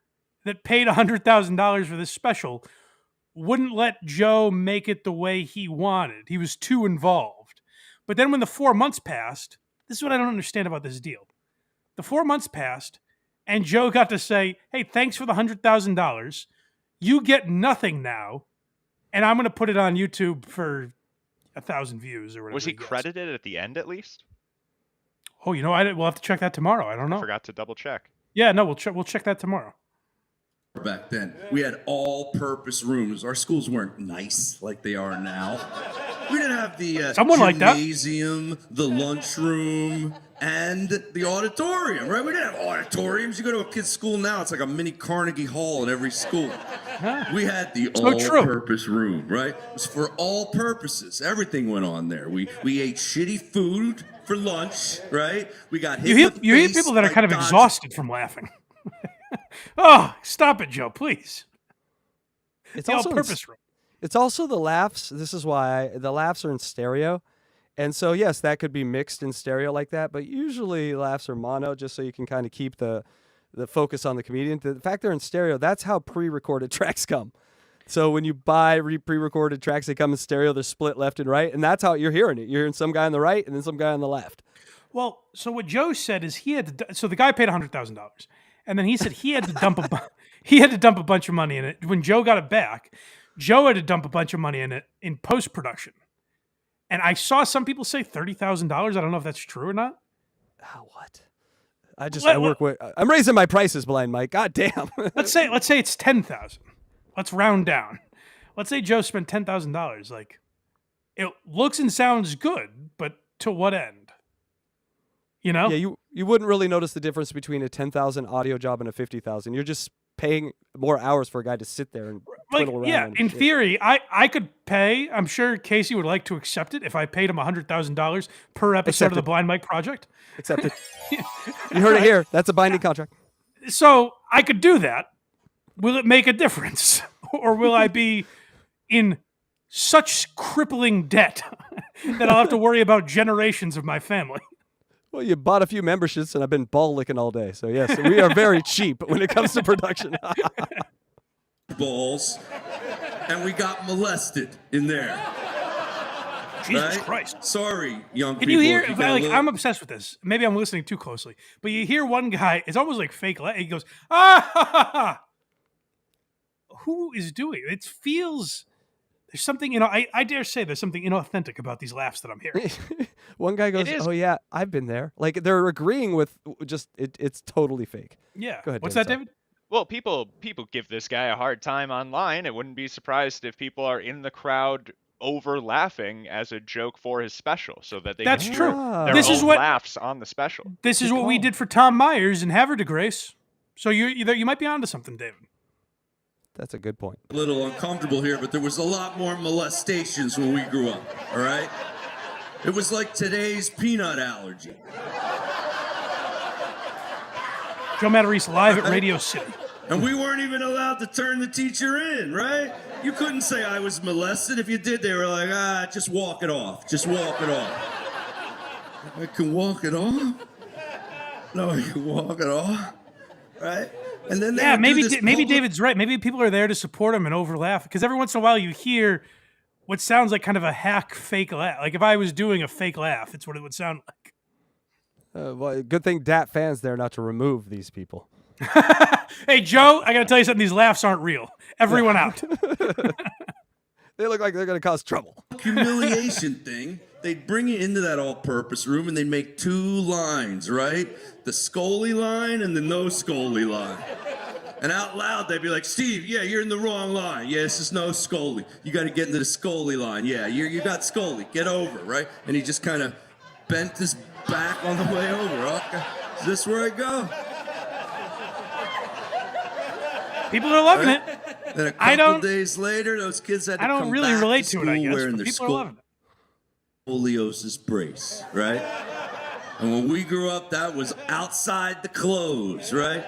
that paid $100,000 for this special wouldn't let Joe make it the way he wanted. He was too involved. But then when the 4 months passed, this is what I don't understand about this deal. The 4 months passed, and Joe got to say, hey, thanks for the $100,000. You get nothing now, and I'm going to put it on YouTube for 1,000 views or whatever. Was he credited at the end at least? Oh, we'll have to check that tomorrow. I don't know. I forgot to double check. Yeah, no, we'll check that tomorrow. Back then, we had all-purpose rooms. Our schools weren't nice like they are now. We didn't have the gymnasium, the lunchroom, and the auditorium, right? We didn't have auditoriums. You go to a kid's school now, it's like a mini Carnegie Hall in every school. We had the all-purpose room, right? It was for all purposes. Everything went on there. We ate shitty food for lunch, right? We got hit You hear people that are kind of exhausted from laughing. Oh, stop it, Joe, please. It's the also all-purpose room. It's also the laughs. This is why the laughs are in stereo. And so, yes, that could be mixed in stereo like that, but usually laughs are mono just so you can kind of keep the focus on the comedian. The fact they're in stereo, that's how pre-recorded tracks come. So when you buy pre-recorded tracks, they come in stereo, they're split left and right, and that's how you're hearing it. You're hearing some guy on the right and then some guy on the left. Well, so what Joe said is so the guy paid $100,000. And then he said he had to dump a bunch of money in it. When Joe got it back, Joe had to dump a bunch of money in it in post-production. And I saw some people say $30,000. I don't know if that's true or not. Oh, what? I'm raising my prices, Blind Mike. God damn. let's say it's $10,000. Let's round down. Let's say Joe spent $10,000. Like, it looks and sounds good, but to what end? Yeah, you wouldn't really notice the difference between a $10,000 audio job and a $50,000. You're just paying more hours for a guy to sit there and like, twiddle around. yeah, and in shit. theory, I could pay. I'm sure Casey would like to accept it if I paid him $100,000 per episode of the Accepted. Blind Mike Project. Accepted. You heard it here. That's a binding contract. So I could do that. Will it make a difference, or will I be in such crippling debt that I'll have to worry about generations of my family? Well, you bought a few memberships, and I've been ball licking all day. So yes, we are very cheap when it comes to production. Balls, and we got molested in there. Jesus Right? Christ. Sorry, young Can people. you hear? if you got a Like, little- I'm obsessed with this. Maybe I'm listening too closely, but you hear one guy. It's almost like fake. He goes, ah, ha, ha, ha. Who is doing it? It feels there's something. I dare say there's something inauthentic about these laughs that I'm hearing. One guy goes, is- "Oh yeah, I've been there." Like they're agreeing with just it's totally fake. Yeah. Go ahead, What's David, that, sorry. David? Well, people give this guy a hard time online. I wouldn't be surprised if people are in the crowd over laughing as a joke for his special, so that they That's can true. hear Ah. their This is own what- laughs on the special. This is Good what we call. did for Tom Myers in Havre de Grace. So you might be onto something, David. That's a good point. a little uncomfortable here, but there was a lot more molestations when we grew up, all right? It was like today's peanut allergy. Joe Matarese live at Radio City. And we weren't even allowed to turn the teacher in, right? You couldn't say I was molested. If you did, they were like, just walk it off. Just walk it off. I can walk it off? No, I can walk it off. Right? And then they Yeah, would do maybe this maybe public- David's right. Maybe people are there to support him and over laugh because every once in a while you hear what sounds like kind of a hack fake laugh. Like if I was doing a fake laugh, it's what it would sound like. Well, good thing DAT fans there not to remove these people. Hey Joe, I gotta tell you something. These laughs aren't real. Everyone out. They look like they're going to cause trouble. humiliation thing, they'd bring you into that all-purpose room and they'd make two lines, right? The Scully line and the no Scully line. And out loud, they'd be like, Steve, yeah, you're in the wrong line. Yeah, this is no Scully. You got to get into the Scully line. Yeah, you got Scully. Get over, right? And he just kind of bent his back on the way over. Okay. Is this where I go? People are loving it. Then a I couple don't- days later, those kids had to I don't come really back relate to to it, school I guess. wearing But their people are loving it. scoliosis brace, right? And when we grew up, that was outside the clothes, right?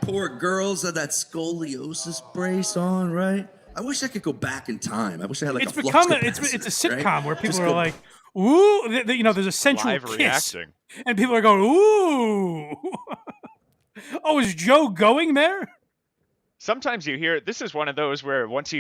Poor girls had that scoliosis brace on, right? I wish I could go back in time. I wish I had like It's a flux become it's a capacitor, sitcom right? where people Just are go- like, ooh, there's a sensual Live kiss, reacting. and people are going, ooh. Oh, is Joe going there? Sometimes you hear this is one of those where once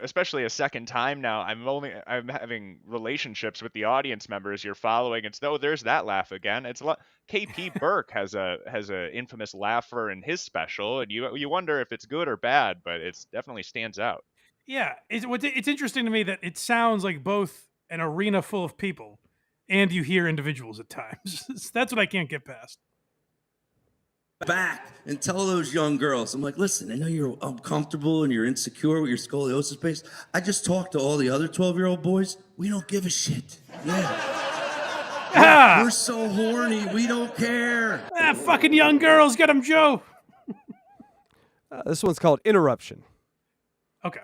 especially a second time now, I'm having relationships with the audience members you're following. It's there's that laugh again. It's a lot. KP Burke has a infamous laugher in his special, and you wonder if it's good or bad, but it's definitely stands out. Yeah, it's interesting to me that it sounds like both an arena full of people and you hear individuals at times. That's what I can't get past. back and tell those young girls, I'm like, listen, I know you're uncomfortable and you're insecure with your scoliosis base. I just talked to all the other 12-year-old boys. We don't give a shit. Yeah. We're so horny. We don't care. Fucking young girls, get them, Joe. This one's called Interruption. Okay.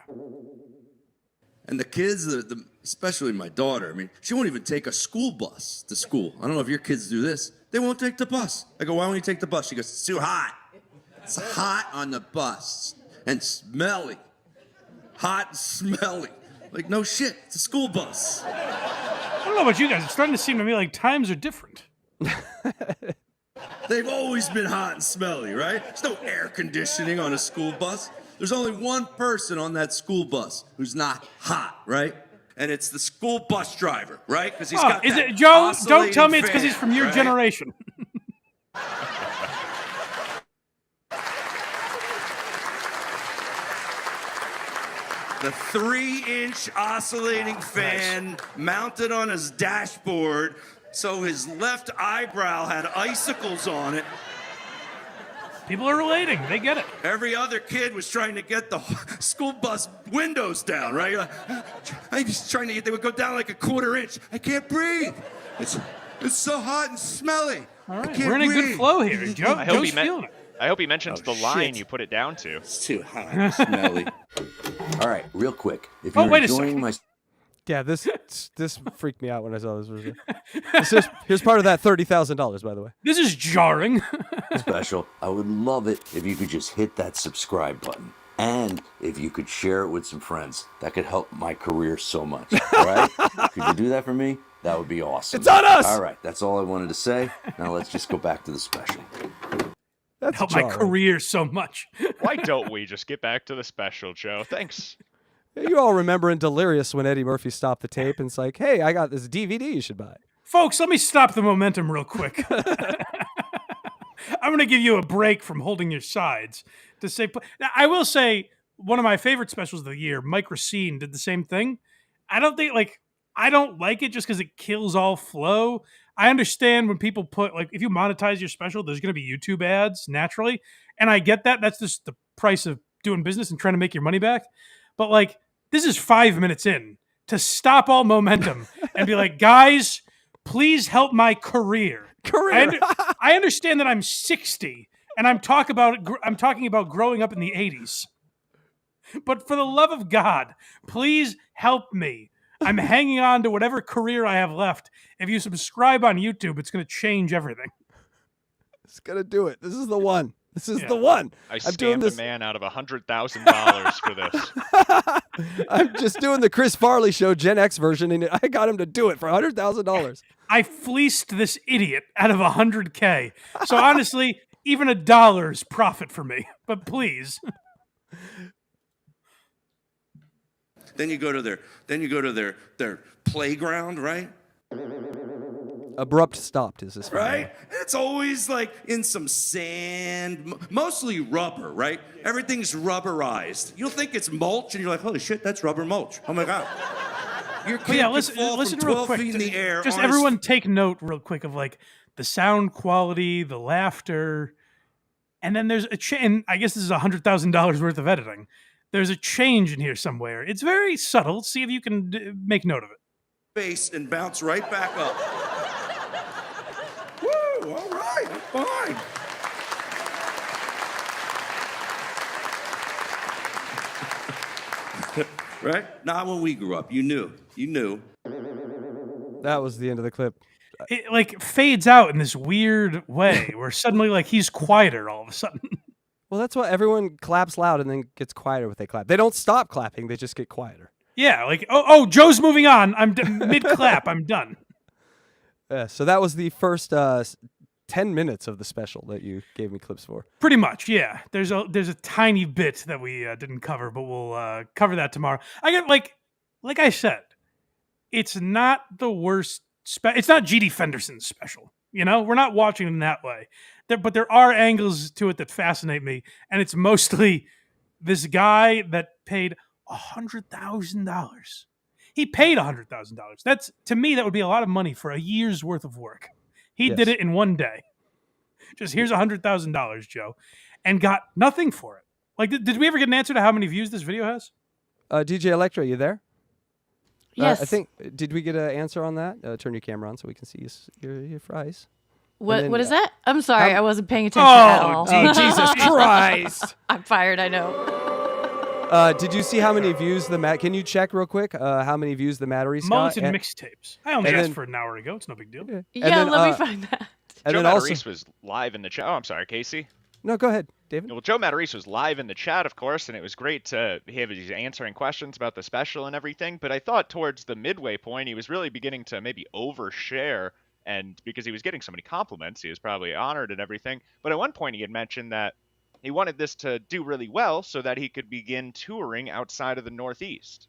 And the kids, especially my daughter, I mean, she won't even take a school bus to school. I don't know if your kids do this. They won't take the bus. I go, why won't you take the bus? She goes, it's too hot. It's hot on the bus and smelly. Hot and smelly. Like, no shit, it's a school bus. I don't know about you guys. It's starting to seem to me like times are different. They've always been hot and smelly, right? There's no air conditioning on a school bus. There's only one person on that school bus who's not hot, right? And it's the school bus driver, right? Because he's got is that it Joe? Don't oscillating tell me it's because fan, he's from your right? generation. The 3-inch oscillating fan mounted on his dashboard, so his left eyebrow had icicles on it. People are relating. They get it. Every other kid was trying to get the school bus windows down, right? You're like, I'm just trying to get, they would go down like a 1/4 inch. I can't breathe. It's so hot and smelly. All I right, can't we're in a good breathe. flow here. Joe, I hope Joe's he meant- feeling it. I hope he mentions Oh, the line shit. you put it down to. It's too hot and smelly. All right, real quick. If Oh, you're wait a enjoying second. my Yeah, this freaked me out when I saw this version. Here's part of that $30,000, by the way. This is jarring. special, I would love it if you could just hit that subscribe button. And if you could share it with some friends. That could help my career so much. All right? Could you do that for me? That would be awesome. It's on us! All right, that's all I wanted to say. Now let's just go back to the special. That's Help my career so much. Why don't we just get back to the special, Joe? Thanks. You all remember in Delirious when Eddie Murphy stopped the tape and it's like, hey, I got this DVD you should buy. Folks, let me stop the momentum real quick. I'm going to give you a break from holding your sides to say. Now, I will say one of my favorite specials of the year, Mike Racine, did the same thing. I don't like it just because it kills all flow. I understand when people put if you monetize your special, there's going to be YouTube ads naturally, and I get that. That's just the price of doing business and trying to make your money back. But this is 5 minutes in to stop all momentum and be like, guys, please help my career. I understand that I'm 60 and I'm talking about growing up in the 80s. But for the love of God, please help me. I'm hanging on to whatever career I have left. If you subscribe on YouTube, it's going to change everything. It's going to do it. This is the one. This is the one. I scammed a man out of $100,000 for this. I'm just doing the Chris Farley show Gen X version, and I got him to do it for $100,000. I fleeced this idiot out of $100K. So honestly, even $1 is profit for me. But please. Then you go to their playground, right? Abrupt stopped is this Right? It's always in some sand, mostly rubber, right? Everything's rubberized. You'll think it's mulch, and you're like, holy shit, that's rubber mulch. Oh my God. Your kid listen from 12 real quick. feet in the air. Just everyone take note real quick of the sound quality, the laughter, and then there's and I guess this is $100,000 worth of editing. There's a change in here somewhere. It's very subtle. See if you can make note of it. Face and bounce right back up. Woo! All right, fine. Right? Not when we grew up. You knew. That was the end of the clip. It fades out in this weird way where suddenly he's quieter all of a sudden. Well, that's why everyone claps loud and then gets quieter when they clap. They don't stop clapping. They just get quieter. Yeah, Joe's moving on. I'm mid-clap. I'm done. So that was the first 10 minutes of the special that you gave me clips for. Pretty much, yeah. There's a tiny bit that we didn't cover, but we'll cover that tomorrow. I get like I said, it's not the worst. It's not G.D. Fenderson's special. We're not watching it in that way. But there are angles to it that fascinate me, and it's mostly this guy that paid $100,000. He paid $100,000. That's, to me, that would be a lot of money for a year's worth of work. He did it in one day. Just here's $100,000, Joe, and got nothing for it. Did we ever get an answer to how many views this video has? DJ Electra, you there? Yes. I think, did we get an answer on that? Turn your camera on so we can see your fries. What is that? I'm sorry, I wasn't paying attention at all. Jesus Christ! I'm fired, I know. Did you see how many views can you check real quick how many views the Matarese got? Mullets and mixtapes. I only asked for an hour ago. It's no big deal. Yeah, let me find that. And Joe then Matarese was live in the chat. Oh, I'm sorry, Casey. No, go ahead, David. Well, Joe Matarese was live in the chat, of course, and it was great to have he's answering questions about the special and everything. But I thought towards the midway point, he was really beginning to maybe overshare. And because he was getting so many compliments, he was probably honored and everything. But at one point, he had mentioned that he wanted this to do really well so that he could begin touring outside of the Northeast.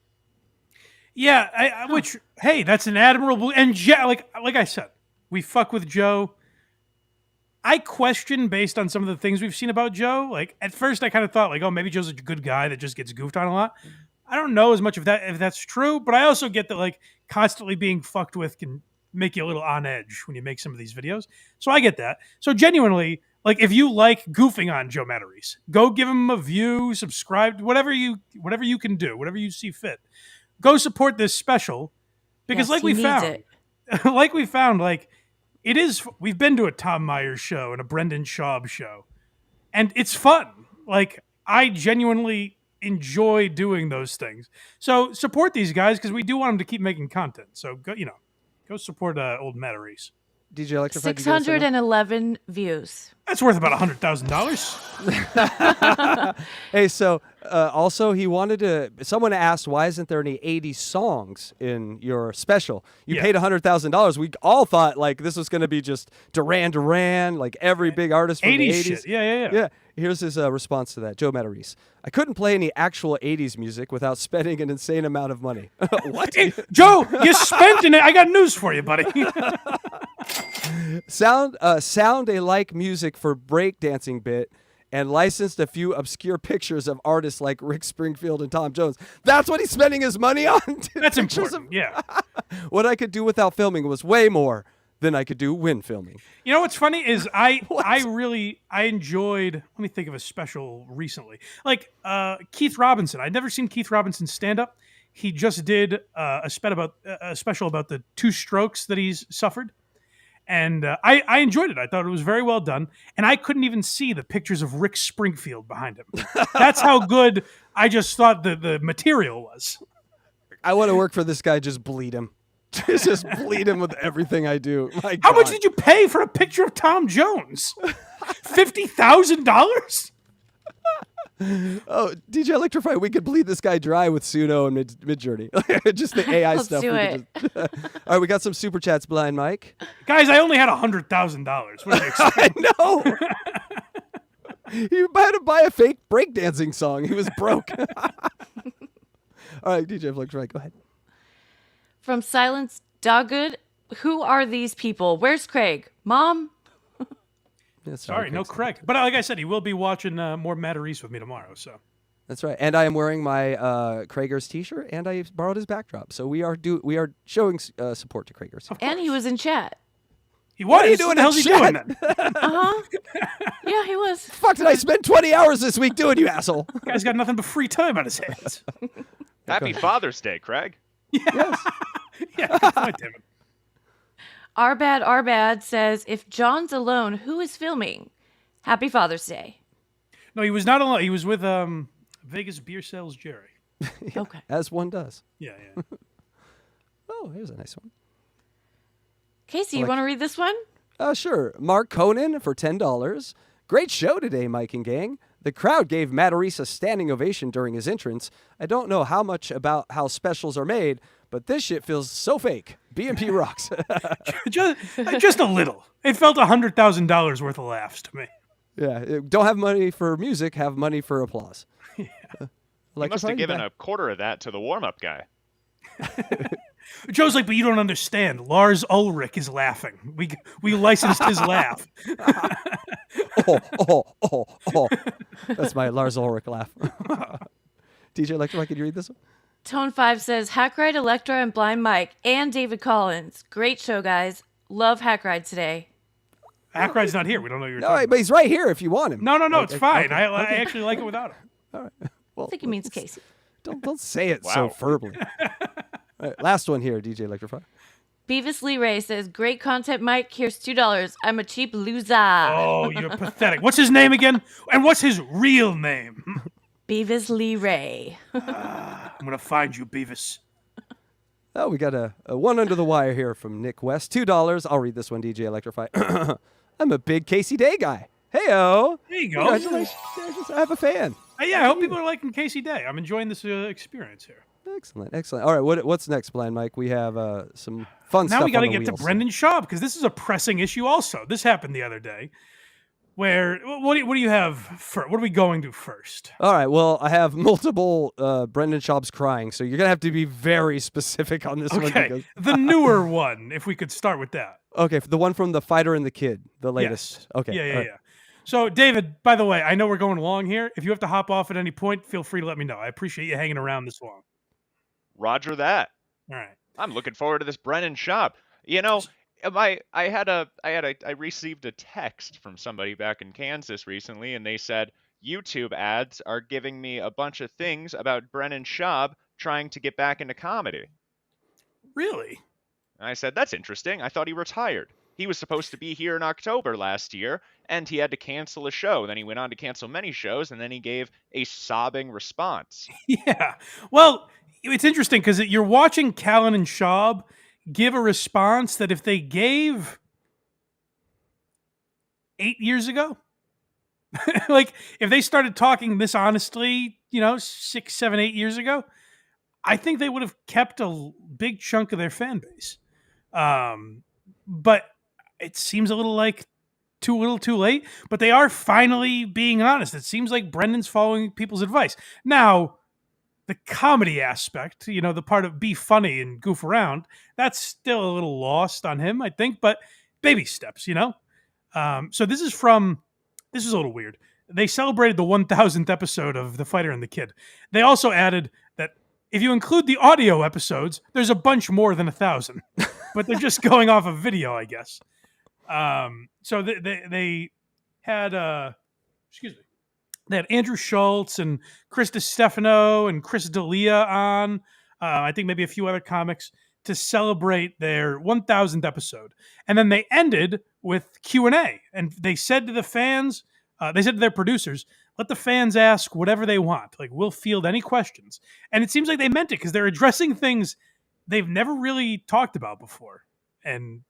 Yeah, which, hey, that's an admirable... And like I said, we fuck with Joe. I question, based on some of the things we've seen about Joe, at first I kind of thought, maybe Joe's a good guy that just gets goofed on a lot. I don't know as much if that's true, but I also get that, constantly being fucked with can make you a little on edge when you make some of these videos. So I get that. So genuinely, if you like goofing on Joe Matarese, go give him a view, subscribe, whatever you can do, whatever you see fit. Go support this special because Yes, we found, it is, we've been to a Tom Myers show and a Brendan Schaub show, and it's fun. I genuinely enjoy doing those things. So support these guys because we do want them to keep making content. So go support old Matarese. DJ Electra, 611 views. That's worth about $100,000. Hey, so also he wanted to. Someone asked, why isn't there any 80s songs in your special? You paid $100,000. We all thought like this was going to be just Duran, like every big artist from the 80s. Shit. Yeah. Here's his response to that. Joe Matarese. I couldn't play any actual 80s music without spending an insane amount of money. What? Hey, Joe, you spent in it. I got news for you, buddy. Sound alike music for breakdancing bit and licensed a few obscure pictures of artists like Rick Springfield and Tom Jones. That's what he's spending his money on? That's important, yeah. What I could do without filming was way more than I could do when filming. You know what's funny is I enjoyed, let me think of a special recently. Like Keith Robinson. I'd never seen Keith Robinson stand up. He just did a special about the 2 strokes that he's suffered. And I enjoyed it. I thought it was very well done. And I couldn't even see the pictures of Rick Springfield behind him. That's how good I just thought the material was. I want to work for this guy. Just bleed him. Just bleed him with everything I do. My How God. much did you pay for a picture of Tom Jones? $50,000? Oh, DJ Electrify, we could bleed this guy dry with Suno and Midjourney. Just the AI Let's stuff. do it. All right, we got some super chats, Blind Mike. Guys, I only had $100,000. What do you expect? I know. He had to buy a fake breakdancing song. He was broke. All right, DJ Electrify, go ahead. From Silence Doggood, who are these people? Where's Craig? Mom? Yeah, Sorry, no Craig. But like I said, he will be watching more Matarese with me tomorrow. So that's right. And I am wearing my Krager's T-shirt, and I borrowed his backdrop. So we are showing support to Krager's. And he was in chat. he was. What are you doing What the hell's in he doing chat? then? Uh-huh. Yeah, he was. Fuck did I spend 20 hours this week doing, you asshole? Guy's got nothing but free time on his hands. Happy Father's Day, Craig. Yes. Yeah, good point, David. Arbad says, if John's alone, who is filming? Happy Father's Day. No, he was not alone. He was with Vegas Beer Sales Jerry. Okay. As one does. Yeah. Oh, here's a nice one. Casey, you want to read this one? Sure. Mark Conan for $10. Great show today, Mike and gang. The crowd gave Matarese a standing ovation during his entrance. I don't know how much about how specials are made, but this shit feels so fake. B&P rocks. just a little. It felt $100,000 worth of laughs to me. Yeah. Don't have money for music, have money for applause. He must have given a quarter of that to the warm-up guy. Joe's like, but you don't understand. Lars Ulrich is laughing. We licensed his laugh. Oh. That's my Lars Ulrich laugh. DJ Electra, can you read this one? Tone 5 says, Hackride, Electra, and Blind Mike, and David Collins. Great show, guys. Love Hackride today. Hackride's not here. We don't know you're talking about. But he's right here if you want him. No, it's fine. Okay. I actually like it without him. All right. Well, I think he means Casey. Don't say it so verbally. All right, last one here, DJ Electrify. Beavis Lee Ray says, great content, Mike. Here's $2. I'm a cheap loser. Oh, you're pathetic. What's his name again? And what's his real name? Beavis Lee Ray. I'm going to find you, Beavis. Oh, we got a one under the wire here from Nick West. $2. I'll read this one, DJ Electrify. I'm a big Casey Day guy. Hey-o. There you go. Congratulations. I have a fan. Yeah, I hope people are liking Casey Day. I'm enjoying this experience here. Excellent. All right, what's next, Blind Mike? We have some fun stuff. Now we got to on the get to wheels. Brendan Schaub because this is a pressing issue also. This happened the other day. What do you have first? What are we going to first? All right, well, I have multiple Brendan Schaub's crying, so you're going to have to be very specific on this one. Okay, the newer one, if we could start with that. Okay, the one from The Fighter and the Kid, the latest. Yes. Okay. Yeah. So, David, by the way, I know we're going long here. If you have to hop off at any point, feel free to let me know. I appreciate you hanging around this long. Roger that. All right. I'm looking forward to this Brennan shop. You know, I received a text from somebody back in Kansas recently, and they said YouTube ads are giving me a bunch of things about Brennan Schaub trying to get back into comedy. Really? And I said, that's interesting. I thought he retired. He was supposed to be here in October last year, and he had to cancel a show. Then he went on to cancel many shows, and then he gave a sobbing response. Yeah. Well, it's interesting because you're watching Callan and Schaub give a response that if they gave 8 years ago, like if they started talking this honestly, 6, 7, 8 years ago, I think they would have kept a big chunk of their fan base. But it seems a little like too little too late, but they are finally being honest. It seems like Brendan's following people's advice. Now, the comedy aspect, the part of be funny and goof around, that's still a little lost on him, I think, but baby steps, So this is a little weird. They celebrated the 1000th episode of The Fighter and the Kid. They also added that if you include the audio episodes, there's a bunch more than 1,000, but they're just going off of video, I guess. So they had, they had Andrew Schultz and Chris DiStefano and Chris D'Elia on, I think maybe a few other comics, to celebrate their 1000th episode. And then they ended with Q&A. And they said to the fans, they said to their producers, let the fans ask whatever they want. Like, we'll field any questions. And it seems like they meant it because they're addressing things they've never really talked about before. And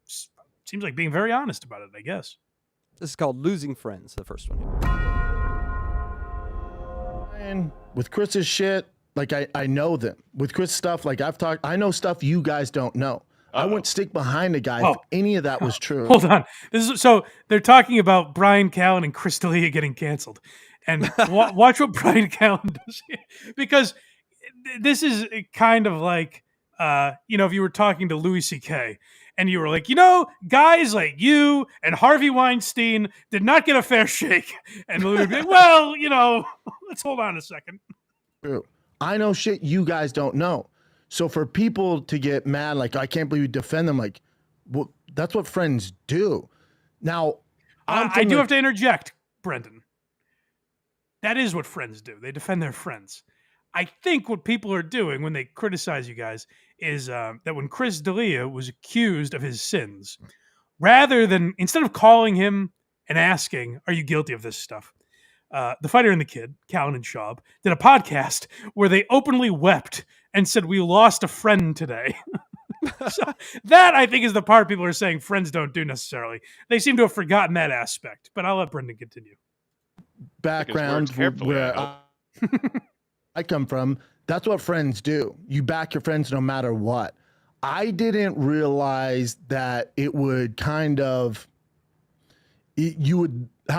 seems like being very honest about it, I guess. This is called Losing Friends, the first one. And with Chris's shit, like I know them. With Chris stuff, like I know stuff you guys don't know. I wouldn't stick behind a guy if any of that was true. Hold on. So they're talking about Brian Callen and Chris D'Elia getting canceled. And watch what Brian Callen does here. Because this is kind of like, if you were talking to Louis C.K., and you were like, guys like you and Harvey Weinstein did not get a fair shake. And Louis would be like, well, let's hold on a second. True. I know shit you guys don't know. So for people to get mad, like, I can't believe you defend them, like, well, that's what friends do. Now, I do have to interject, Brendan. That is what friends do. They defend their friends. I think what people are doing when they criticize you guys is that when Chris D'Elia was accused of his sins, instead of calling him and asking, are you guilty of this stuff? The Fighter and the Kid, Callan and Schaub, did a podcast where they openly wept and said, we lost a friend today. So that, I think, is the part people are saying friends don't do necessarily. They seem to have forgotten that aspect, but I'll let Brendan continue. Background where I come from, that's what friends do. You back your friends no matter what. I didn't realize that it would how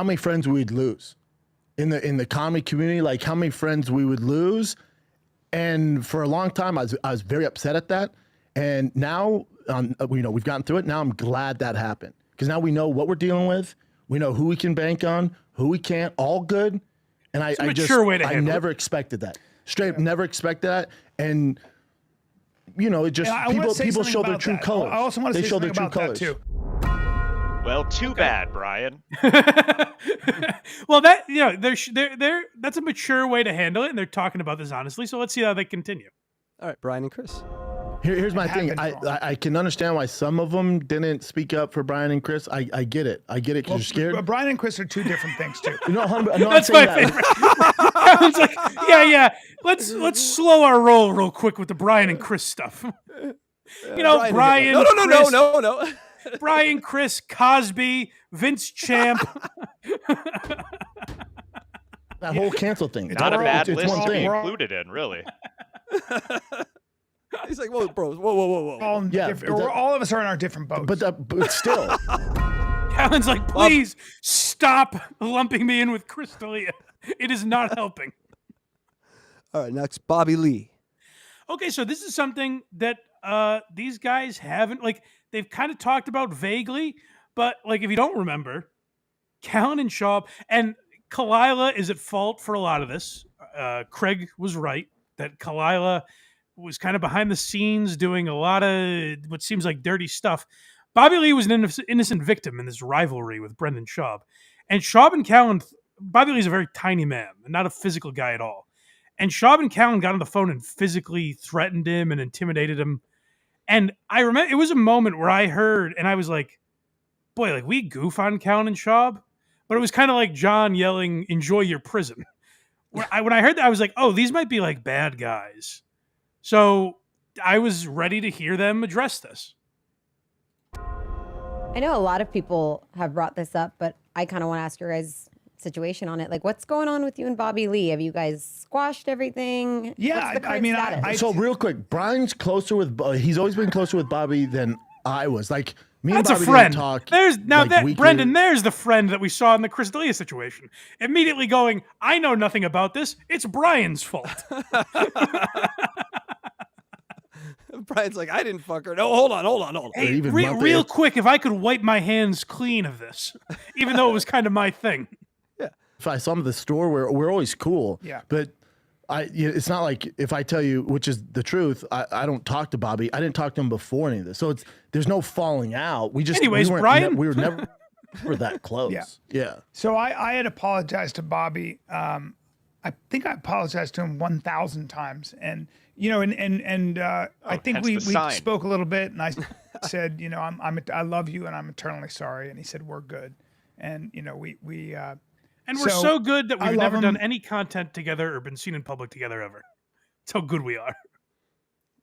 many friends we'd lose in the comedy community, like how many friends we would lose. And for a long time, I was very upset at that. And now, we've gotten through it. Now I'm glad that happened because now we know what we're dealing with. We know who we can bank on, who we can't, all good. And I never expected that. Straight up, never expected that. And it just people show their true colors. I also want to say something about that too. Well, too bad, Brian. Well, that's a mature way to handle it, and they're talking about this honestly. So let's see how they continue. All right, Brian and Chris. Here's my thing. I can understand why some of them didn't speak up for Brian and Chris. I get it. I get it because you're scared. Brian and Chris are two different things too. That's my favorite. It's like, yeah. Let's slow our roll real quick with the Brian and Chris stuff. Brian. No. Brian, Chris, Cosby, Vince Champ. That whole cancel thing. Not a bad list to be included in, really. He's like, whoa, bro, whoa. All of us are in our different boats. But still. Callan's like, please stop lumping me in with Chris D'Elia. It is not helping. All right, next, Bobby Lee. Okay, so this is something that these guys haven't, they've kind of talked about vaguely, but, if you don't remember, Callan and Schaub, and Kalila is at fault for a lot of this. Craig was right that Kalila was kind of behind the scenes doing a lot of what seems like dirty stuff. Bobby Lee was an innocent victim in this rivalry with Brendan Schaub. And Schaub and Callan, Bobby Lee's a very tiny man, not a physical guy at all. And Schaub and Callan got on the phone and physically threatened him and intimidated him. And I remember it was a moment where I heard, and I was like, boy, like we goof on Callan and Schaub, but it was kind of like John yelling, "Enjoy your prison." When I heard that, I was like, oh, these might be like bad guys. So I was ready to hear them address this. I know a lot of people have brought this up, but I kind of want to ask your guys' situation on it. Like, what's going on with you and Bobby Lee? Have you guys squashed everything? Yeah, What's the current status? So real quick, Brian's closer with. He's always been closer with Bobby than I was. Like me That's and Bobby a friend. didn't talk. There's now like, that weekly. Brendan. There's the friend that we saw in the Chris D'Elia situation. Immediately going, I know nothing about this. It's Brian's fault. Brian's like, I didn't fuck her. No, hold on. Hey, real quick, if I could wipe my hands clean of this, even though it was kind of my thing. Yeah. If I saw him at the store, we're always cool. Yeah. But it's not like if I tell you, which is the truth, I don't talk to Bobby. I didn't talk to him before any of this. So there's no falling out. Anyways, Brian, we were never that close. Yeah. So I had apologized to Bobby. I think I apologized to him 1,000 times, and I think we spoke a little bit, and I said, I love you, and I'm eternally sorry, and he said we're good, and and we're so good that we've never done any content together or been seen in public together ever. That's how good we are.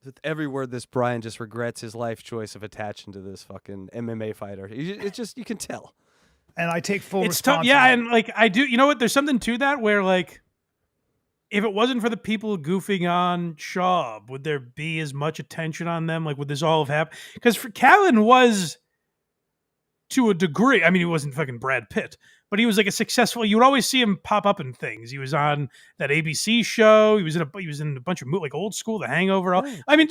With every word, this Brian just regrets his life choice of attaching to this fucking MMA fighter. It's just, you can tell. And I take full It's tough. Yeah, and like I do. You know what? There's something to that where like, if it wasn't for the people goofing on Schaub, would there be as much attention on them? Like, would this all have happened? Because for Callan was, to a degree, I mean, he wasn't fucking Brad Pitt, but he was like a successful. You would always see him pop up in things. He was on that ABC show. He was in a bunch of like Old School, The Hangover. I mean,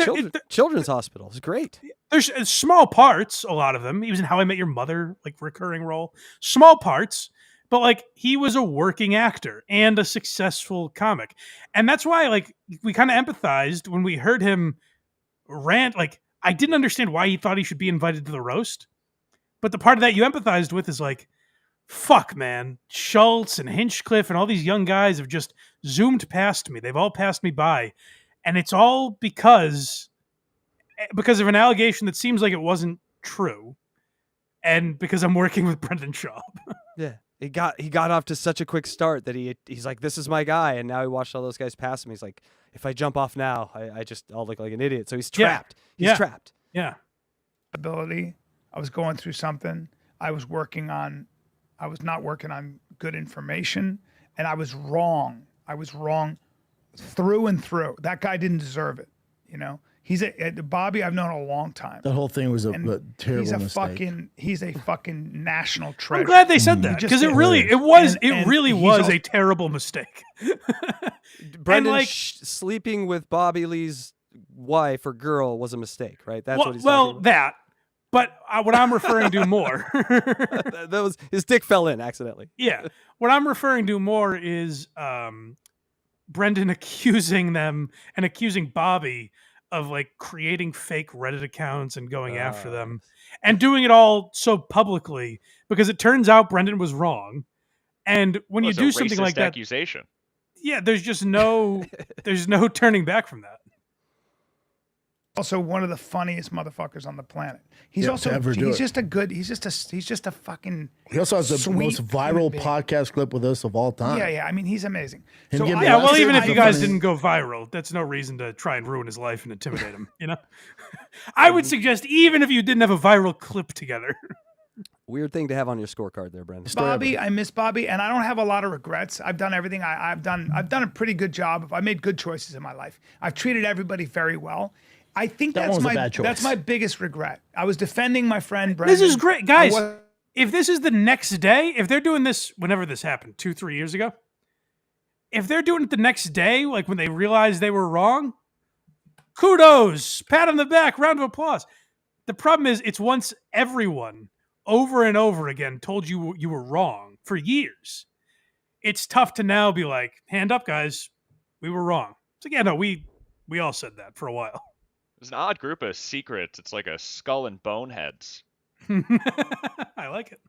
Children's Hospital. It's great. There's small parts, a lot of them. He was in How I Met Your Mother, like recurring role. Small parts. But like he was a working actor and a successful comic. And that's why like we kind of empathized when we heard him rant. Like I didn't understand why he thought he should be invited to the roast. But the part of that you empathized with is like, fuck, man. Schultz and Hinchcliffe and all these young guys have just zoomed past me. They've all passed me by. And it's all because of an allegation that seems like it wasn't true. And because I'm working with Brendan Schaub. Yeah. He got off to such a quick start that he's like, this is my guy, and now he watched all those guys pass him. He's like, if I jump off now, I'll look like an idiot. So he's trapped. He's trapped. Yeah. Ability. I was going through something. I was not working on good information, and I was wrong. I was wrong through and through. That guy didn't deserve it. He's Bobby. I've known a long time. That whole thing was a terrible mistake. He's a fucking national treasure. I'm glad they said that because it really was a terrible mistake. Brendan sleeping with Bobby Lee's wife or girl was a mistake, right? That's what he's talking about. That. But what I'm referring to more, that was his dick fell in accidentally. Yeah, what I'm referring to more is Brendan accusing them and accusing Bobby of like creating fake Reddit accounts and going after them and doing it all so publicly because it turns out Brendan was wrong. And when you do something like that, accusation. Yeah, there's just there's no turning back from that. Also one of the funniest motherfuckers on the planet. He's just a fucking. He also has the most viral podcast clip with us of all time. Yeah. I mean, he's amazing. Well, even if you guys didn't go viral, that's no reason to try and ruin his life and intimidate him. I would suggest even if you didn't have a viral clip together. Weird thing to have on your scorecard there, Brendan. Bobby, I miss Bobby, and I don't have a lot of regrets. I've done everything. I've done a pretty good job. I made good choices in my life. I've treated everybody very well. I think that's my biggest regret. I was defending my friend Brendan. This is great, guys. If this is the next day, if they're doing this whenever this happened, 2-3 years ago, if they're doing it the next day, like when they realized they were wrong, kudos, pat on the back, round of applause. The problem is, it's once everyone over and over again told you you were wrong for years. It's tough to now be like, hand up, guys, we were wrong. It's like, yeah, no, we all said that for a while. There's an odd group of secrets. It's like a skull and boneheads. I like it.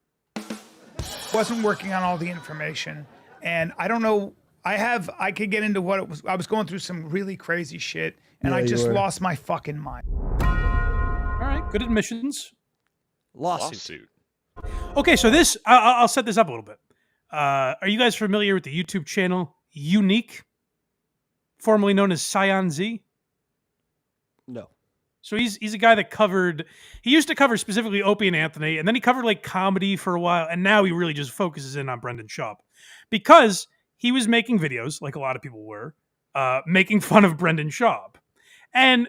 Wasn't working on all the information, and I don't know. I could get into what it was. I was going through some really crazy shit, and I just lost my fucking mind. All right, good admissions. Lawsuit. Okay, so this I'll set this up a little bit. Are you guys familiar with the YouTube channel Unique, formerly known as Scion Z? No. So he's a guy that covered. He used to cover specifically Opie and Anthony, and then he covered like comedy for a while, and now he really just focuses in on Brendan Schaub because he was making videos, like a lot of people were, making fun of Brendan Schaub, and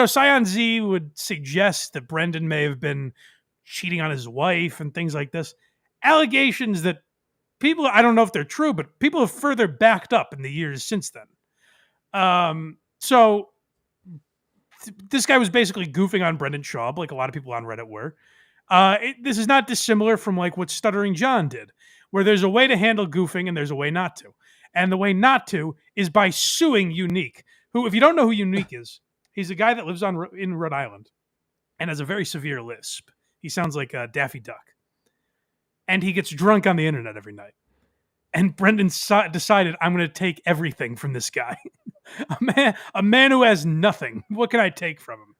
Scion Z would suggest that Brendan may have been cheating on his wife and things like this. Allegations that people, I don't know if they're true, but people have further backed up in the years since then. So this guy was basically goofing on Brendan Schaub, like a lot of people on Reddit were. This is not dissimilar from like what Stuttering John did, where there's a way to handle goofing and there's a way not to. And the way not to is by suing Unique, who, if you don't know who Unique is, he's a guy that lives in Rhode Island and has a very severe lisp. He sounds like Daffy Duck. And he gets drunk on the internet every night. And Brendan decided, I'm going to take everything from this guy. a man who has nothing. What can I take from him?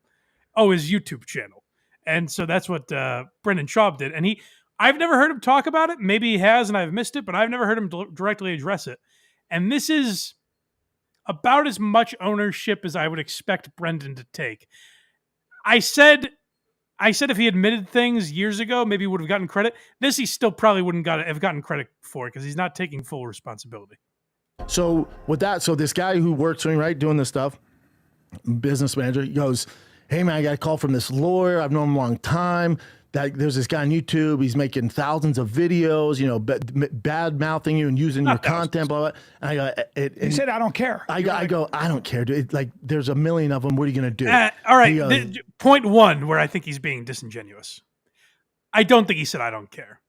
Oh, his YouTube channel. And so that's what Brendan Schaub did. And I've never heard him talk about it. Maybe he has and I've missed it, but I've never heard him directly address it. And this is about as much ownership as I would expect Brendan to take. I said if he admitted things years ago, maybe he would have gotten credit. This he still probably wouldn't have gotten credit for because he's not taking full responsibility. So with that, so this guy who works for me, right, doing this stuff, business manager, he goes, hey man, I got a call from this lawyer. I've known him a long time. That there's this guy on YouTube. He's making thousands of videos, bad mouthing you and using your content, blah, blah. And I go, he said, I don't care. I go, I don't care, dude. There's a million of them. What are you going to do? All right. Point one, where I think he's being disingenuous. I don't think he said, I don't care.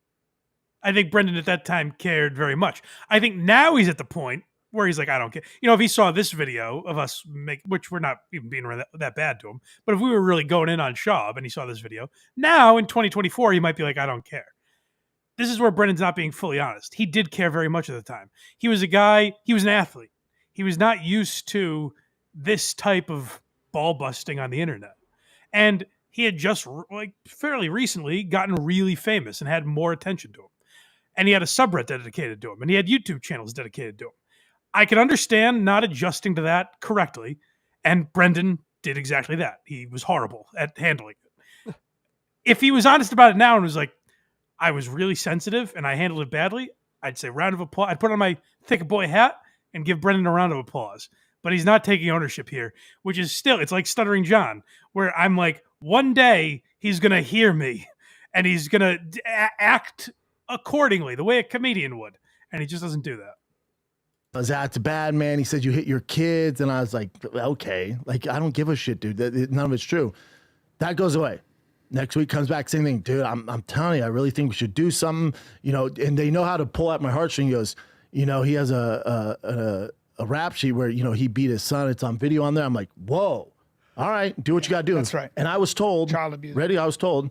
I think Brendan at that time cared very much. I think now he's at the point where he's like, I don't care. If he saw this video of us which we're not even being that bad to him, but if we were really going in on Schaub and he saw this video, now in 2024, he might be like, I don't care. This is where Brendan's not being fully honest. He did care very much at the time. He was an athlete. He was not used to this type of ball busting on the internet. And he had just fairly recently gotten really famous and had more attention to him. And he had a subreddit dedicated to him and he had YouTube channels dedicated to him. I can understand not adjusting to that correctly, and Brendan did exactly that. He was horrible at handling it. If he was honest about it now and was like, I was really sensitive and I handled it badly, I'd say round of applause. I'd put on my thick boy hat and give Brendan a round of applause. But he's not taking ownership here, which is still, it's like Stuttering John, where I'm like, one day he's going to hear me and he's going to act accordingly, the way a comedian would. And he just doesn't do that. That's bad, man. He said you hit your kids. And I was like, okay. I don't give a shit, dude. None of it's true. That goes away. Next week comes back, same thing. Dude, I'm telling you, I really think we should do something. And they know how to pull at my heartstring. He goes, he has a rap sheet where, he beat his son. It's on video on there. I'm like, whoa. All right, do what you got to do. That's right. And I was told, child abuse. Ready? I was told.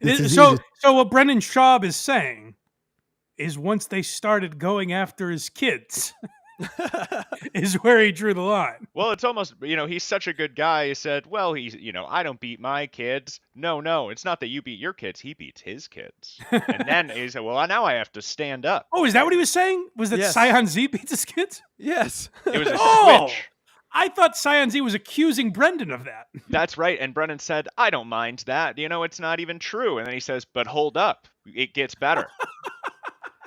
So what Brendan Schaub is saying is once they started going after his kids is where he drew the line. Well, it's almost, he's such a good guy. He said, well, I don't beat my kids. No, it's not that you beat your kids. He beats his kids. And then he said, well, now I have to stand up. Oh, is that what he was saying? Was that Scion Z beats his kids? Yes. It was a switch. I thought Scion Z was accusing Brendan of that. That's right. And Brendan said, I don't mind that. It's not even true. And then he says, but hold up. It gets better.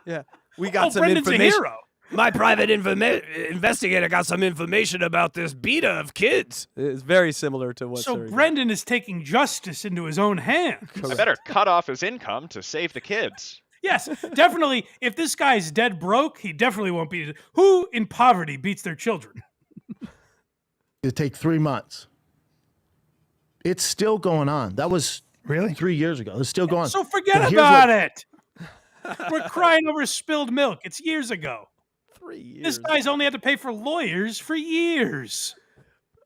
Yeah. We got some Brendan's information. A hero. My private investigator got some information about this beta of kids. It's very similar to what. So Brendan is taking justice into his own hands. I better cut off his income to save the kids. Yes, definitely. If this guy's dead broke, he definitely won't beat it. Who in poverty beats their children? It'd take 3 months. It's still going on. That was really 3 years ago. It's still going on. So forget about it. We're crying over spilled milk. It's years ago. 3 years. This guy's only had to pay for lawyers for years.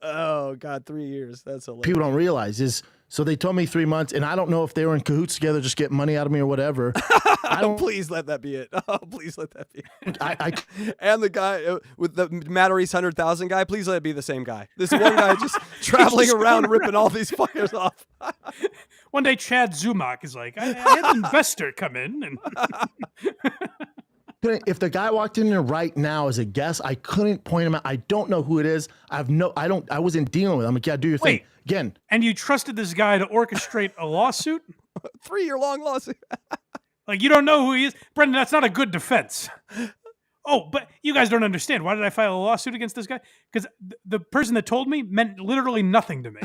Oh, God, 3 years. That's hilarious. People don't realize is, so they told me 3 months, and I don't know if they were in cahoots together, just getting money out of me or whatever. I don't. Please let that be it. Oh, please let that be it. And the guy with the Matarese 100,000 guy, please let it be the same guy. This one guy just traveling around ripping all these fuckers off. One day, Chad Zumock is like, I had an investor come in, and If the guy walked in there right now as a guest, I couldn't point him out. I don't know who it is. I wasn't dealing with him. I'm like, yeah, do your thing. Wait. Again. And you trusted this guy to orchestrate a lawsuit? 3-year-long lawsuit. Like, you don't know who he is? Brendan, that's not a good defense. Oh, but you guys don't understand. Why did I file a lawsuit against this guy? Because the person that told me meant literally nothing to me.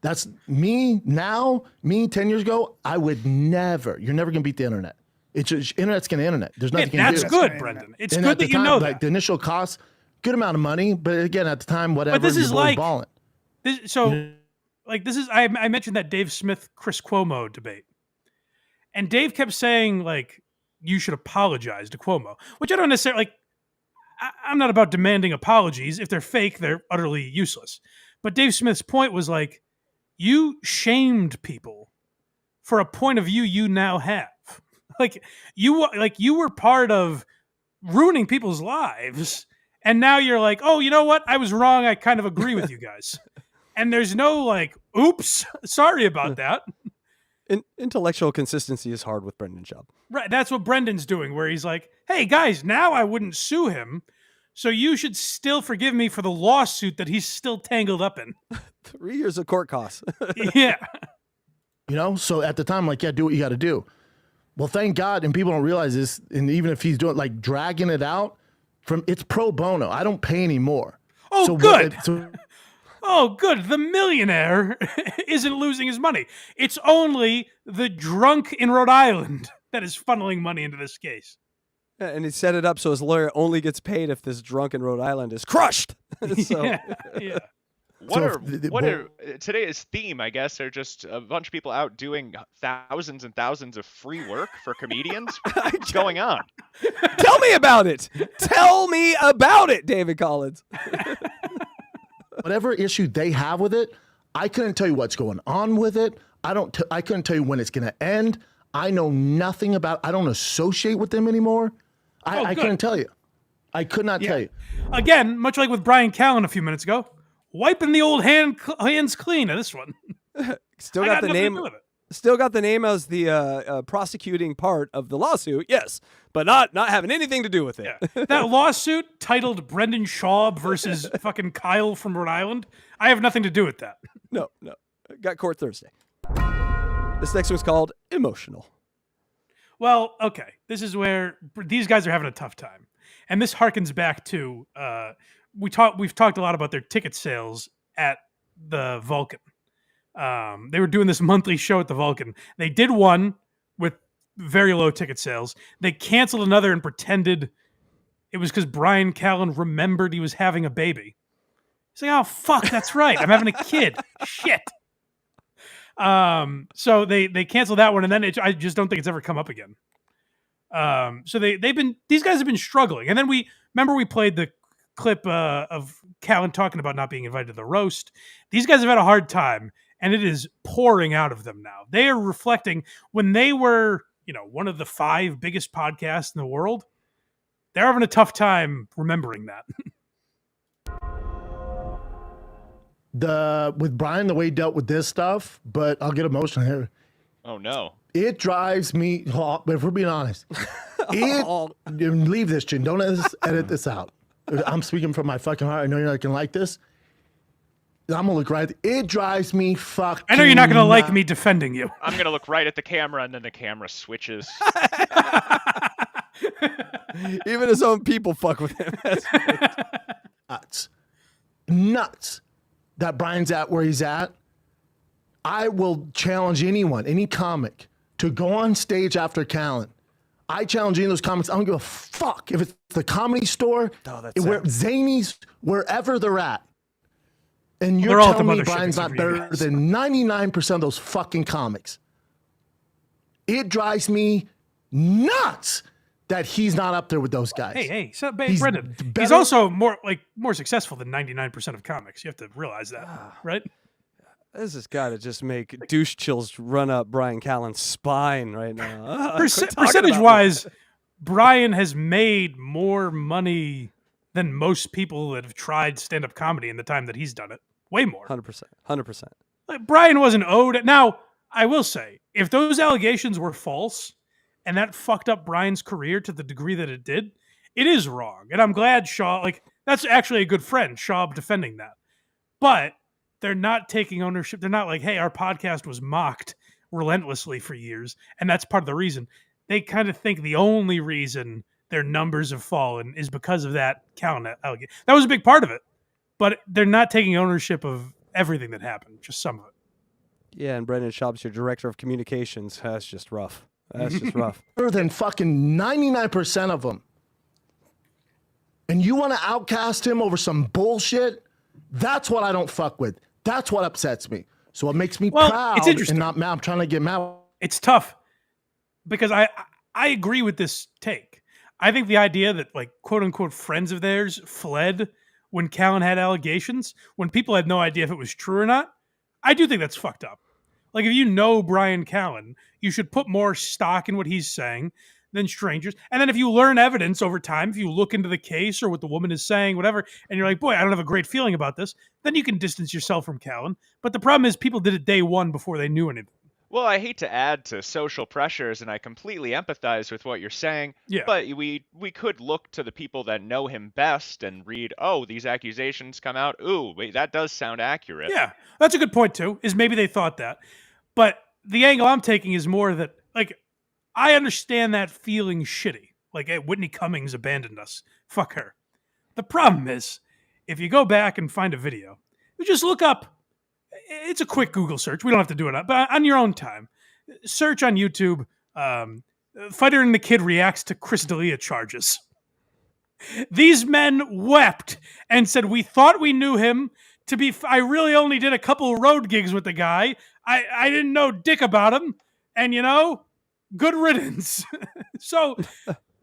That's me now. Me 10 years ago, I would never. You're never gonna beat the internet. It's just internet's gonna internet. There's nothing you can do. That's good, Brendan. It's And good at the that you time, know like, that. the initial cost, good amount of money, but again, at the time, whatever. But this is like balling. I mentioned that Dave Smith Chris Cuomo debate, and Dave kept saying like you should apologize to Cuomo, which I don't necessarily like. I'm not about demanding apologies. If they're fake, they're utterly useless. But Dave Smith's point was like, you shamed people for a point of view you now have. Like you were part of ruining people's lives, and now you're like, oh, you know what? I was wrong. I kind of agree with you guys. And there's no like, oops, sorry about that. Intellectual consistency is hard with Brendan Schaub. Right. That's what Brendan's doing, where he's like, hey, guys, now I wouldn't sue him. So you should still forgive me for the lawsuit that he's still tangled up in. 3 years of court costs. Yeah. You know, so at the time, like, yeah, do what you got to do. Well, thank God, and people don't realize this, and even if he's doing, like, dragging it out, it's pro bono. I don't pay anymore. Oh, so good. Oh, good. The millionaire isn't losing his money. It's only the drunk in Rhode Island that is funneling money into this case. Yeah, and he set it up so his lawyer only gets paid if this drunk in Rhode Island is crushed. So, yeah. Today's theme, I guess, are just a bunch of people out doing thousands and thousands of free work for comedians. What's going on? Tell me about it. Tell me about it, David Collins. Whatever issue they have with it, I couldn't tell you what's going on with it. I couldn't tell you when it's going to end. I know nothing about. I don't associate with them anymore. I couldn't tell you. I could not tell you. Again, much like with Brian Callen a few minutes ago, wiping the old hands clean of this one. Still got the name. Still got the name as the prosecuting part of the lawsuit. Yes, but not having anything to do with it. Yeah. That lawsuit titled Brendan Schaub versus fucking Kyle from Rhode Island. I have nothing to do with that. No. Got court Thursday. This next one's called Emotional. Well, okay. This is where these guys are having a tough time. And this harkens back to we've talked a lot about their ticket sales at the Vulcan. They were doing this monthly show at the Vulcan. They did one with very low ticket sales. They canceled another and pretended it was because Brian Callen remembered he was having a baby. He's like, oh, fuck, that's right. I'm having a kid. Shit. So they canceled that one, and then I just don't think it's ever come up again. So these guys have been struggling. And then we played the clip of Callen talking about not being invited to the roast. These guys have had a hard time, and it is pouring out of them now. They are reflecting when they were, one of the 5 biggest podcasts in the world. They're having a tough time remembering that. With Brian, the way he dealt with this stuff, but I'll get emotional here. Oh no. It drives me, if we're being honest, leave this, Jim. Don't edit this out. I'm speaking from my fucking heart. I know you're not going to like this. I'm going to look right. It drives me fucking I know you're not going to like me defending you. I'm going to look right at the camera, and then the camera switches. Even his own people fuck with him. Nuts that Brian's at where he's at. I will challenge anyone, any comic, to go on stage after Callen. I challenge any of those comics. I don't give a fuck if it's the Comedy Store, Zanies, wherever they're at. And you're telling me Brian's not better than 99% of those fucking comics. It drives me nuts that he's not up there with those guys. Hey, so Brendan, he's also more successful than 99% of comics. You have to realize that, right? This has got to just make douche chills run up Brian Callen's spine right now. Percentage-wise, Brian has made more money than most people that have tried stand-up comedy in the time that he's done it. Way more. 100%. Like, Brian wasn't owed. Now, I will say, if those allegations were false and that fucked up Brian's career to the degree that it did, it is wrong. And I'm glad that's actually a good friend, Schaub, defending that. But they're not taking ownership. They're not like, hey, our podcast was mocked relentlessly for years, and that's part of the reason. They kind of think the only reason their numbers have fallen is because of that Callan allegation. That was a big part of it, but they're not taking ownership of everything that happened, just some of it. Yeah, and Brendan Schaub's your director of communications. That's just rough. That's just rough. More than fucking 99% of them. And you want to outcast him over some bullshit? That's what I don't fuck with. That's what upsets me. So it makes me proud it's interesting. and not mad. I'm trying to get mad. It's tough because I agree with this take. I think the idea that, like, quote unquote friends of theirs fled when Callan had allegations, when people had no idea if it was true or not, I do think that's fucked up. Like, if you know Brian Callan, you should put more stock in what he's saying than strangers. And then if you learn evidence over time, if you look into the case or what the woman is saying, whatever, and you're like, boy, I don't have a great feeling about this, then you can distance yourself from Callan. But the problem is people did it day one before they knew anything. Well, I hate to add to social pressures, and I completely empathize with what you're saying, but we could look to the people that know him best and read, oh, these accusations come out. Ooh, wait, that does sound accurate. Yeah, that's a good point, too, is maybe they thought that. But the angle I'm taking is more that, like, I understand that feeling shitty. Like, hey, Whitney Cummings abandoned us. Fuck her. The problem is, if you go back and find a video, you just look up. It's a quick Google search. We don't have to do it, but on your own time. Search on YouTube, Fighter and the Kid reacts to Chris D'Elia charges. These men wept and said, we thought we knew him. I really only did a couple of road gigs with the guy. I didn't know dick about him. And, good riddance. So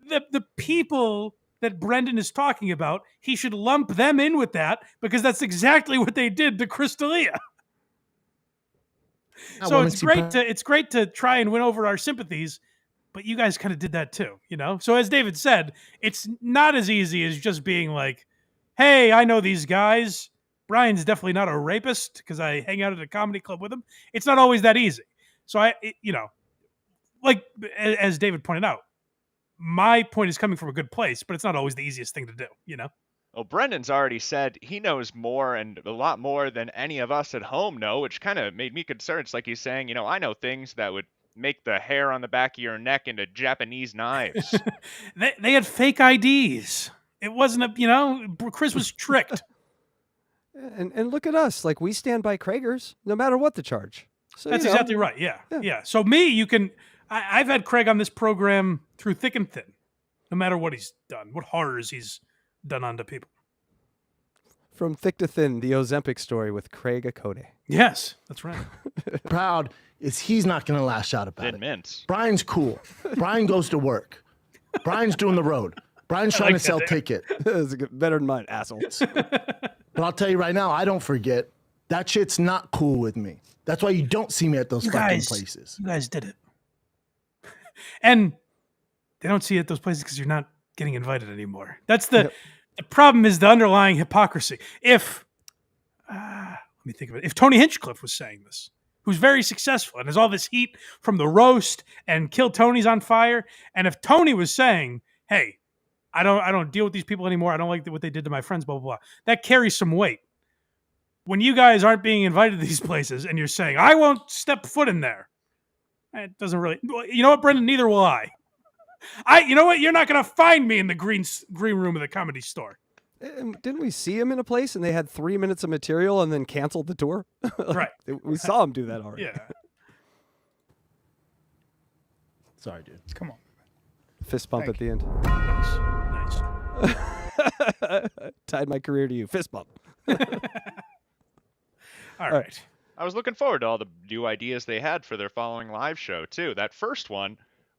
the people that Brendan is talking about, he should lump them in with that because that's exactly what they did to Chris D'Elia. So it's great to try and win over our sympathies, but you guys kind of did that too, So as David said, it's not as easy as just being like, hey, I know these guys. Brian's definitely not a rapist because I hang out at a comedy club with him. It's not always that easy. So like as David pointed out, my point is coming from a good place, but it's not always the easiest thing to do, Well, Brendan's already said he knows more and a lot more than any of us at home know, which kind of made me concerned. It's like he's saying, I know things that would make the hair on the back of your neck into Japanese knives. They had fake IDs. It wasn't Chris was tricked. And look at us. Like, we stand by Kragers no matter what the charge. So, that's exactly right. Yeah. So I've had Craig on this program through thick and thin, no matter what he's done, what horrors he's done onto people. From thick to thin, the Ozempic story with Craig Akode. Yes, that's right. Proud is he's not going to lash out about Thin it. mints. Brian's cool. Brian goes to work. Brian's doing the road. Brian's trying to sell ticket. That's better than mine, assholes. But I'll tell you right now, I don't forget. That shit's not cool with me. That's why you don't see me at those fucking places. You guys did it. And they don't see you at those places because you're not getting invited anymore. That's the problem is the underlying hypocrisy. If, let me think of it. If Tony Hinchcliffe was saying this, who's very successful and has all this heat from the roast and Kill Tony's on fire, and if Tony was saying, hey, I don't deal with these people anymore. I don't like what they did to my friends, blah, blah, blah. That carries some weight. When you guys aren't being invited to these places and you're saying, I won't step foot in there. It doesn't really, you know what, Brendan? Neither will I. You know what? You're not going to find me in the green room of the Comedy Store. Didn't we see him in a place and they had 3 minutes of material and then canceled the tour? Right. We saw him do that already. Yeah. Sorry, dude. Come on. Fist bump at the end. Nice. Tied my career to you. Fist bump. All right. I was looking forward to all the new ideas they had for their following live show, too. That first one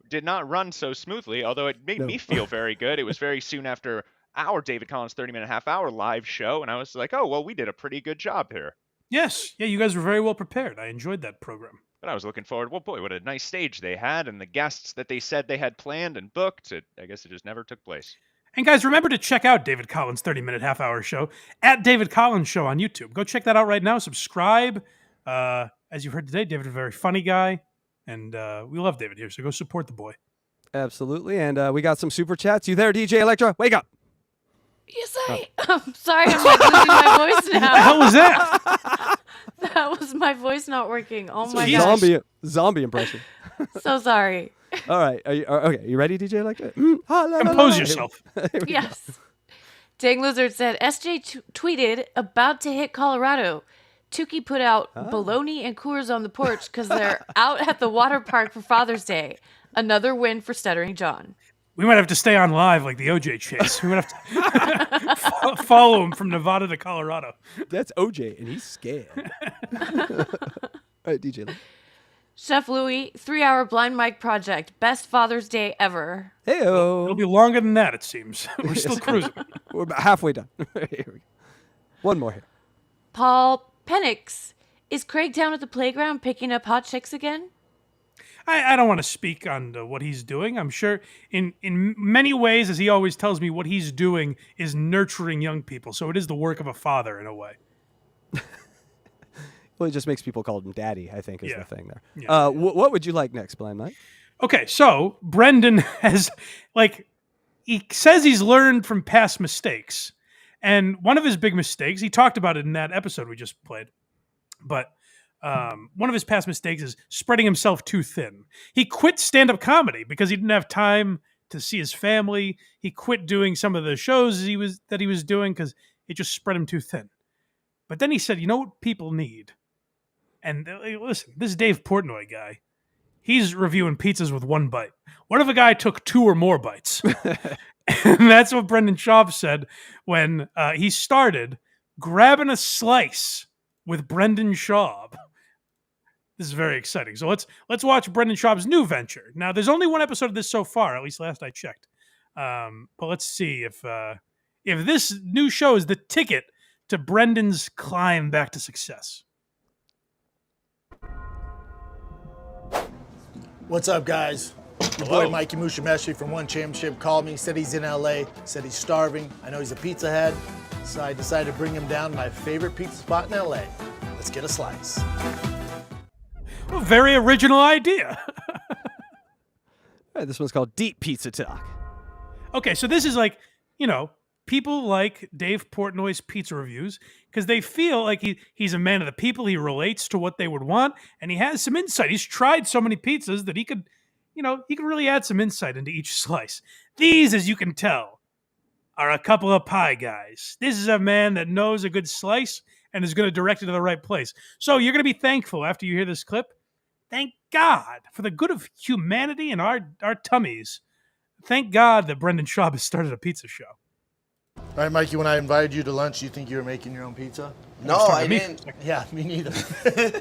did not run so smoothly, although it made me feel very good. It was very soon after our David Collins 30-minute half-hour live show, and I was like, oh, well, we did a pretty good job here. Yes. Yeah, you guys were very well prepared. I enjoyed that program. But I was looking forward, well, boy, what a nice stage they had, and the guests that they said they had planned and booked, I guess it just never took place. And guys, remember to check out David Collins' 30-minute half-hour show at David Collins Show on YouTube. Go check that out right now. Subscribe. As you heard today, David is a very funny guy, and we love David here, so go support the boy. Absolutely. And we got some super chats. You there, DJ Electra? Wake up. Yes, I'm sorry, I'm like losing my voice now. What the hell was that? That was my voice not working. Oh my gosh. Zombie impression. So sorry. All right. Okay. You ready, DJ Electra? Compose yourself. Yes. Dang Lizard said, SJ tweeted, about to hit Colorado. Tukey put out bologna and Coors on the porch because they're out at the water park for Father's Day. Another win for Stuttering John. We might have to stay on live like the OJ chase. We might have to follow him from Nevada to Colorado. That's OJ, and he's scared. All right, DJ. Chef Louie, 3-hour blind mic project. Best Father's Day ever. Hey-o. It'll be longer than that, it seems. We're still cruising. We're about halfway done. Here we go. One more here. Paul Penix, is Craig down at the playground picking up hot chicks again? I don't want to speak on what he's doing. I'm sure in many ways, as he always tells me, what he's doing is nurturing young people. So it is the work of a father in a way. Well, it just makes people call him daddy, I think, is the thing there. Yeah. What would you like next, Blind Mike? Okay, so Brendan has, he says he's learned from past mistakes. And one of his big mistakes, he talked about it in that episode we just played, but one of his past mistakes is spreading himself too thin. He quit stand-up comedy because he didn't have time to see his family. He quit doing some of the shows that he was doing because it just spread him too thin. But then he said, you know what people need? And listen, this Dave Portnoy guy, he's reviewing pizzas with one bite. What if a guy took 2 or more bites? And that's what Brendan Schaub said when he started grabbing a slice with Brendan Schaub. This is very exciting. So let's watch Brendan Schaub's new venture. Now, there's only one episode of this so far, at least last I checked. But let's see if this new show is the ticket to Brendan's climb back to success. What's up, guys? Your boy Mikey Mushimeshi from One Championship called me, said he's in LA, said he's starving. I know he's a pizza head, so I decided to bring him down to my favorite pizza spot in LA. Let's get a slice. Well, very original idea. All right, this one's called Deep Pizza Talk. Okay, so this is people like Dave Portnoy's pizza reviews because they feel like he's a man of the people. He relates to what they would want, and he has some insight. He's tried so many pizzas that he could really add some insight into each slice. These, as you can tell, are a couple of pie guys. This is a man that knows a good slice and is going to direct it to the right place. So you're going to be thankful after you hear this clip. Thank God for the good of humanity and our tummies. Thank God that Brendan Schaub has started a pizza show. All right, Mikey, when I invited you to lunch, you think you were making your own pizza? No, I didn't. Yeah, me neither.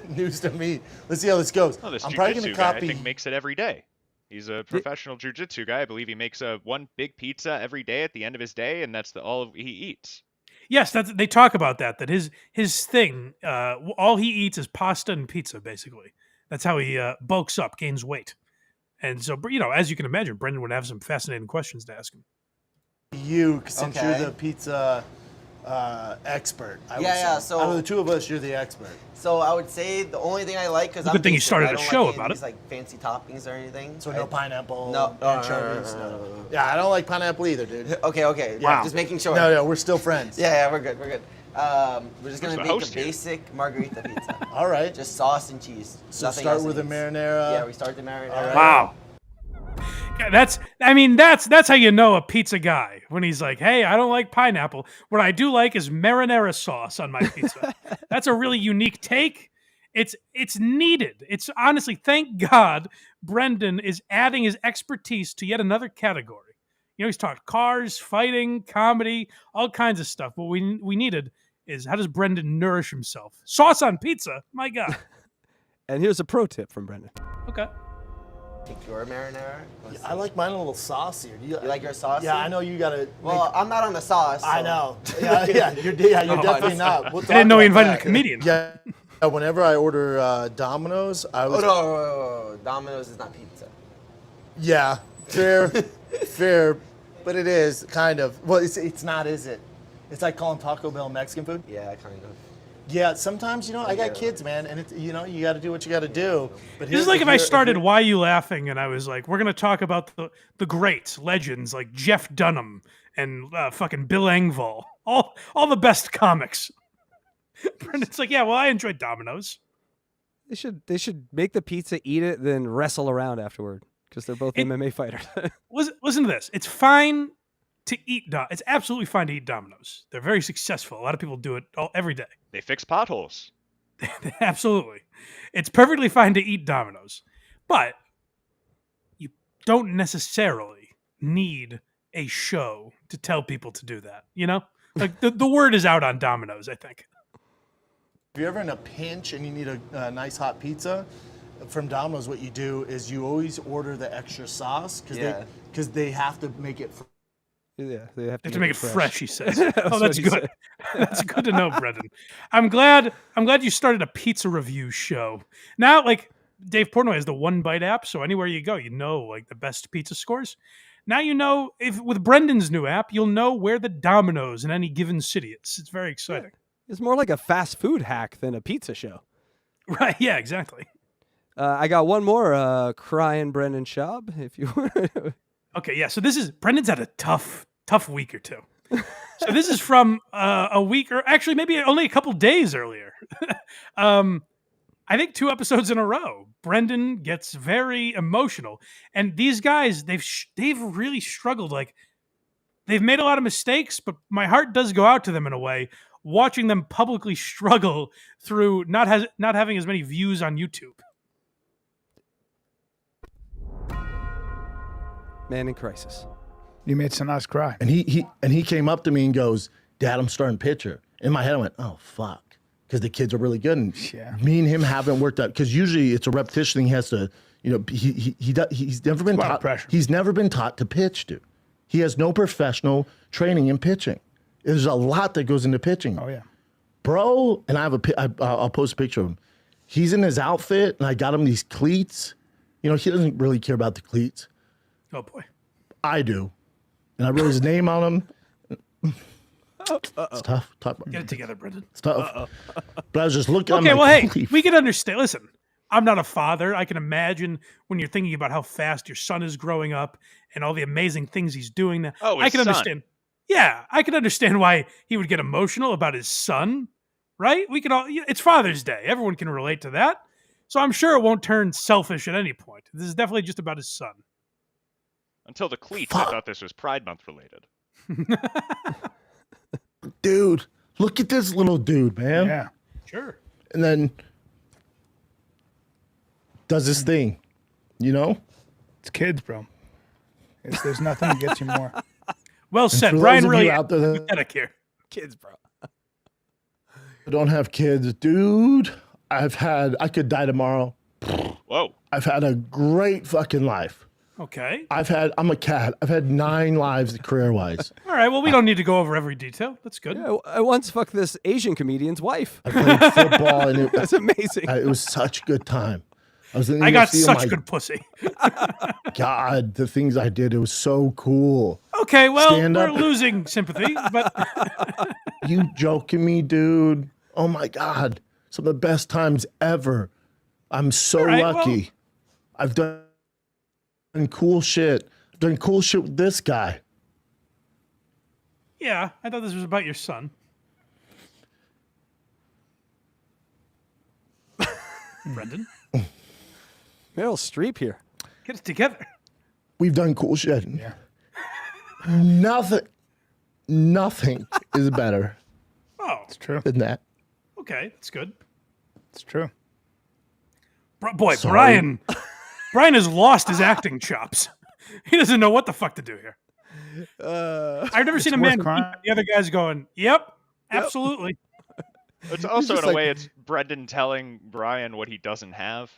News to me. Let's see how this goes. Oh, this I'm probably going jiu-jitsu to guy, copy. I think, makes it every day. He's a professional jiu-jitsu guy. I believe he makes one big pizza every day at the end of his day, and that's all he eats. Yes, they talk about that his thing, all he eats is pasta and pizza, basically. That's how he bulks up, gains weight. And so, as you can imagine, Brendan would have some fascinating questions to ask him. You, since you're the pizza expert. I would say. So out of the two of us, you're the expert. So I would say the only thing I like, because I'm good thing you basic, started I a don't show like about these, it. like fancy toppings or anything. So no pineapple, No, anchovies, no. Yeah, I don't like pineapple either, dude. Okay. Wow. Just making sure. No, we're still friends. Yeah, we're good. We're just gonna the make host a here? basic margarita pizza. All right. Just sauce and cheese. So Nothing start else with it a needs. marinara. Yeah, we start the marinara. All right. Wow. That's how you know a pizza guy, when he's like, hey, I don't like pineapple. What I do like is marinara sauce on my pizza. That's a really unique take. It's needed. It's honestly, thank God Brendan is adding his expertise to yet another category. He's talked cars, fighting, comedy, all kinds of stuff. What we needed is, how does Brendan nourish himself? Sauce on pizza? My God. And here's a pro tip from Brendan. Okay. Take your marinara. I like mine a little saucier. You like your sauce? Yeah, I know you gotta. Well, I'm not on the sauce. I so- know. Yeah, you're definitely not. We'll I didn't know he talk about invited a that. comedian. Yeah. Whenever I order Domino's, I Oh was. no, Domino's is not pizza. Yeah, fair, but it is kind of. Well, it's not, is it? It's like calling Taco Bell Mexican food. Yeah, kind of. Yeah, sometimes, you know, I got kids, man, and it's, you know, you got to do what you got to do. But This is like if I started Why You Laughing and I was like, we're going to talk about the greats, legends like Jeff Dunham and fucking Bill Engvall. All the best comics. Brendan's like, yeah, well, I enjoyed Domino's. They should make the pizza, eat it, then wrestle around afterward because they're both MMA fighters. Listen to this. It's fine to eat. It's absolutely fine to eat Domino's. They're very successful. A lot of people do it every day. They fix potholes. Absolutely. It's perfectly fine to eat Domino's. But you don't necessarily need a show to tell people to do that. You know? Like the word is out on Domino's, I think. If you're ever in a pinch and you need a nice hot pizza, from Domino's, what you do is you always order the extra sauce because they have to make it. Yeah, they have to make it fresh. He says. That's That's good. That's good to know, Brendan. I'm glad you started a pizza review show. Now, like Dave Portnoy has the One Bite app, so anywhere you go, you know like the best pizza scores. Now you know if with Brendan's new app, you'll know where the Domino's in any given city is. It's very exciting. It's more like a fast food hack than a pizza show. Right? Yeah, exactly. I got one more crying Brendan Schaub, if you want. Okay, yeah. So Brendan's had a tough week or two. So this is from a week, or actually maybe only a couple days earlier. I think 2 episodes in a row. Brendan gets very emotional, and these guys they've really struggled. Like they've made a lot of mistakes, but my heart does go out to them in a way. Watching them publicly struggle through not having as many views on YouTube. Man in Crisis. You made some nice cry. And he came up to me and goes, "Dad, I'm starting pitcher." In my head, I went, "Oh fuck," because the kids are really good. And me and him haven't worked out because usually it's a repetition thing. He has to, you know, he's never been taught. He's never been taught to pitch, dude. He has no professional training in pitching. There's a lot that goes into pitching. Oh yeah, bro. And I'll post a picture of him. He's in his outfit, and I got him these cleats. You know, he doesn't really care about the cleats. Oh boy, I do. And I wrote his name on them. It's tough. Get it together, Brendan. It's tough. But I was just looking. Okay, I'm well, like, hey, we can understand. Listen, I'm not a father. I can imagine when you're thinking about how fast your son is growing up and all the amazing things he's doing now. Oh, I can his son. understand. Yeah, I can understand why he would get emotional about his son, right? We can all. It's Father's Day. Everyone can relate to that. So I'm sure it won't turn selfish at any point. This is definitely just about his son. Until the cleats, I thought this was Pride Month related. Dude, look at this little dude, man. Yeah, sure. And then does this thing, you know? It's kids, bro. There's nothing that gets you more. Well said, Brian. Really pathetic here. Kids, bro. I don't have kids, dude. I could die tomorrow. Whoa. I've had a great fucking life. Okay. I'm a cat. I've had 9 lives career-wise. All right, well, we don't need to go over every detail. That's good. Yeah, I once fucked this Asian comedian's wife. I played football, and that's amazing. It was such a good time. I got such good pussy. God, the things I did, it was so cool. Okay, well, we're losing sympathy, but... You joking me, dude? Oh, my God. Some of the best times ever. I'm so lucky. Well, I've done cool shit. I've done cool shit with this guy. Yeah, I thought this was about your son. Brendan? Meryl Streep here. Get it together. We've done cool shit. Yeah. Nothing is better. Oh, it's true. Than that. Okay, that's good. It's true. Boy, Brian has lost his acting chops. He doesn't know what the fuck to do here. I've never seen a man the other guy's going, yep, absolutely. It's also, in a way, it's Brendan telling Brian what he doesn't have.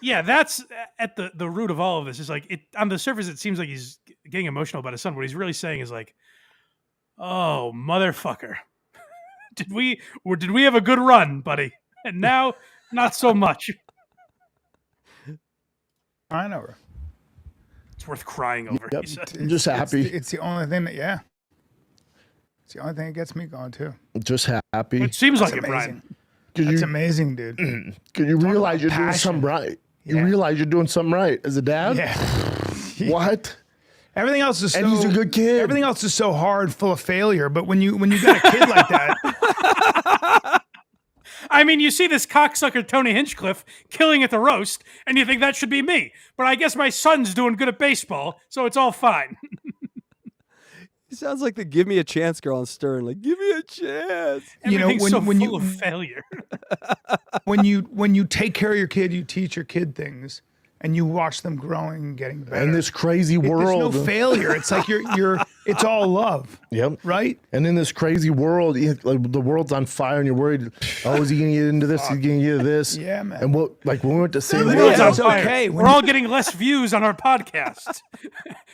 Yeah, that's at the root of all of this. Is like, on the surface, it seems like he's getting emotional about his son. What he's really saying is like, oh, motherfucker. Did we have a good run, buddy? And now, not so much. I know her. It's worth crying over. Yep. I'm just happy. It's the only thing that, yeah. It's the only thing that gets me going too. Just happy. It seems That's like it, amazing. Brian. That's amazing, dude. Can you realize you're doing passion. something right? You Yeah. realize you're doing something right as a dad? Yeah. What? Everything else is And he's a good kid. Everything else is so hard, full of failure. But when you got a kid like that, I mean, you see this cocksucker Tony Hinchcliffe killing at the roast, and you think that should be me. But I guess my son's doing good at baseball, so it's all fine. He sounds like the "Give Me a Chance" girl on Stern. Like, give me a chance. you know, Everything's so when full you of failure. when you take care of your kid, you teach your kid things, and you watch them growing and getting better. In this crazy world. There's no failure. It's like it's all love. Yep. Right? And in this crazy world, like, the world's on fire, and you're worried. Oh, is he gonna get into this? Is he gonna get into this? Yeah, man. And when we went to San The Diego, world's on it's fire. okay. We're all getting less views on our podcast.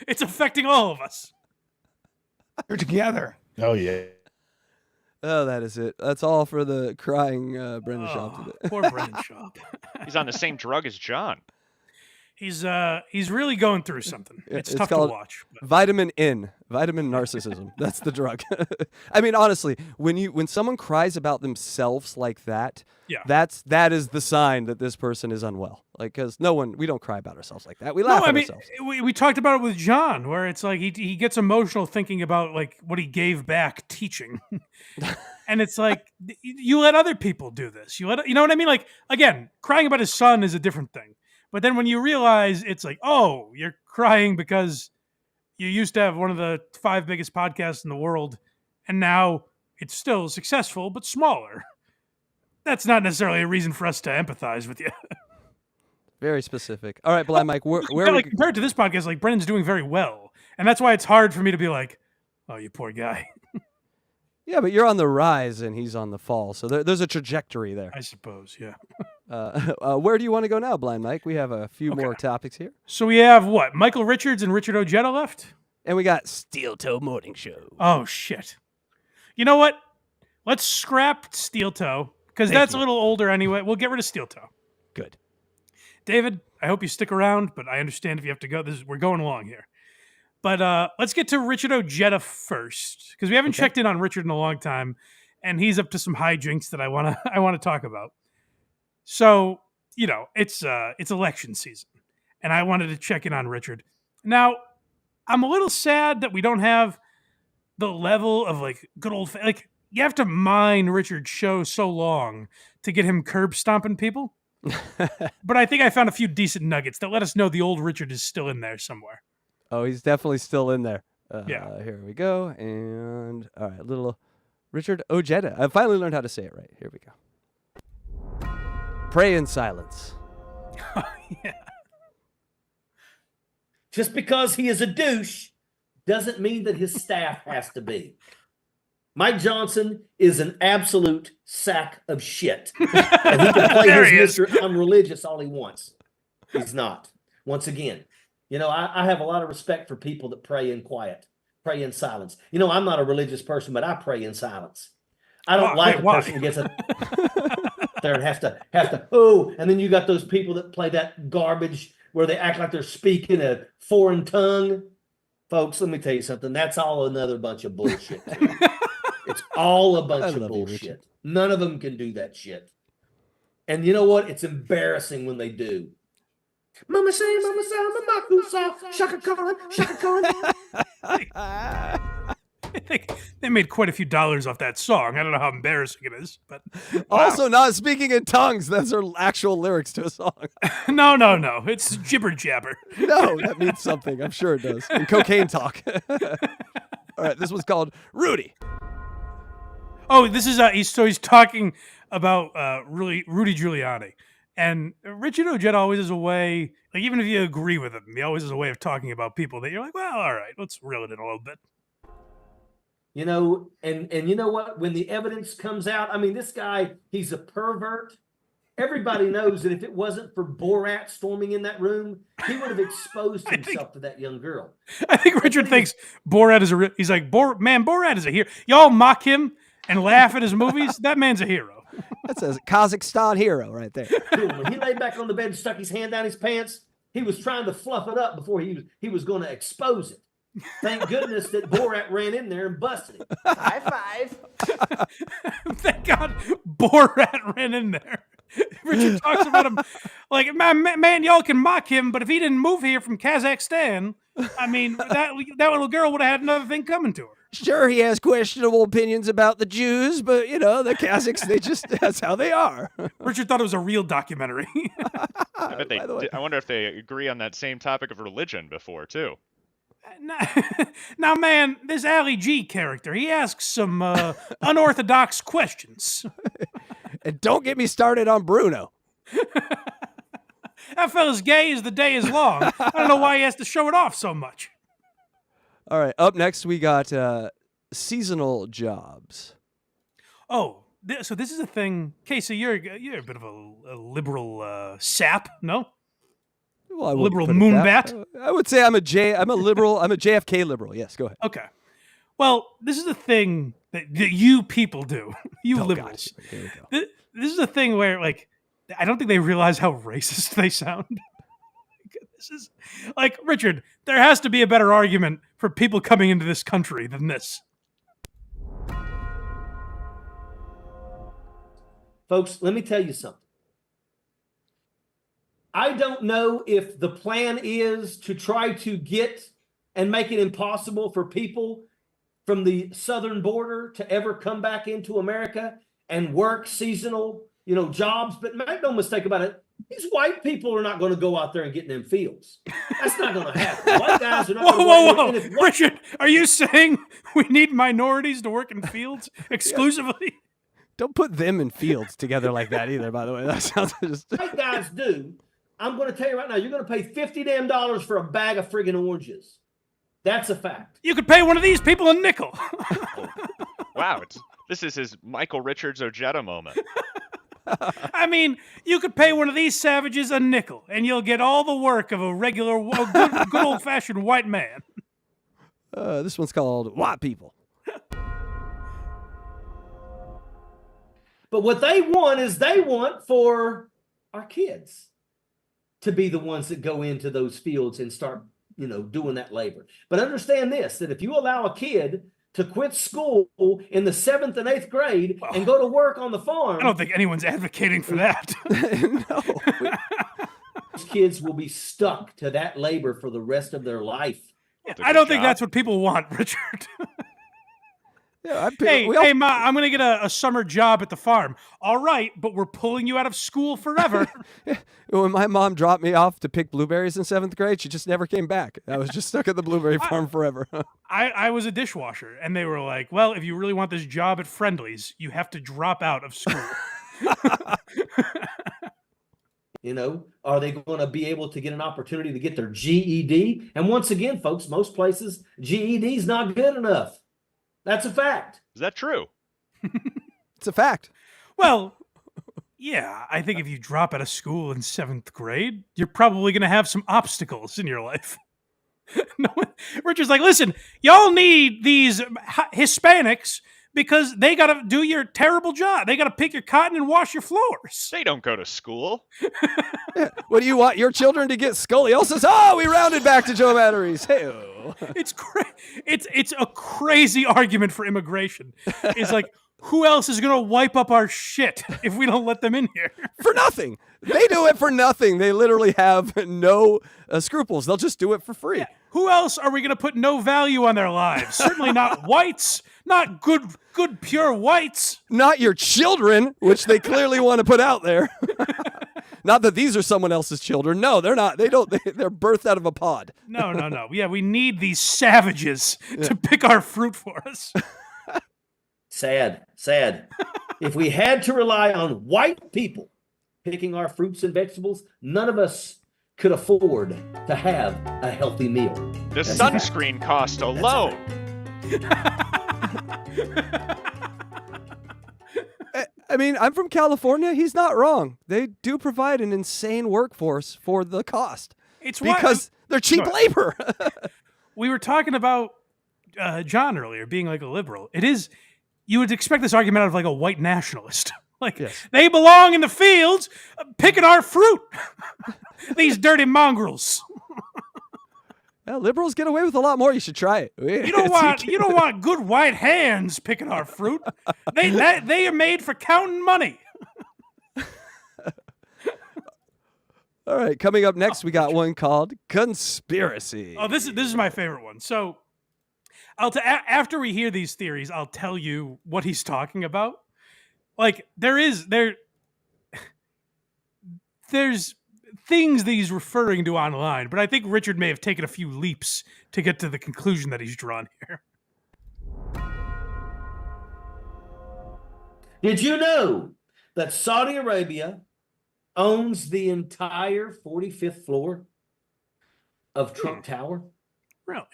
It's affecting all of us. You're together. oh yeah. Oh, that is it. That's all for the crying Brendan Schaub today. Poor Brendan Schaub. He's on the same drug as John. He's really going through something. It's tough to called watch. But Vitamin narcissism. That's the drug. I mean, honestly, when someone cries about themselves like that, Yeah. that is the sign that this person is unwell. Like, because we don't cry about ourselves like that. We laugh at ourselves. we talked about it with John, where it's like he gets emotional thinking about like what he gave back teaching, and it's like you let other people do this. You know what I mean? Like, again, crying about his son is a different thing. But then when you realize it's like, oh, you're crying because you used to have one of the 5 biggest podcasts in the world, and now it's still successful but smaller. That's not necessarily a reason for us to empathize with you. Very specific. All right, Blind Mike, where But, like, compared to this podcast, like Brendan's doing very well, and that's why it's hard for me to be like, "Oh, you poor guy." Yeah, but you're on the rise and he's on the fall, so there's a trajectory there. I suppose, yeah. Where do you want to go now, Blind Mike? We have a few more topics here, So we have what? Michael Richards and Richard Ojeda left. and we got Steel Toe Morning Show. Oh shit! You know what? Let's scrap Steel Toe because that's a little older anyway. We'll get rid of Steel Toe. Good. David, I hope you stick around, but I understand if you have to go. We're going along here. But let's get to Richard Ojeda first, because we haven't checked in on Richard in a long time, and he's up to some hijinks that I wanna talk about. So, you know, it's election season, and I wanted to check in on Richard. Now, I'm a little sad that we don't have the level of like good old like you have to mine Richard's show so long to get him curb stomping people. But I think I found a few decent nuggets that let us know the old Richard is still in there somewhere. Oh, he's definitely still in there. Yeah. Here we go. And all right, little Richard Ojeda. I finally learned how to say it right. Here we go. Pray in silence. Yeah. Just because he is a douche doesn't mean that his staff has to be. Mike Johnson is an absolute sack of shit. And he can play There his he is. Mr. I'm religious all he wants. He's not. Once again, you know, I have a lot of respect for people that pray in quiet, pray in silence. You know, I'm not a religious person, but I pray in silence. I don't like a person who gets up there and have to, oh, and then you got those people that play that garbage where they act like they're speaking a foreign tongue. Folks, let me tell you something. That's all another bunch of bullshit. It's all a bunch of bullshit. None of them can do that shit. And you know what? It's embarrassing when they do. Mama say, mama kusa, shaka Khan. I think they made quite a few dollars off that song. I don't know how embarrassing it is, but Also, not speaking in tongues. Those are actual lyrics to a song. no. It's jibber jabber. No, that means something. I'm sure it does. And cocaine talk. All right, this one's called Rudy. Oh, this is he's talking about Rudy Giuliani. And Richard Ojeda always has a way, like even if you agree with him, he always has a way of talking about people that you're like, well, all right, let's reel it in a little bit. You know, and you know what? When the evidence comes out, I mean, this guy, he's a pervert. Everybody knows that if it wasn't for Borat storming in that room, he would have exposed himself to that young girl. I think Richard thinks Borat is he's like, Borat is a hero. Y'all mock him and laugh at his movies. That man's a hero. That's a Kazakhstan hero right there. When he laid back on the bed and stuck his hand down his pants, he was trying to fluff it up before he was going to expose it. Thank goodness that Borat ran in there and busted him. High five. Thank God Borat ran in there. Richard talks about him like, man, y'all can mock him, but if he didn't move here from Kazakhstan, I mean, that little girl would have had another thing coming to her. Sure, he has questionable opinions about the Jews, but the Kazakhs, that's how they are. Richard thought it was a real documentary. I wonder if they agree on that same topic of religion before too. Now, man, this Ali G character, he asks some unorthodox questions. And don't get me started on Bruno. That fella's gay as the day is long. I don't know why he has to show it off so much. All right, up next we got seasonal jobs. Oh, so this is a thing. Casey, you're a bit of a liberal sap, no? Well, I liberal moonbat. I would say I'm a liberal. I'm a JFK liberal. Yes, go ahead. Okay. Well, this is a thing that you people do. You liberals. God. Here we go. This is a thing where, like, I don't think they realize how racist they sound. This is like, Richard, there has to be a better argument for people coming into this country than this. Folks, let me tell you something. I don't know if the plan is to try to get and make it impossible for people from the southern border to ever come back into America and work seasonal, jobs. But make no mistake about it, these white people are not going to go out there and get in them fields. That's not going to happen. White guys are not going to go. Whoa. Richard, are you saying we need minorities to work in fields exclusively? Don't put them in fields together like that either, by the way. That sounds just... White guys do. I'm going to tell you right now, you're going to pay $50 for a bag of friggin' oranges. That's a fact. You could pay one of these people a nickel. Wow, this is his Michael Richards Ojeda moment. I mean, you could pay one of these savages a nickel, and you'll get all the work of a regular, good old-fashioned white man. This one's called White People. But what they want is they want for our kids to be the ones that go into those fields and start, doing that labor. But understand this, that if you allow a kid to quit school in the 7th and 8th grade and go to work on the farm. I don't think anyone's advocating for that. No. Those kids will be stuck to that labor for the rest of their life. I don't think that's what people want, Richard. Yeah, hey, Ma, I'm going to get a summer job at the farm. All right, but we're pulling you out of school forever. When my mom dropped me off to pick blueberries in 7th grade, she just never came back. I was just stuck at the blueberry farm forever. I was a dishwasher, and they were like, well, if you really want this job at Friendly's, you have to drop out of school. Are they going to be able to get an opportunity to get their GED? And once again, folks, most places, GED is not good enough. That's a fact. Is that true? It's a fact. Well, yeah, I think if you drop out of school in 7th grade, you're probably going to have some obstacles in your life. Richard's like, listen, y'all need these Hispanics because they got to do your terrible job. They got to pick your cotton and wash your floors. They don't go to school. Yeah. What do you want your children to get scoliosis? Oh, we rounded back to Joe Matarese. Hey, it's a crazy argument for immigration. It's like, who else is going to wipe up our shit if we don't let them in here? For nothing. They do it for nothing. They literally have no scruples. They'll just do it for free. Yeah. Who else are we going to put no value on their lives? Certainly not whites. Not good, pure whites. Not your children, which they clearly want to put out there. Not that these are someone else's children. No, they're not. They're birthed out of a pod. No. Yeah, we need these savages to pick our fruit for us. Sad. If we had to rely on white people picking our fruits and vegetables, none of us could afford to have a healthy meal. The sunscreen cost alone. I mean, I'm from California. He's not wrong. They do provide an insane workforce for the cost. It's because they're cheap labor. We were talking about John earlier being like a liberal. It is, you would expect this argument out of like a white nationalist. Like, yes. They belong in the fields picking our fruit. These dirty mongrels. Well, liberals get away with a lot more. You should try it. You don't want good white hands picking our fruit. They are made for counting money. All right, coming up next, we got one called Conspiracy. Oh, this is my favorite one. So, after we hear these theories, I'll tell you what he's talking about. Like there's things that he's referring to online, but I think Richard may have taken a few leaps to get to the conclusion that he's drawn here. Did you know that Saudi Arabia owns the entire 45th floor of Trump Tower? Really?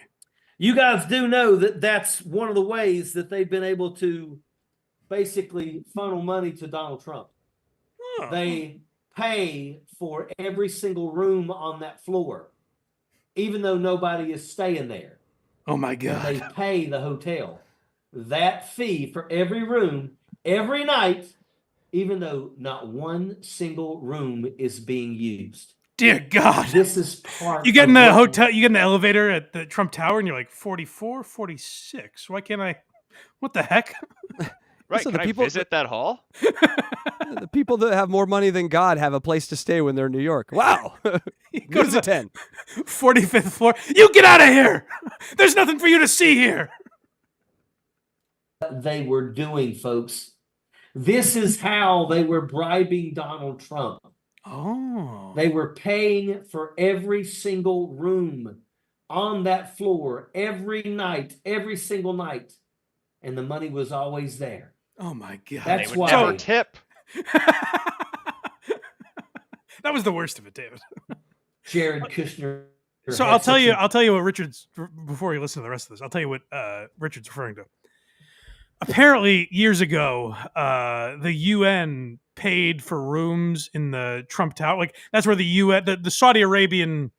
You guys do know that that's one of the ways that they've been able to basically funnel money to Donald Trump. Oh. They pay for every single room on that floor, even though nobody is staying there. Oh my God. They pay the hotel that fee for every room every night, even though not one single room is being used. Dear God. This is part You get of in the what- hotel, you get in the elevator at the Trump Tower and you're like 44, 46. Why can't I? What the heck? Right, So can the I people- visit that hall? The people that have more money than God have a place to stay when they're in New York. Wow. Go Gives to a 10. 45th floor. You get out of here. There's nothing for you to see here. They were doing, folks. This is how they were bribing Donald Trump. Oh. They were paying for every single room on that floor every night, every single night. And the money was always there. Oh my God. That's They would why. never tip. That was the worst of it, David. Jared Kushner. So I'll tell you what Richard's, before you listen to the rest of this, I'll tell you what Richard's referring to. Apparently, years ago, the UN paid for rooms in the Trump Tower. Like that's where the UN, the Saudi Arabian,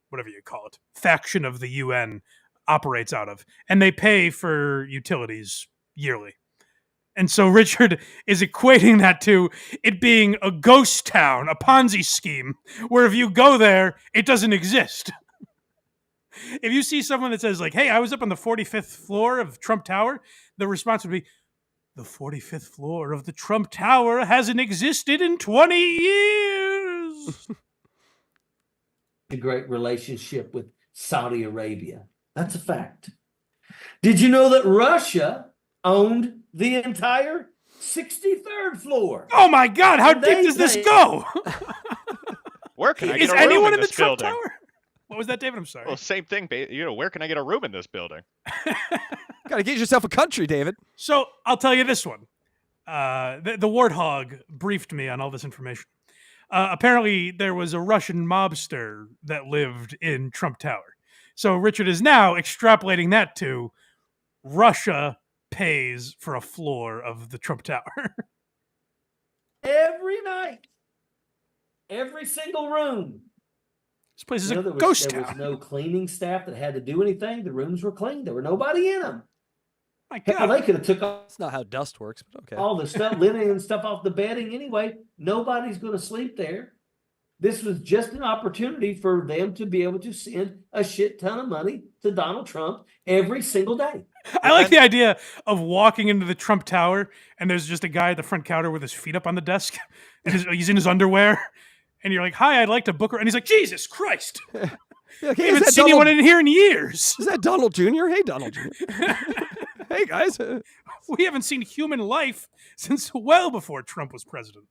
whatever you call it, faction of the UN operates out of, and they pay for utilities yearly. And so Richard is equating that to it being a ghost town, a Ponzi scheme, where if you go there, it doesn't exist. If you see someone that says like, "Hey, I was up on the 45th floor of Trump Tower," the response would be, "The 45th floor of the Trump Tower hasn't existed in 20 years." A great relationship with Saudi Arabia. That's a fact. Did you know that Russia owned the entire 63rd floor? Oh my God, how And deep they does this pay- go? Where can I Is get a room anyone in in the this Trump building? Tower? What was that, David? I'm sorry. Well, same thing. Where can I get a room in this building? Got to get yourself a country, David. So I'll tell you this one. The Warthog briefed me on all this information. Apparently, there was a Russian mobster that lived in Trump Tower. So Richard is now extrapolating that to Russia pays for a floor of the Trump Tower. Every night. Every single room. This place is You know, a there was, ghost there was town. no cleaning staff that had to do anything. The rooms were clean. There were nobody in them. My Hell, God. they could have took That's not how dust works, but okay. all the stuff, linen and stuff off the bedding anyway. Nobody's going to sleep there. This was just an opportunity for them to be able to send a shit ton of money to Donald Trump every single day. I like the idea of walking into the Trump Tower and there's just a guy at the front counter with his feet up on the desk and he's in his underwear. And you're like, "Hi, I'd like to book her." And he's like, "Jesus Christ. Yeah, We okay, haven't seen anyone in here in years. Is that Donald Jr.? Hey, Donald Jr. Hey, guys. We haven't seen human life since well before Trump was president."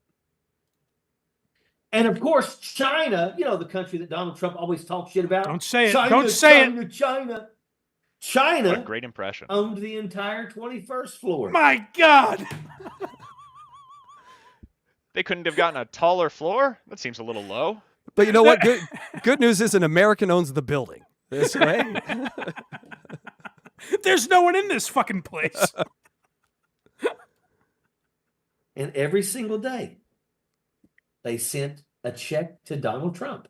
And of course, China, you know, the country that Donald Trump always talks shit about. Don't say it. China, Don't say China, China. What a China great impression. owned the entire 21st floor. My God. They couldn't have gotten a taller floor? That seems a little low. But you know what? Good news is an American owns the building. This way. There's no one in this fucking place. And every single day, they sent a check to Donald Trump.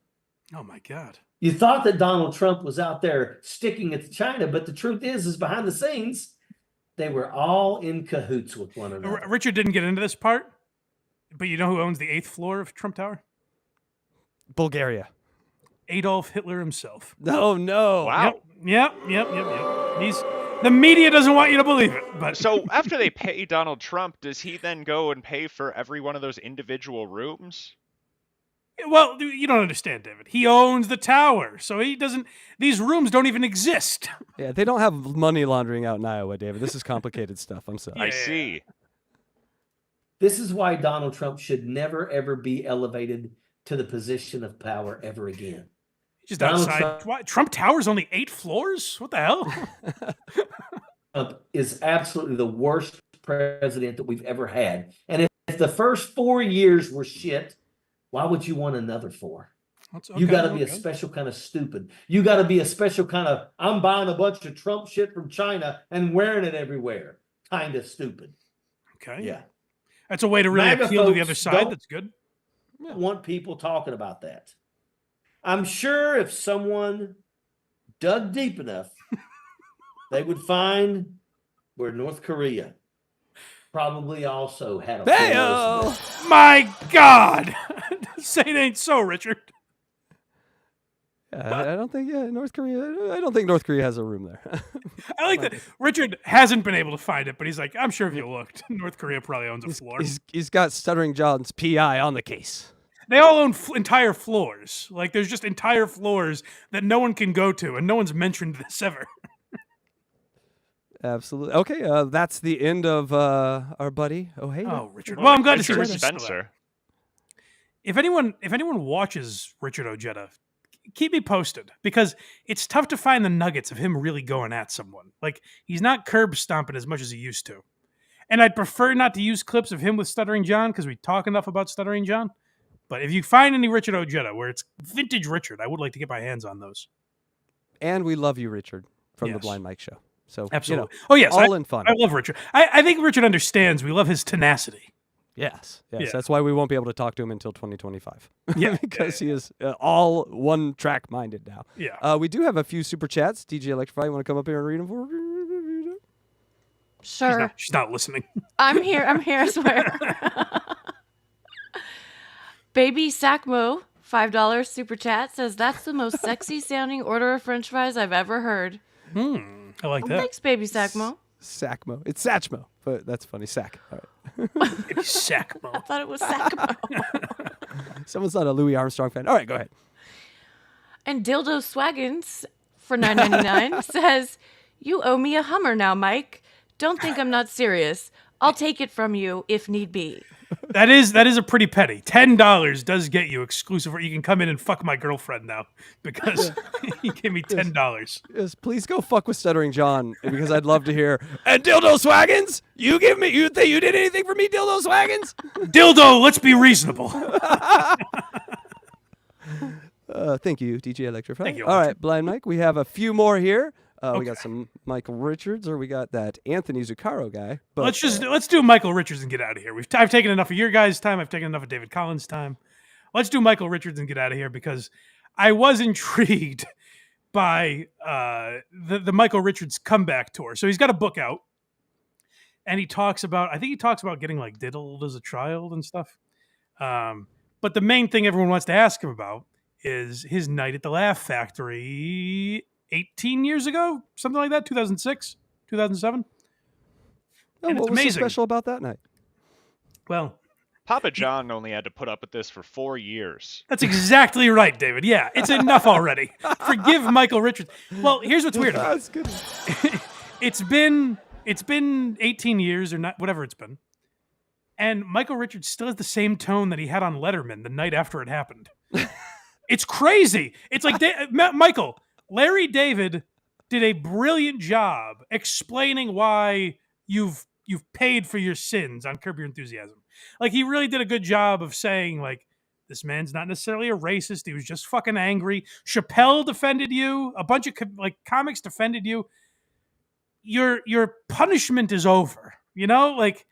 Oh my God. You thought that Donald Trump was out there sticking it to China, but the truth is behind the scenes, they were all in cahoots with one another. Richard didn't get into this part, but you know who owns the 8th floor of Trump Tower? Bulgaria. Adolf Hitler himself. Oh no! Wow. Yep. The media doesn't want you to believe it. But So after they pay Donald Trump, does he then go and pay for every one of those individual rooms? well, you don't understand, David. He owns the tower, so he doesn't. These rooms don't even exist. Yeah, they don't have money laundering out in Iowa, David. This is complicated stuff. I'm sorry. I see. This is why Donald Trump should never, ever be elevated to the position of power ever again. Just Donald outside. Trump Tower's only 8 floors? What the hell? Trump is absolutely the worst president that we've ever had. And if the first 4 years were shit, why would you want another 4? You got to be a special kind of stupid. You got to be a special kind of, I'm buying a bunch of Trump shit from China and wearing it everywhere. Kind of stupid. Okay. Yeah. That's a way to really MAGA appeal to the folks other side. don't That's good. want people talking about that. I'm sure if someone dug deep enough, they would find where North Korea probably also had a Hey-o! My God! Say it ain't so, Richard. I don't think North Korea. I don't think North Korea has a room there. I like that Richard hasn't been able to find it, but he's like, I'm sure if you looked, North Korea probably owns a floor. He's got Stuttering John's PI on the case. They all own entire floors. Like, there's just entire floors that no one can go to, and no one's mentioned this ever. Absolutely. Okay, that's the end of our buddy Ojeda. Oh, Richard. Well, I'm glad to see Richard Richard Spencer. If anyone watches Richard Ojeda, keep me posted, because it's tough to find the nuggets of him really going at someone. Like, he's not curb stomping as much as he used to. And I'd prefer not to use clips of him with Stuttering John, because we talk enough about Stuttering John. But if you find any Richard Ojeda where it's vintage Richard, I would like to get my hands on those. And we love you, Richard, from the Yes. Blind Mike Show. So Absolutely. Oh, yes. all in fun. I love Richard. I think Richard understands. We love his tenacity. Yes. Yeah. That's why we won't be able to talk to him until 2025. Yeah. because he is all one track minded now. Yeah. We do have a few super chats. DJ Electrify, you want to come up here and read them for me? Sure. She's not listening. I'm here, I swear. Baby Sacmo, $5 super chat, says that's the most sexy sounding order of french fries I've ever heard. I like that. Thanks, Baby Sacmo. Sacmo. It's Satchmo, but that's funny. Sack. All right. Baby Sacmo. I thought it was Sacmo. Someone's not a Louis Armstrong fan. All right, go ahead. And Dildo Swaggins for $9.99 says, you owe me a Hummer now, Mike. Don't think I'm not serious. I'll take it from you if need be. That is a pretty petty. $10 does get you exclusive. You can come in and fuck my girlfriend now because he gave me $10. Yes, please go fuck with Stuttering John because I'd love to hear. And Dildo Swaggins, you think you did anything for me, Dildo Swaggins? Dildo, let's be reasonable. Thank you, DJ Electrify. Thank you, All Electra. right, Blind Mike, we have a few more here. We got some Michael Richards, or we got that Anthony Zuccaro guy. But Let's do Michael Richards and get out of here. I've taken enough of your guys' time. I've taken enough of David Collins' time. Let's do Michael Richards and get out of here because I was intrigued by the Michael Richards comeback tour. So he's got a book out, and he talks about getting like diddled as a child and stuff. But the main thing everyone wants to ask him about is his night at the Laugh Factory 18 years ago, something like that, 2006, 2007. Oh, And what it's was so amazing. special about that night? Well, Papa John only had to put up with this for 4 years. that's exactly right, David. Yeah, it's enough already. Forgive Michael Richards. Well, here's what's weird about That's good. It's been 18 years or not, whatever it's been. And Michael Richards still has the same tone that he had on Letterman the night after it happened. It's crazy. It's like, Michael, Larry David did a brilliant job explaining why you've paid for your sins on Curb Your Enthusiasm. Like, he really did a good job of saying, like, this man's not necessarily a racist. He was just fucking angry. Chappelle defended you. A bunch of comics defended you. Your punishment is over. You know, like,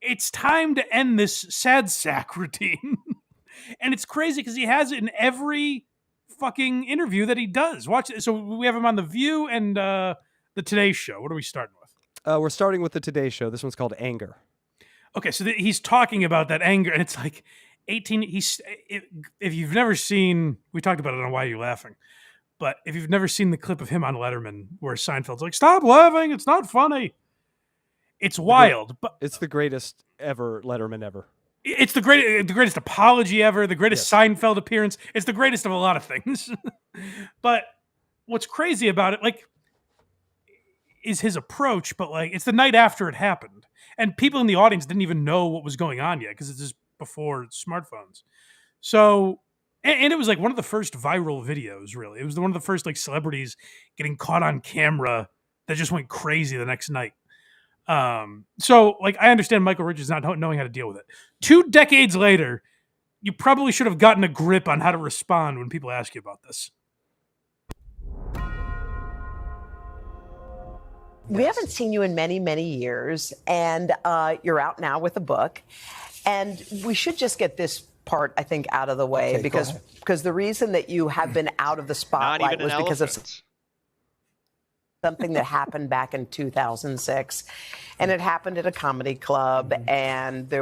it's time to end this sad sack routine. And it's crazy because he has it in every fucking interview that he does. Watch it. So we have him on The View and the Today Show. What are we starting with? We're starting with the Today Show. This one's called Anger. Okay, so he's talking about that anger, and it's like, 18. If you've never seen, we talked about it on Why Are You Laughing, but if you've never seen the clip of him on Letterman where Seinfeld's like, "Stop laughing, it's not funny." It's wild, but it's the greatest ever Letterman ever. It's the greatest apology ever, the greatest Seinfeld appearance. It's the greatest of a lot of things. But what's crazy about it, like, is his approach, but like, it's the night after it happened. And people in the audience didn't even know what was going on yet because it's just before smartphones. So, and it was like one of the first viral videos, really. It was one of the first like celebrities getting caught on camera that just went crazy the next night. So like, I understand Michael Richards not knowing how to deal with it. 2 decades later, you probably should have gotten a grip on how to respond when people ask you about this. We haven't seen you in many, many years, and you're out now with a book. And we should just get this part, I think, out of the way, because the reason that you have been out of the spotlight was because of something that happened back in 2006, and it happened at a comedy club, and they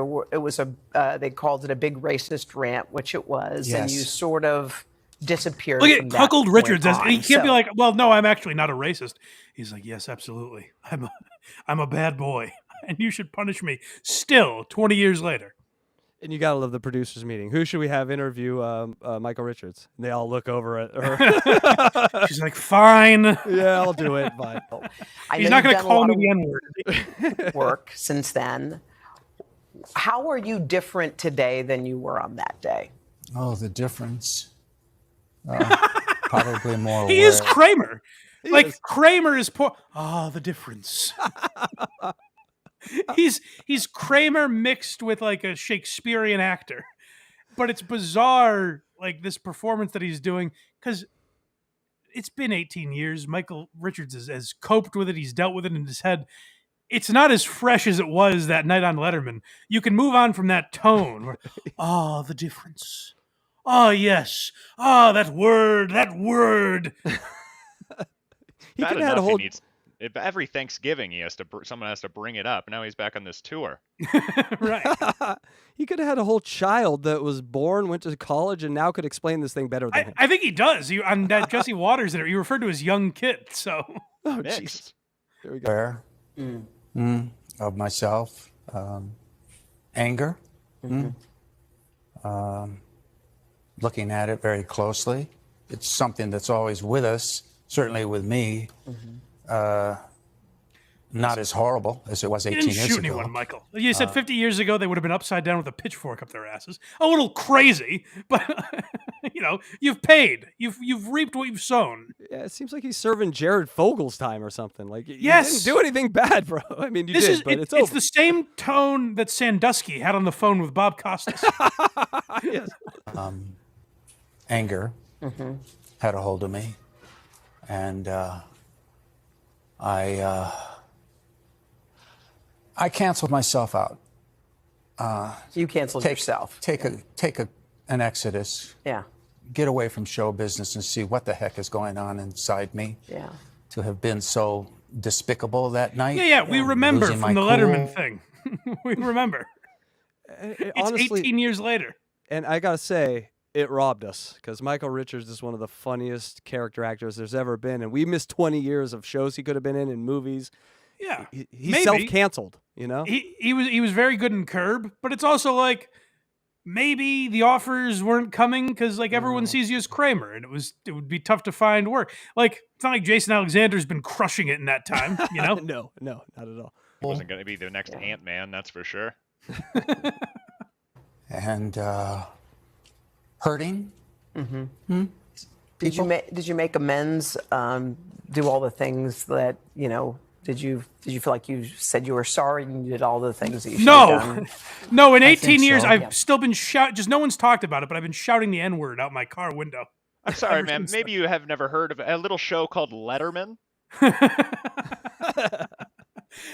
called it a big racist rant, which it was, and you sort of disappeared. Look from at that Cuckold point Richards. on. He can't be like, well, no, I'm actually not a racist. He's like, yes, absolutely. I'm a bad boy, and you should punish me. Still, 20 years later. And you gotta love the producers meeting. Who should we have interview Michael Richards? And they all look over at her. She's like, fine. Yeah, I'll do it. Fine. He's not going to call me the N-word. Work since then. How are you different today than you were on that day? Oh, the difference. Probably more. He is Kramer. Kramer is poor. Oh, the difference. He's Kramer mixed with like a Shakespearean actor, but it's bizarre, like this performance that he's doing, because it's been 18 years. Michael Richards has coped with it. He's dealt with it in his head. It's not as fresh as it was that night on Letterman. You can move on from that tone. Where, oh, the difference. Oh, yes. Oh, that word. He could have had a whole. If every Thanksgiving someone has to bring it up. Now he's back on this tour. Right. He could have had a whole child that was born, went to college, and now could explain this thing better than him. I think he does. On that Jesse Waters there, he referred to his young kid. So, oh jeez. There we go. Of myself, anger, looking at it very closely. It's something that's always with us. Certainly with me. Not as horrible as it was 18 years ago. You didn't shoot anyone, Michael. You said 50 years ago they would have been upside down with a pitchfork up their asses. A little crazy, but you've paid. You've reaped what you've sown. Yeah, it seems like he's serving Jared Fogel's time or something. Like, you yes, didn't do anything bad, bro. I mean, you did, but it's over. It's the same tone that Sandusky had on the phone with Bob Costas. Yes. Anger had a hold of me, and I canceled myself out. You canceled yourself. Take an exodus. Yeah. Get away from show business and see what the heck is going on inside me. Yeah. To have been so despicable that night. Yeah. We remember from the Letterman thing. We remember. It's honestly 18 years later. And I gotta say, it robbed us, because Michael Richards is one of the funniest character actors there's ever been, and we missed 20 years of shows he could have been in movies. Yeah, he's self-canceled. He was very good in Curb, but it's also like maybe the offers weren't coming because like everyone sees you as Kramer, and it would be tough to find work. Like it's not like Jason Alexander's been crushing it in that time, No, not at all. He wasn't going to be the next Ant-Man, that's for sure. And hurting. Did you make amends? Do all the things that Did you feel like you said you were sorry and you did all the things that you should have done? No. In 18 years, I've still been shouting. Just no one's talked about it, but I've been shouting the N-word out my car window. I'm sorry, man. Maybe you have never heard of a little show called Letterman.